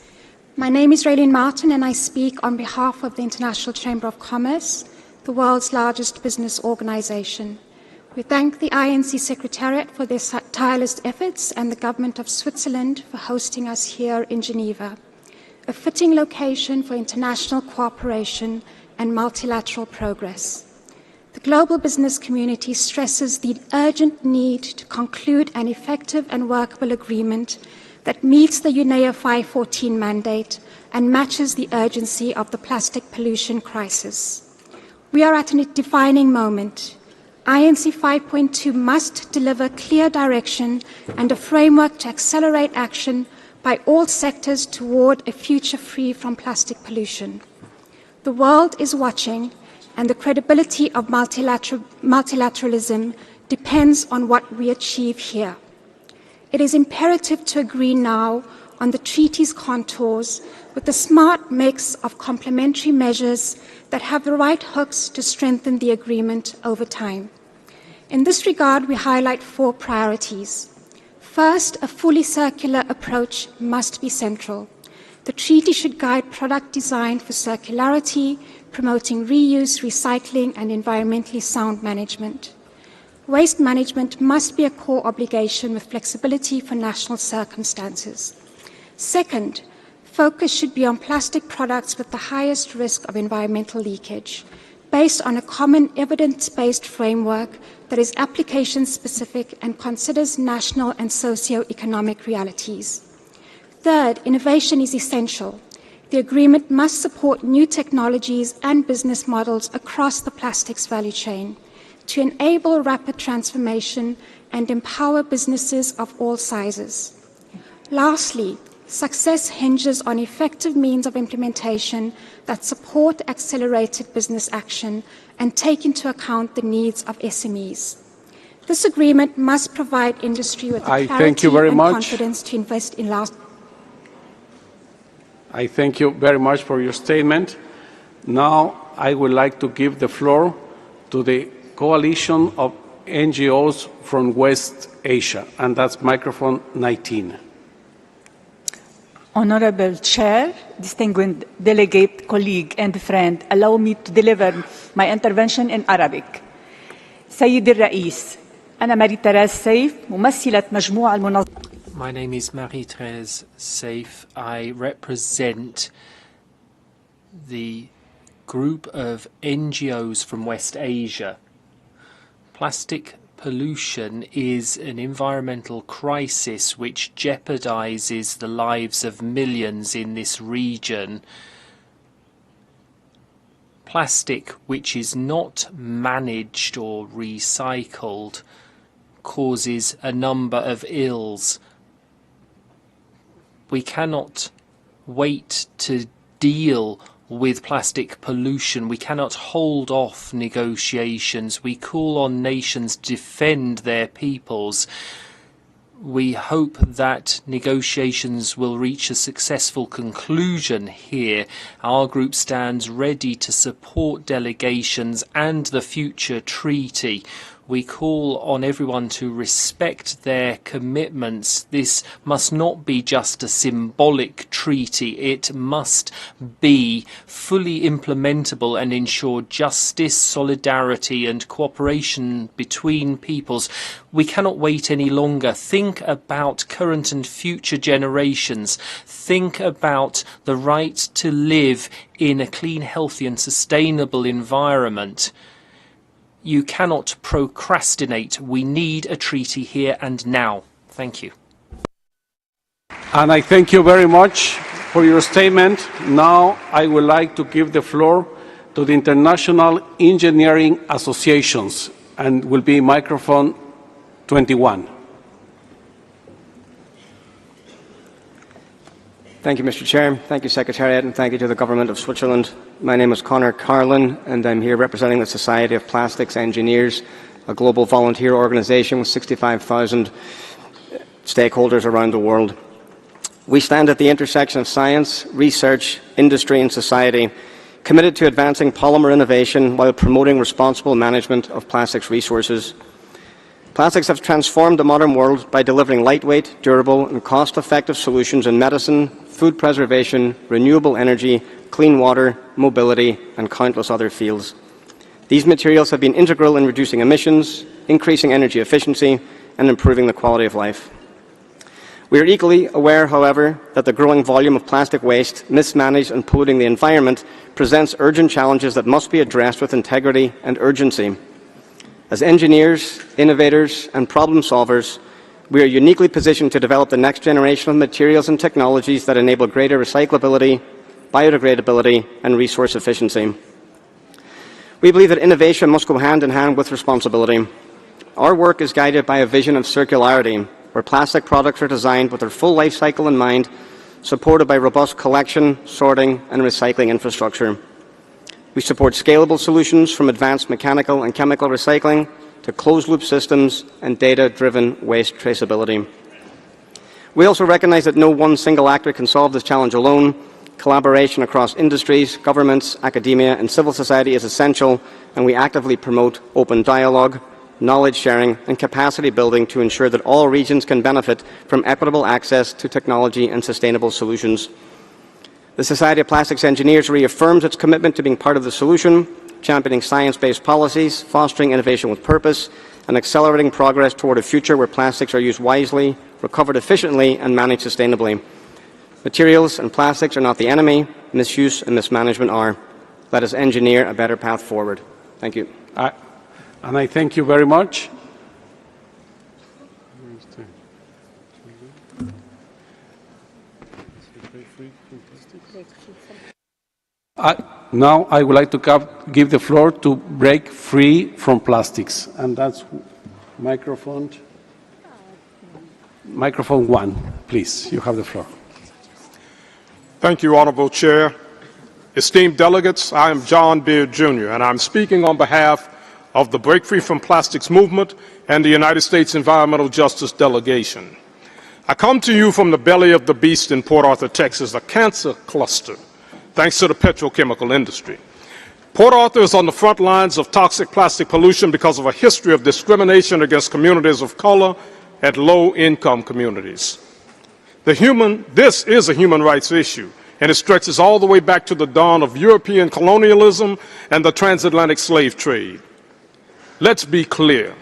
my name is Raylene Martin and I speak on behalf of the International Chamber of Commerce, the world's largest business organization. We thank the INC Secretariat for their tireless efforts and the Government of Switzerland for hosting us here in Geneva, a fitting location for international cooperation and multilateral progress. The global business community stresses the urgent need to conclude an effective and workable agreement that meets the UNEA 514 mandate and matches the urgency of the plastic pollution crisis. We are at a defining moment. INC 5.2 must deliver clear direction and a framework to accelerate action by all sectors toward a future free from plastic pollution. The world is watching, and the credibility of multilateralism depends on what we achieve here. It is imperative to agree now on the treaty's contours with a smart mix of complementary measures that have the right hooks to strengthen the agreement over time. In this regard, we highlight 4 priorities. First, a fully circular approach must be central. The treaty should guide product design for circularity, promoting reuse, recycling, and environmentally sound management. Waste management must be a core obligation with flexibility for national circumstances. Second, focus should be on plastic products with the highest risk of environmental leakage, based on a common evidence-based framework that is application-specific and considers national and socio-economic realities. Third, innovation is essential. The agreement must support new technologies and business models across the plastics value chain to enable rapid transformation and empower businesses of all sizes. Lastly, success hinges on effective means of implementation that support accelerated business action and take into account the needs of SMEs. This agreement must provide industry with the I clarity thank you very and much. confidence to invest in I thank you very much for your statement. Now I would like to give the floor to the coalition of NGOs from West Asia, and that's microphone 19. Honorable Chair, distinguished delegate, colleague, and friend, allow me to deliver my intervention in Arabic. سيد الرئيس، أنا ماري-تherese سيف، ممثلة مجموعة المنظمة. My name is Marie-Therese Saif. I represent the group of NGOs from West Asia. Plastic pollution is an environmental crisis which jeopardizes the lives of millions in this region. Plastic which is not managed or recycled causes a number of ills. We cannot wait to deal with plastic pollution. We cannot hold off negotiations. We call on nations to defend their peoples. We hope that negotiations will reach a successful conclusion here. Our group stands ready to support delegations and the future treaty. We call on everyone to respect their commitments. This must not be just a symbolic treaty. It must be fully implementable and ensure justice, solidarity and cooperation between peoples. We cannot wait any longer. Think about current and future generations. Think about the right to live in a clean, healthy and sustainable environment. You cannot procrastinate. We need a treaty here and now. Thank you. And I thank you very much for your statement. Now I would like to give the floor to the International Engineering Associations, and will be microphone 21. Thank you, Mr. Chair. Thank you, Secretariat, and thank you to the Government of Switzerland. My name is Conor Carlin, and I'm here representing the Society of Plastics Engineers, a global volunteer organisation with 65,000 stakeholders around the world. We stand at the intersection of science, research, industry and society, committed to advancing polymer innovation while promoting responsible management of plastics resources. Plastics have transformed the modern world by delivering lightweight, durable and cost-effective solutions in medicine, food preservation, renewable energy, clean water, mobility and countless other fields. These materials have been integral in reducing emissions, increasing energy efficiency and improving the quality of life. We are equally aware, however, that the growing volume of plastic waste, mismanaged and polluting the environment, presents urgent challenges that must be addressed with integrity and urgency. As engineers, innovators and problem solvers, we are uniquely positioned to develop the next generation of materials and technologies that enable greater recyclability, biodegradability and resource efficiency. We believe that innovation must go hand in hand with responsibility. Our work is guided by a vision of circularity, where plastic products are designed with their full life cycle in mind, supported by robust collection, sorting and recycling infrastructure. We support scalable solutions from advanced mechanical and chemical recycling to closed-loop systems and data-driven waste traceability. We also recognise that no one single actor can solve this challenge alone. Collaboration across industries, governments, academia and civil society is essential, and we actively promote open dialogue, knowledge sharing and capacity building to ensure that all regions can benefit from equitable access to technology and sustainable solutions. The Society of Plastics Engineers reaffirms its commitment to being part of the solution, championing science-based policies, fostering innovation with purpose, and accelerating progress toward a future where plastics are used wisely, recovered efficiently, and managed sustainably. Materials and plastics are not the enemy. Misuse and mismanagement are. Let us engineer a better path forward. Thank you. And I thank you very much. Now I would like to give the floor to Break Free from Plastics, and that's microphone 1, please. You have the floor. Thank you, Honorable Chair. Esteemed delegates, I am John Beard, Jr., and I'm speaking on behalf of the Break Free from Plastics movement and the United States Environmental Justice Delegation. I come to you from the belly of the beast in Port Arthur, Texas, a cancer cluster, thanks to the petrochemical industry. Port Arthur is on the front lines of toxic plastic pollution because of a history of discrimination against communities of color and low-income communities. This is a human rights issue, and it stretches all the way back to the dawn of European colonialism and the transatlantic slave trade. Let's be clear.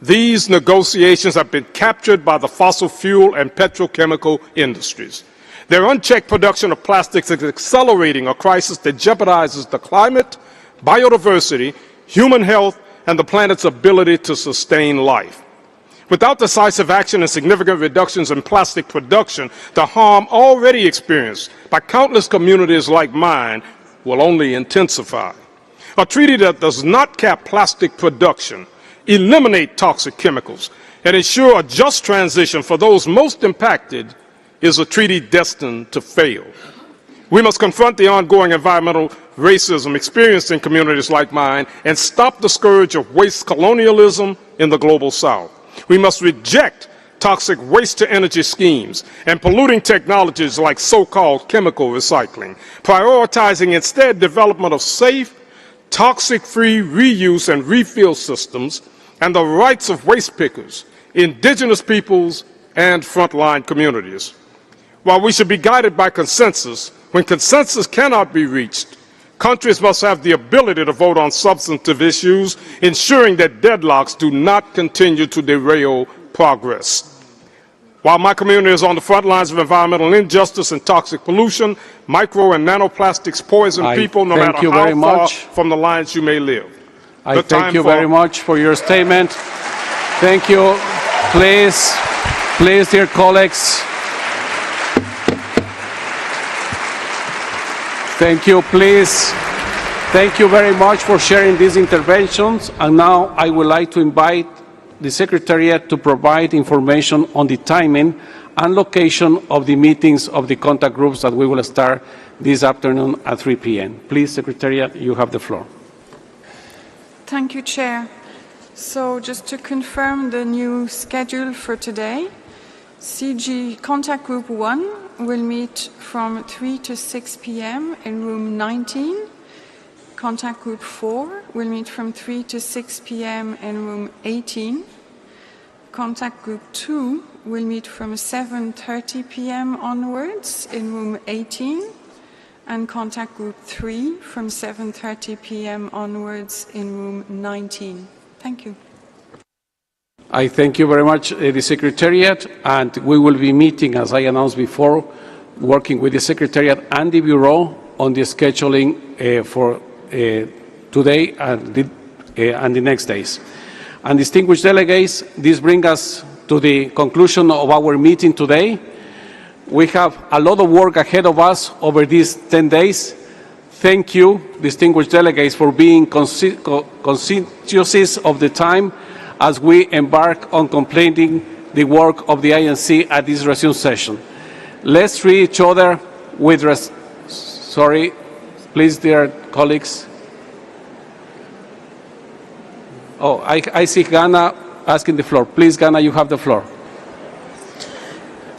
These negotiations have been captured by the fossil fuel and petrochemical industries. Their unchecked production of plastics is accelerating a crisis that jeopardizes the climate, biodiversity, human health, and the planet's ability to sustain life. Without decisive action and significant reductions in plastic production, the harm already experienced by countless communities like mine will only intensify. A treaty that does not cap plastic production, eliminate toxic chemicals, and ensure a just transition for those most impacted is a treaty destined to fail. We must confront the ongoing environmental racism experienced in communities like mine and stop the scourge of waste colonialism in the global South. We must reject toxic waste-to-energy schemes and polluting technologies like so-called chemical recycling, prioritizing instead development of safe, toxic-free reuse and refill systems and the rights of waste pickers, indigenous peoples, and frontline communities. While we should be guided by consensus, when consensus cannot be reached, countries must have the ability to vote on substantive issues, ensuring that deadlocks do not continue to derail progress. While my community is on the front lines of environmental injustice and toxic pollution, micro and nanoplastics poison people no matter how far from the lines you may live. I thank you very much for your statement. Thank you. Please, dear colleagues. Thank you, please. Thank you very much for sharing these interventions. And now I would like to invite the Secretariat to provide information on the timing and location of the meetings of the contact groups that we will start this afternoon at 3 p.m. Please, Secretariat, you have the floor. Thank you, Chair. So just to confirm the new schedule for today, CG Contact Group 1 will meet from 3 to 6 p.m. in room 19. Contact Group 4 will meet from 3 to 6 p.m. in room 18. Contact Group 2 will meet from 7:30 p.m. onwards in room 18. And Contact Group 3 from 7:30 p.m. onwards in room 19. Thank you. I thank you very much, the Secretariat, and we will be meeting, as I announced before, working with the Secretariat and the Bureau on the scheduling for today and the next days. And distinguished delegates, this brings us to the conclusion of our meeting today. We have a lot of work ahead of us over these 10 days. Thank you, distinguished delegates, for being conscious of the time as we embark on completing the work of the INC at this resume session. Let's treat each other with sorry, please, dear colleagues. Oh, I see Ghana asking the floor. Please, Ghana, you have the floor.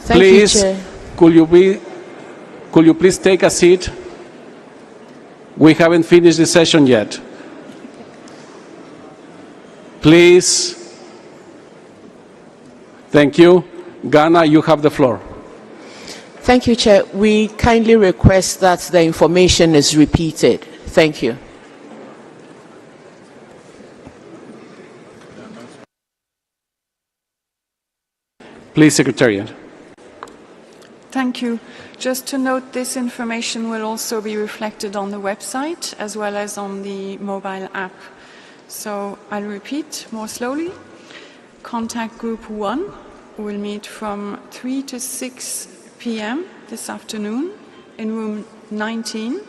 Thank please, you, Chair. Could you please take a seat? We haven't finished the session yet. Please. Thank you. Ghana, you have the floor. Thank you, Chair. We kindly request that the information is repeated. Thank you. Please, Secretariat. Thank you. Just to note, this information will also be reflected on the website as well as on the mobile app. So I'll repeat more slowly. Contact Group 1 will meet from 3 to 6 p.m. this afternoon in room 19.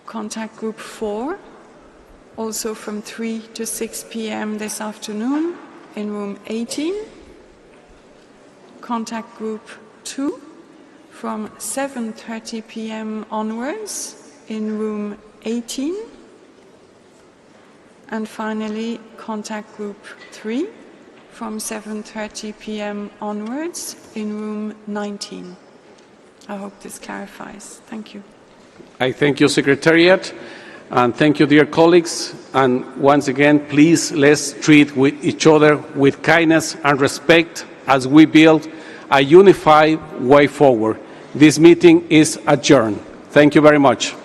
Contact Group 4 also from 3 to 6 p.m. this afternoon in room 18. Contact Group 2 from 7:30 p.m. onwards in room 18. And finally, contact group 3 from 7:30 p.m. onwards in room 19. I hope this clarifies. Thank you. I thank you, Secretariat, and thank you, dear colleagues. And once again, please, let's treat with each other with kindness and respect as we build a unified way forward. This meeting is adjourned. Thank you very much.